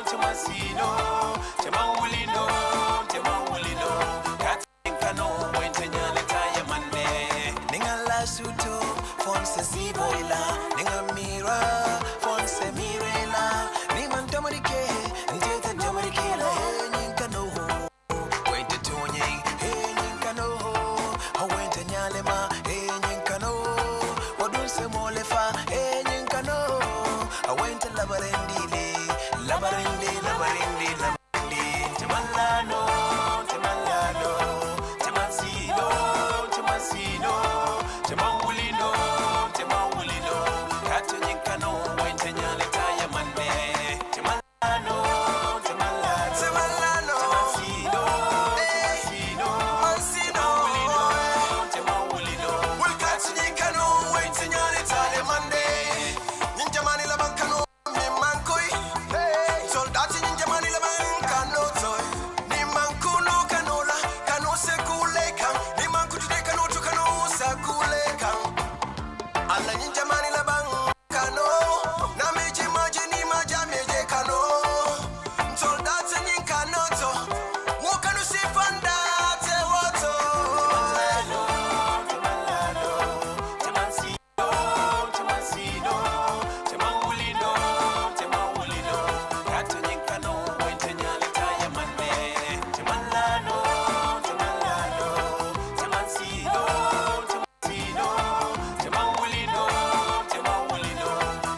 temansino temangulino kano wente nyale taya mande ningala suto fonse siboila ningamira fonse mirela nimantamarike nteta tamarikela ninkano wente tonye ninkano wente nyalema ninkano wadunse molefa ninkano wente labarendile temalano temasino temangulino kato nyinkano wente nyale taya mande temalano temangulino wulkato nyinkano wente nyale taya mande ninjamani labankano mimankoi soldati ninjamani labankano toy nimankuno kanola kano sekule kan nimankutude kano to kano sakule kan alla ninjamani labankano na meje maje ni maja meje kano soldati ninkano to wo kano sifanda te woto temasino temangulino kato nyinkano wente nyale taya mande temalano temansino temangulino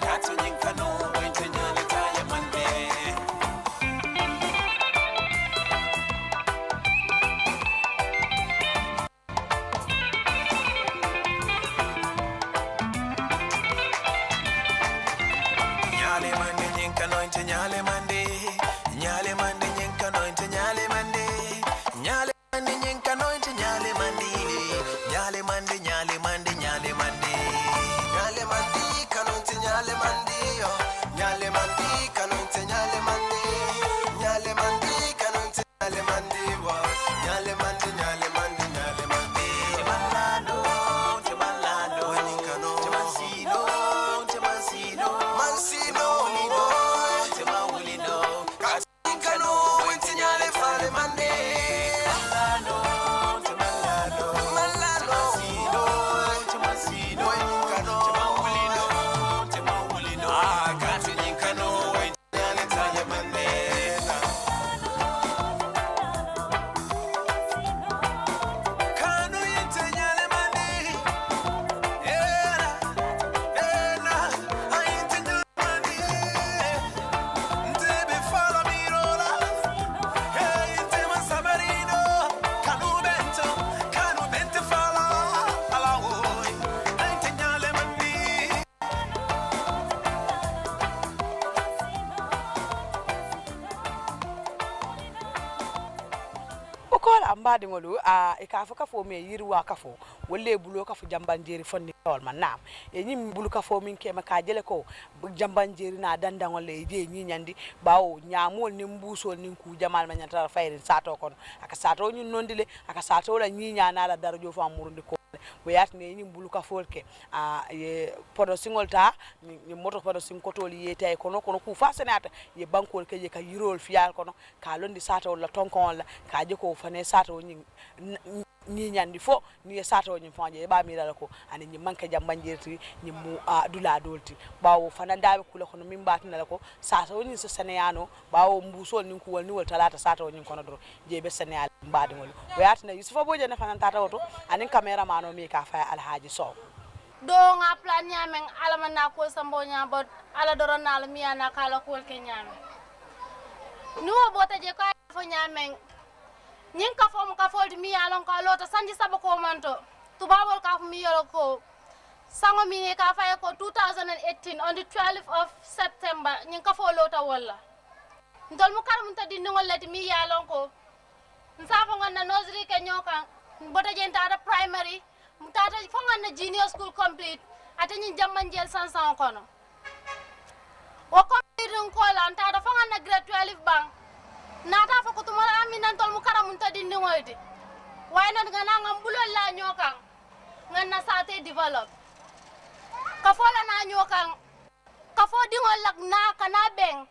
kato nyinkano wente nyale taya mande nyale mande nyinkano inte nyale mande nyinkano inte nyale mande nyinkano inte nyale mande kano inte nyale mande yo nyale mande kano inte nyale mande kano inte nyale mande wa nyale mande temalano nyinkano temasino temangulino kano wente nyale fale mande temasino temangulino kati nyinkano wente nyale taya mande kano yente nyale mande ayente nyale mande ntebe fala mirola tema sabarino kanu bente fala alawo ayente nyale mande okola mbadi ngolu ikafu kafo me yirwa kafo wolle bulo kafo jambanjeri fonni tol man nam e nyim bulu kafo min kema ka jele ko jambanjeri na dandangol le je nyi nyandi bawo nyamol ni mbusol ni ku jamal ma nyanta fayri sato kon aka sato nyun nondile aka sato la nyi nyana la darajo fa murundi ko weyat ne nyim bulu kafo ke ye podo singol ta ni moto podo sing kotoli yete kono ku fasenata ye bankol ke je ka yirol fial kono ka londi sato la tonkon la ka je ko fane sato ni nyandi fo ni sato ni fanje ba mi la ko ani ni manke jambanjirti ni mu dula dolti bawo fana dawe kula kono min batna la ko sato ni so seneyano bawo mbusol ni ko woni wol talata sato ni kono do je be seneyal mbadi ngol wayatna yusufa boje na fana tata woto ani cameraman o mi ka fa alhaji so do nga plan nyamen alama na ko sambo nyabot ala doron na mi ana kala ko ke nyame ni wo bota je ko fo nyamen nyin ka fo mo ka fo di mi alon ka lota sanji sabo ko manto tubabol ka mi yoro ko sango mi ka fa ko 2018 on the 12th of September nyin ka fo lota wala ndol mu karam ta di ngol lati mi yalon ko nsafo ngana nursery ke nyoka bota je ntada primary mutata fonga na junior school complete atani jammanjel sansan kono o complete ko la ntada fonga na grade 12 bang nata fa ko tumara ami nan tol mu karam tadi ngoyde wayna ngana ngam bulol la nyokan nganna sate develop ka fola na nyokan ka fo dingol lak na kana beng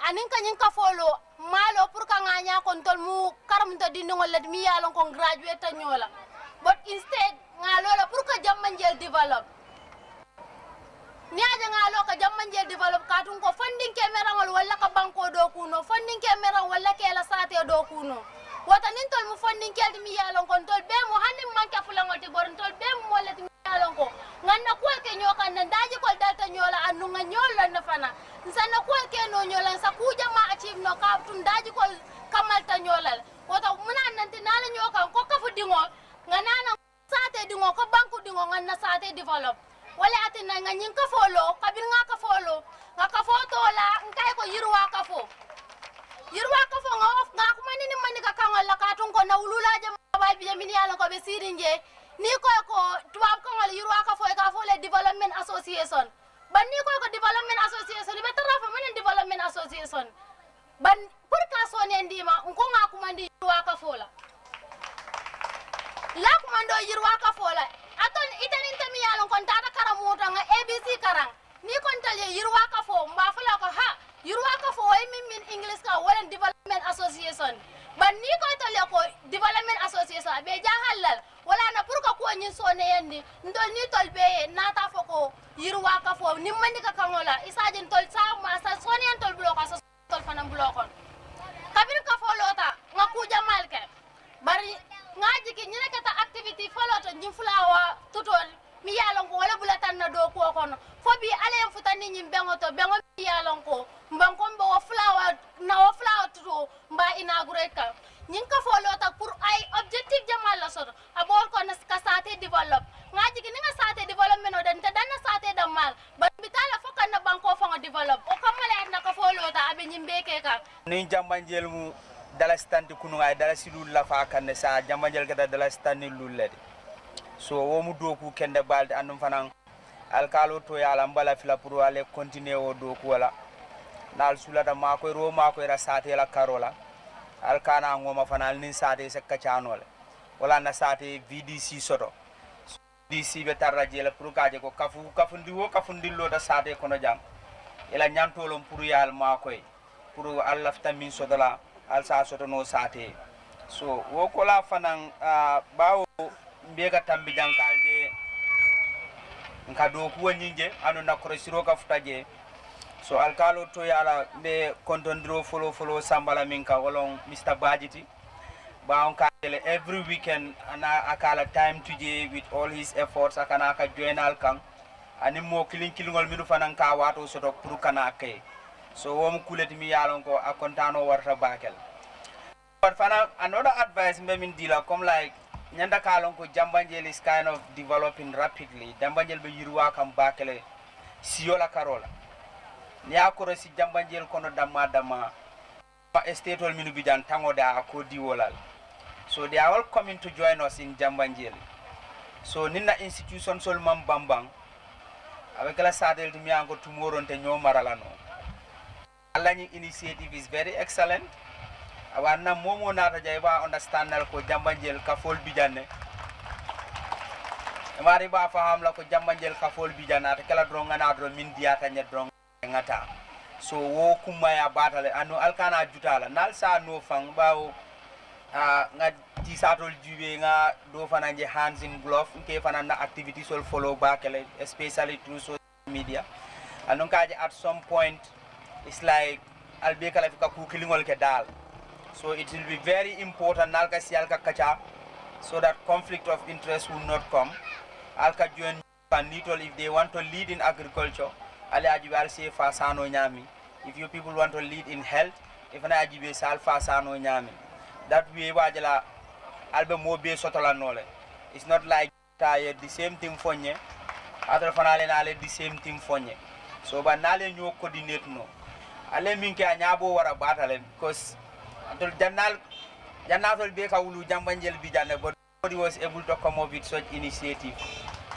anin kanyin ka folo malo pour ka nganya kon tol mu karam tadi ngol la mi yalon ko graduate ta nyola but instead ngalola pour que jammanjel develop niaje ngalo ka jammanjel develop katun ko funding kemerangol wala ka banko do kuno funding kemerang wala kela sate do kuno wata nin tol mu funding keldi mi yalon kon tol be mo hanni manka fulangol te boron tol be mo leti mi yalon ko nganna ko ke nyoka nan daji ko dalta nyola anu nga nyola na fana nsanna ko ke no nyola sa ku jama achieve no ka tun daji ko kamalta nyola wata munan nan tinala nyoka ko ka fudingo nganana sate dingo ko banku dingo nganna sate develop wala atina nganyin ka folo kabir nga ka folo nga ka foto la nkai ko yirwa ka fo nga of nga ko manini mani ka kangal la ka tun ko na ulula je ba bi min yalla ko be sirinje ni ko tuwab ko ngal yirwa ka fo le development association ban ni ko development association be tarafa manen development association ban pour ka so ne ndima ko nga ko mandi yirwa ka fo la kumando yirwa ka fola aton itanin tami yalon kon tata karamuta nga abc karang ni kon tale yirwa ka fo mba fula ko ha yirwa ka fo way min english ka wala development association ban ni ko tale ko development association be jahalal wala na pour ko nyin so ne yandi ndol ni tol be nata fo ko yirwa ka fo ni mandi ka kangola isajin tol sa ma sa so ne tol bloko sa tol fanam blokon kabir ka fo lota nga ku jamal ke bari ngaji ki nyina kata activity foloto njifulawa tutol mi yalon ko wala bulatan na do ko kono fo bi ale futani nyim bengo mi yalon ko mbanko mbo fulawa tuto mba inaugurate ka nyin ka folota pour ay objectif jamal la soto abol ko na ka sate develop ngaji ki ninga sate development o den tan sate damal ba bitala fo kan na banko fo develop o kamale na ka folota abe nyimbe ke ka ni jambanjel mu dala standi kunu ay dala silul la fa kan sa jamanjel gada dala standi lullede so wo mu doku kende balde andum fanan alkalo to yala mbala fila pour ale continuer o doku wala nal sulata mako ro mako ra sate la karola alkana ngoma fanal nin sate se kachanole wala na sate vdc soto dc be tarraje la pour kaje ko kafundi lo da sate kono jam ila nyantolom pour yal mako pour allah tamin sodala alsa soto no sate so wo kola fanan bawo mbega tambi jankalje nka do ko nyinje anu na korosiro ka futaje so alkalo to yala be kontondiro folo sambala minka wolon Mr. Bajiti baon ka every weekend ana akala time to je with all his efforts akana ka join alkan ani mo kilingol midu fanan ka wato soto pour kana kay so wom kuleti mi yalon ko akontano warta bakel but fana another advice me min dila comme like nyanda kalon ko jambanjel is kind of developing rapidly jambanjel be yirwa kam bakele siola karola ni akoro si jambanjel kono dama pa estate ol minu bidan tangoda ko diwolal so they are all coming to join us in jambanjel so nina institution sol mam bambang avec la sadel mi ango tomorrow te nyomaralano Alani initiative is very excellent. Awana momo nata jaiba understand ko jambanjel ka fol bijanne. Mari ba faham la ko jambanjel ka fol bijana ta kala dronga na dro min diata nya dronga ngata. So wo kuma ya batale anu alkana jutala nal sa no fang bawo nga tisatol jube nga do fananje hands in glove nke fanana activities will follow back especially through social media anon kaje at some point it's like albe kala fika ku kilingol ke dal so it will be very important nalka si alka kacha so that conflict of interest will not come alka join panitol if they want to lead in agriculture ale ajibe say fasano nyami if you people want to lead in health if na ajibe sal fasano nyami that way wajala albe mo be sotola nole it's not like tired the same thing fonye other fanale nale the same thing fonye so ba nale ñoo coordinate no ale minke anyabo wara batale because until jannatul be ka wulu jambanjel bi janne but nobody was able to come up with such initiative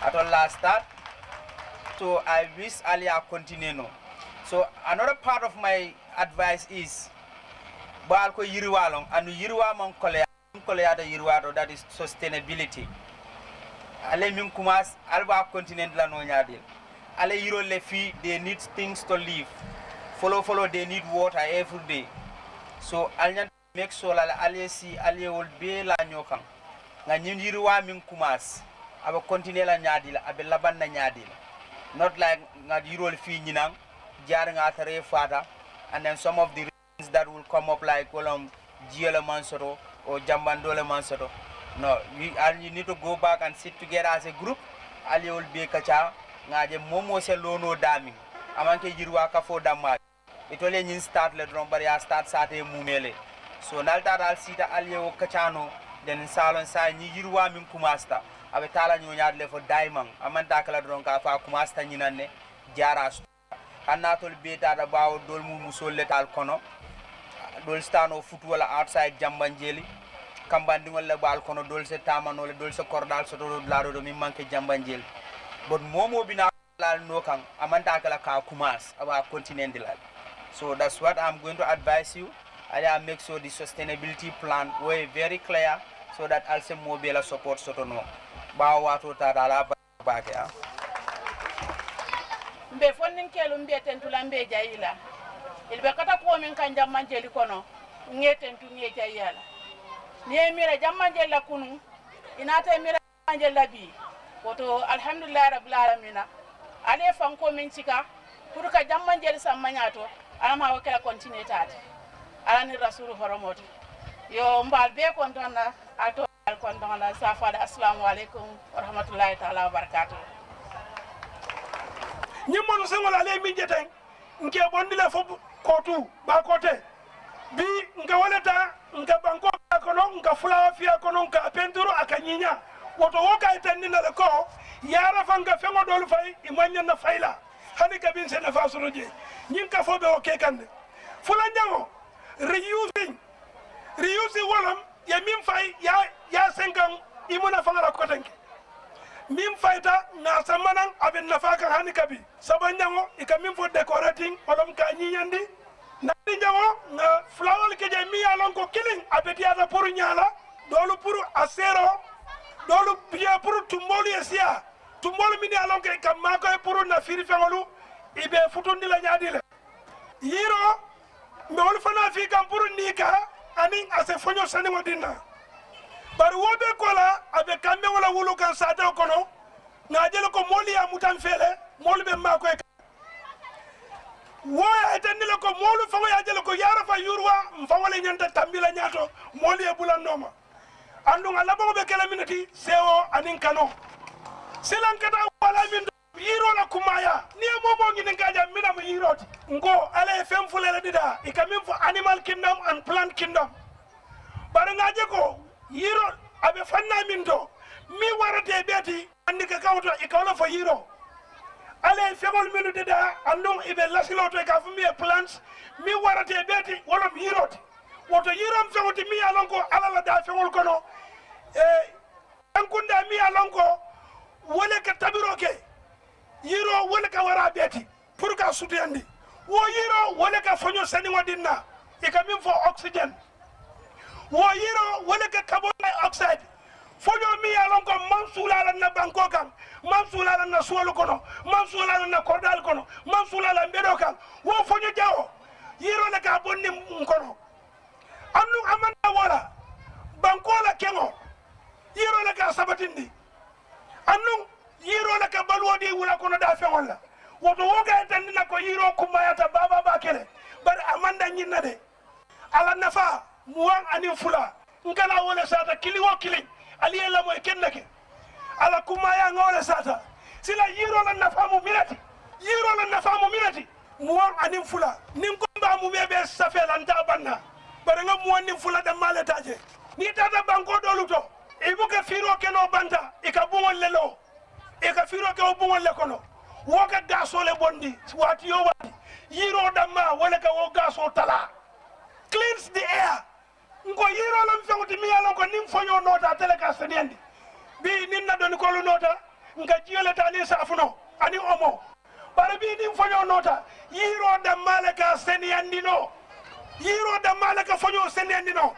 at all last start so I wish alia continue no so another part of my advice is bal ko yiriwalon anu yiriwa mon koleada yiriwado that is sustainability ale min kumas alba continent la no nyaadil ale yiro le fi they need things to live follow they need water every day so alnya make sure la ale si ale wol be la nyokan nga nyin yiriwa min kumas aba continent la nyaadil abe laban na nyaadil not like nga yiro le fi nyinang jaar nga tare fata and then some of the that will come up like Giele Mansoto or Jambandole Mansoto. No, you need to go back and sit together as a group. Ali will be kacha ngaje momo se lono dami. Amanke jirwa ka fo damma. It only in start le drombari ya start sate mumele. So nalta dal sita ali o kachano then salon sa ni jirwa min kumasta. Abe tala nyonya le fo diamond. Amanta kala dronka fa kumasta nyinane jara. Kanatol beta da bawo dolmu musol letal kono. Dol stano foot wala outside jambanjeli kambandi wala bal kono dol se tamano le dol se cordal so do lado do mi manke jambanjeli but momo bina lal no kan amanta kala ka kumas aba continent dilal so that's what I'm going to advise you I make sure the sustainability plan way very clear so that also mobile support soto no ba wato ta dala ba ke mbe fonnin kelu mbe tentula mbe jayila ilbe kata ko min kan jammanjeli kono ngeten tu ngeta yala ni mira jammanjeli kunu inata mira jammanjeli bi woto alhamdulillah rabbil alamin ale fanko min cika pour ka jammanjeli sammanyato alama wakala continue tati alani rasulu horomoto yo mbal be kon don ato kon don safada assalamu alaikum wa rahmatullahi ta'ala wa barakatuh nyimmo sengola ale min jeten nke bondile fo kotu ba kote bi nga waleta nga banko kono nga fulawa fiya kono nga penturo akanyinya woto woka itandina le ko yara fanga fengo dolu fay imanya na fayla hani ka bin sene fa soroje nyin ka fo be o kekande fula nyango reusing wolam ya min fay ya senkan imuna fanga ko tanke min fayta na samanan abin nafaka hani kabi sabanyango ikamin fo decorating olom ka nyinyandi na nyango na flower ke je mi alon ko killing abeti ada pour nyala dolu pour asero dolu bien pour tumboli esia tumboli mini alon ke kamma ko pour na firi fengolu ibe futundi la nyaadile yiro me wol fana fi kam pour nika anin ase fonyo sanimo dinna bar wobe kola abe kambe wala wulu kan sata kono na jelo ko moli ya mutan fele moli be ma ko e woya etandile ko molu fango ya jelo ko yara fa yurwa mfawale nyanta tambila nyato moli e bulan noma andu ngala bo be kala minati sewo anin kano silan kata wala min yiro la kumaya ni momo ngi ngaja mina mo yiroti ngo ale fem fulele dida ikamin fo animal kingdom and plant kingdom bar ngaje ko yiro abe fanna min do mi warate beti andi ka kawto e kawla fo yiro ale fegol minu deda andon ibe lasilo to ka fumi plants mi warate beti wala mi yiroti woto yirom fegoti mi alon ko alala da fegol kono ankunda mi alon ko wala ka tabiro ke yiro wala ka wara beti pour ka sutiyandi wo yiro wala ka fonyo sani wadinna e ka min fo oxygen wo yiro wala ka carbon dioxide fonyo mi alon ko mansula na banko kam mansula na suolo kono mansula na cordal kono mansula la mbedo kam wo fonyo jawo yiro la ka bonni kono annu amanda wala banko la kengo sabatindi annun yiro la ka balwodi wula kono da fe wala woto woga tan na ko yiro kumayata baba bakele bar amanda nyinna de ala nafa muwan ani fula ngala wala sata kili wo kili ali yalla moy kennake ala kumaya ngole sata sila yiro la nafa mu minati yiro la nafa mu minati muwan ani fula nim ko ba mu bebe safel anta banna bar nga muwan ni fula da maletaje ni tata banko doluto ibuka firo keno banta ikabungol lelo ika firo ke obungol le kono woka gaso le bondi wati yo wati yiro damma wala ka wo gaso tala cleans the air ngo yiro lam fewti mi yalo ko nim fonyo nota telecast dendi bi nin na don ko lu nota nga jiyole tani safuno ani omo bare bi nim fonyo nota yiro damma le ka seniyandino yiro damma le ka fonyo seniyandino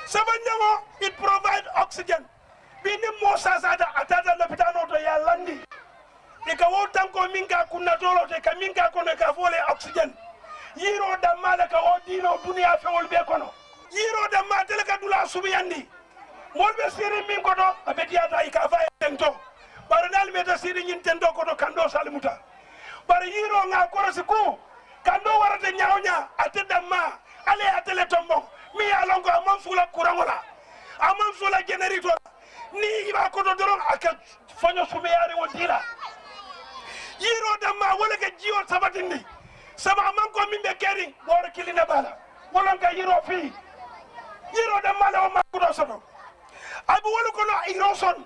sabanyango it provide oxygen bini mosa sada atata lopitano to ya landi ika wotan ko minka kunna tolo te ka minka kono ka fole oxygen yiro da mala ka odino dunia fewol be kono yiro da ma tele ka dula subiyandi molbe siri min ko do abetiata ika fa tento bar dal meta siri nyin tento ko do kando salimuta bar yiro nga korosi ku kando warata nyaawnya ateda ma ale atele tombo mi alongo amon fula kurangola amon fula generator ni iba ko do doron aka fonyo sumiyari wodila yiro damma wala ka jiyo sabatindi sama man ko min be keri bor kilina bala wala ka yiro fi yiro damma la ma ko do soto abu wala ko no iroson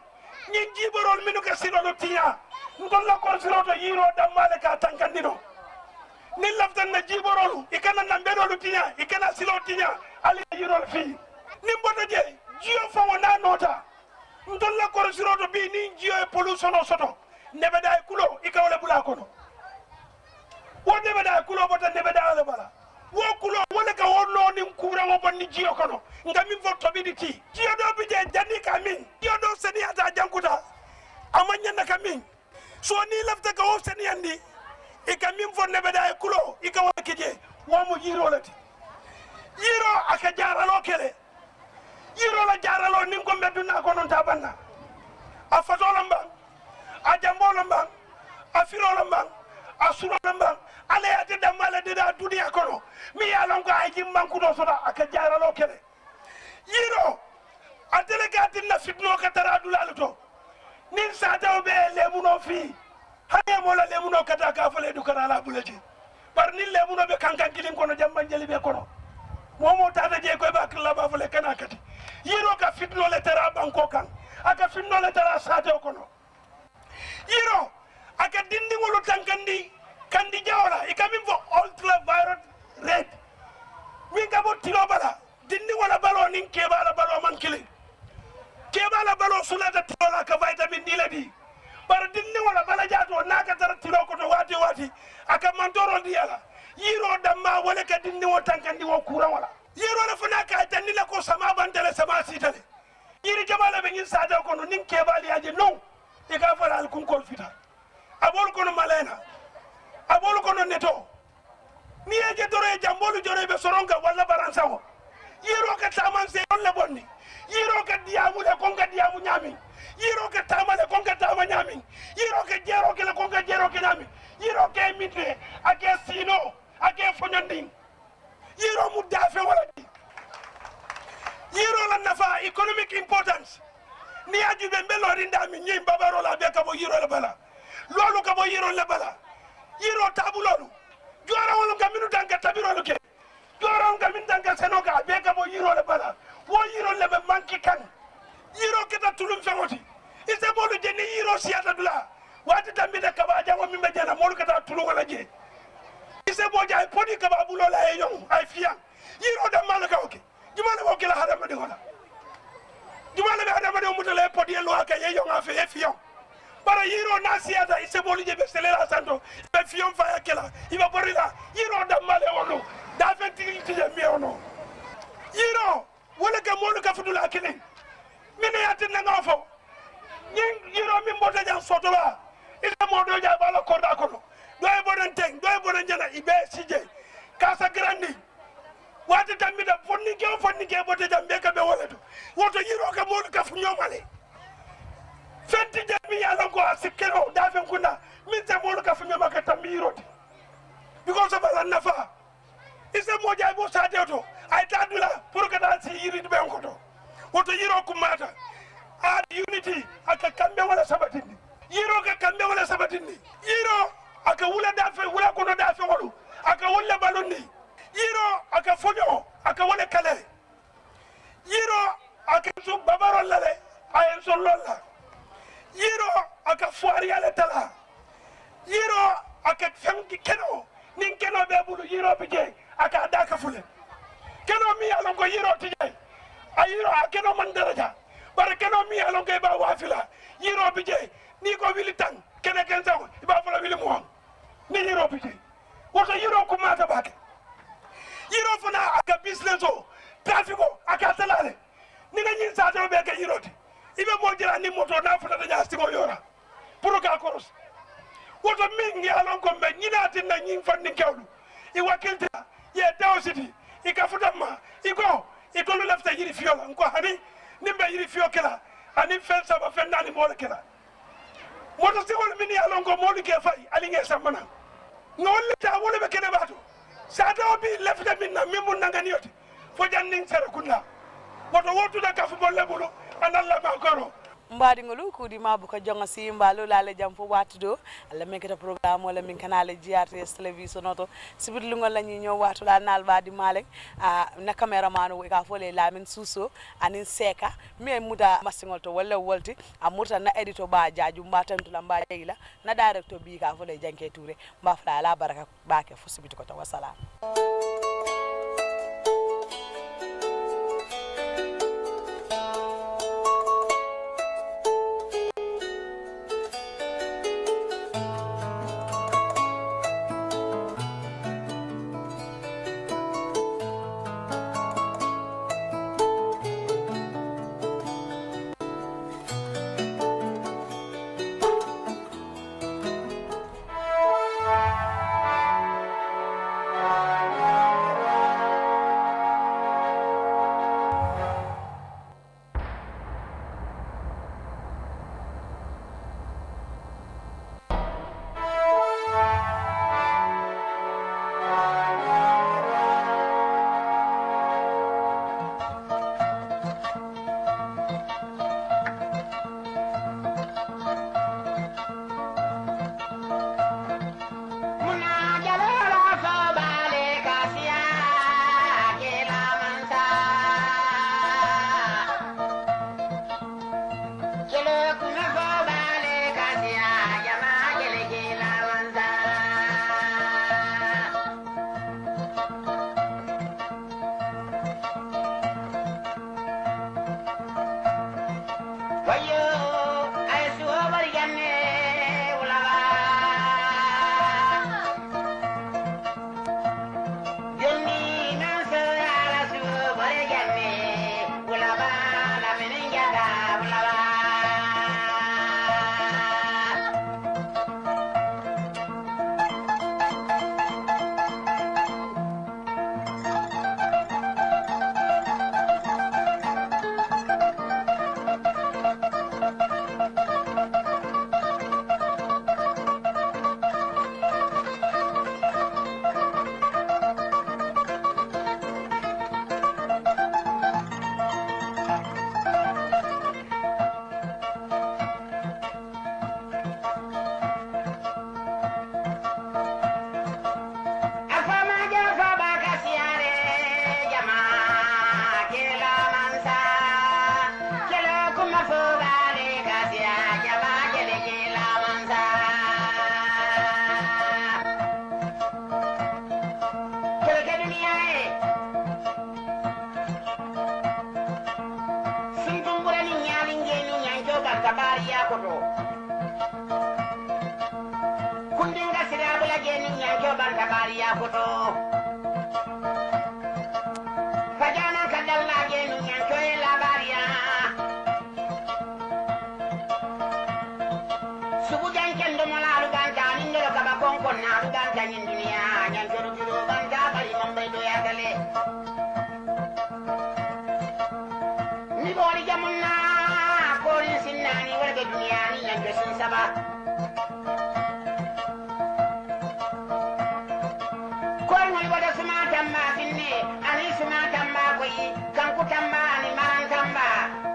ni jiborol minu ka sino do tiya ngol la ko sino to yiro damma la ka tankandino ni laftan na jiborol ikana na mbedol tiya ikana silo tiya ali yiro fi ni mboto je jiyo fa wona nota ndolla ko siroto bi ni jiyo e pollution o soto nebeda e kulo ikawle bula kono wo nebeda e kulo bota nebeda ale bala wo kulo wala ka wonno ni kura mo bonni jiyo kono ngami fotto biditi jiyo do bije janni kamin jiyo do seni ata jankuta amanya na kamin so ni lafta ka o seni andi e kamin fo nebeda e kulo ikawa keje wo mo yiro lati yiro aka jaralo kele yiro la jaralo nin ko meduna ko non tabanna a fatolamba a jambolamba a firolamba a surolamba ale ate damale de da dunia kono mi yalon ko ay jimman ko do soda aka jaralo kele yiro a delegati na fitno ka taradulal to nin sata be lemuno fi haye mo la lemuno kata ka fale du kana la bulaji par nin lemuno be kankan kilin kono jamban jeli be kono momo tata je ko ba kala ba fale kana kati yiro ka fitno le tera banko kan aka fitno le tera sate kono yiro aka dindi wolu tankandi kandi jawla ikamin fo ultraviolet red mi ka bo tilo bala dindi wala balo nin ke bala balo man kili ke bala balo sulata tilo la ka vitamin D la di bar dindi wala bala jato naka tar tilo ko to wati aka mantoro diala yiro damma wala ka dindi wo tankandi wo kuran wala yiro la fana ka tanni la ko sama bantale sama sitale yiri jamala be ngin sada ko no nin ke bali aje non e ka fara al kun kol fita abol ko no malena abol ko no neto ni eje dore jambolu jore be soronga wala baransawo yiro ka taman se on le bonni yiro ka diamu le kon ka diamu nyami yiro ka tamale kon ka tama nyami yiro ka jero ke le kon ka jero ke nyami yiro ke mitre ake sino ake fonyanding yiro mu dafe wala yiro la nafa economic importance ni ajube mbelo rinda mi nyi babaro la be ka bo yiro la bala lolu ka bo yiro la bala yiro tabu lolu jora wala gaminu tanka tabiro lu ke jora gamin tanka senoka be ka bo yiro la bala wo yiro le be manki kan yiro keta tulum fengoti ise bolu je ni yiro siata dula wati tambi de kaba jango mi mejana molu keta tulu wala je ise boja ay podi kaba bulo la e yon ay fiya yiro da malaka oke jumala ko kila hada madi wala jumala be hada madi mutale podi lo aka ye yon afi e fiya bara yiro na siata ise bolu je be selela santo be fiya fa ya kila iba borila yiro da male wono da fenti ti je mi ono yiro wala ka molu ka fudula kile mine yatin na ngafo nyin yiro mi mbota jang soto ba ila modo ja bala ko da ko doy bonon teng doy bonon jana ibe sije kasa grandi wati tamida fonni ke bota jambe ka be wala to woto yiro ka molu ka fu nyomale mi yalla ko asikero dafe kuna min te molu ka fami makata miroti because of la nafa ise moja bo sade to ay tadula pour que dans si yiri be ko to woto yiro kumata a unity aka kambe wala sabatindi yiro ka kambe wala sabatindi yiro aka wula dafe wula ko dafe wolu aka wula balonni yiro aka fonyo aka wala kale yiro aka su babaro lale ay so lolla yiro aka foari ale tala yiro aka fangi keno nin keno be bulu yiro bije aka daka fule keno mi alon ko yiro tije ayiro akeno man daraja bar keno mi alon ko ba wafila yiro bije ni ko wili tan kene ken saw ba fula wili mo ni yiro bije woto yiro ko mata bake yiro fana aka business o traffico aka talale ni nga nyin sa do be ka yiro ti ibe mo jira ni moto na fula da jasti ko yora pour ka koros woto mingi alon ko be nyinati na nyin fanni kewlu I wakilta ye dawsiti I kafutama iko itolu lafta yiri fiola nko hani nimbe yiri fio kila ani fel saba fendani mole kila moto sigol mini alon ko moli ke fay ali nge samana ngol ta wole be kene batu sa do bi lafta minna mimun nangani yoti fo janning sere kunna moto wotu da kafu bolle bulu analla ma koro mbadi ngolu kudi mabu ka jonga si mbalo la le jam fo watu do alla men keta programme wala min kanale GRTS television oto sibit lu ngol la ñi ñew watu la nal badi malek na cameraman we ka fo le la min suso anin seka mi muta masingol to wala wolti amuta na edito ba jaaju mbatantu la mba yila na director bi ka fo le janke touré mba fala la baraka ba ke fo sibit ko to wassalam dunia ni yang kesin saba kol mo wada suma tamma finne ani suma tamma koyi kanku tamma ani maran tamma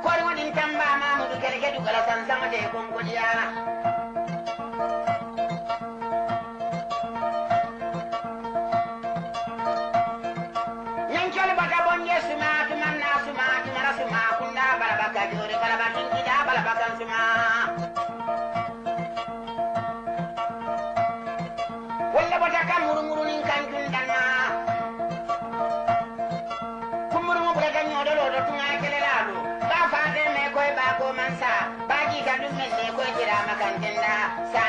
kol wodin tamma mamudu kerke dugala sansama de konkodiya nyankol bata bonje suma tumanna suma tumara suma kunda balabaka jore balabakin kida balabakan suma walla bata kam murumuru nin kankun danna kumuru mo bulaga nyodo lo tunga kelelalo ba fa de me koy ba ko mansa ba ji ga dum me koy jira makantenda sa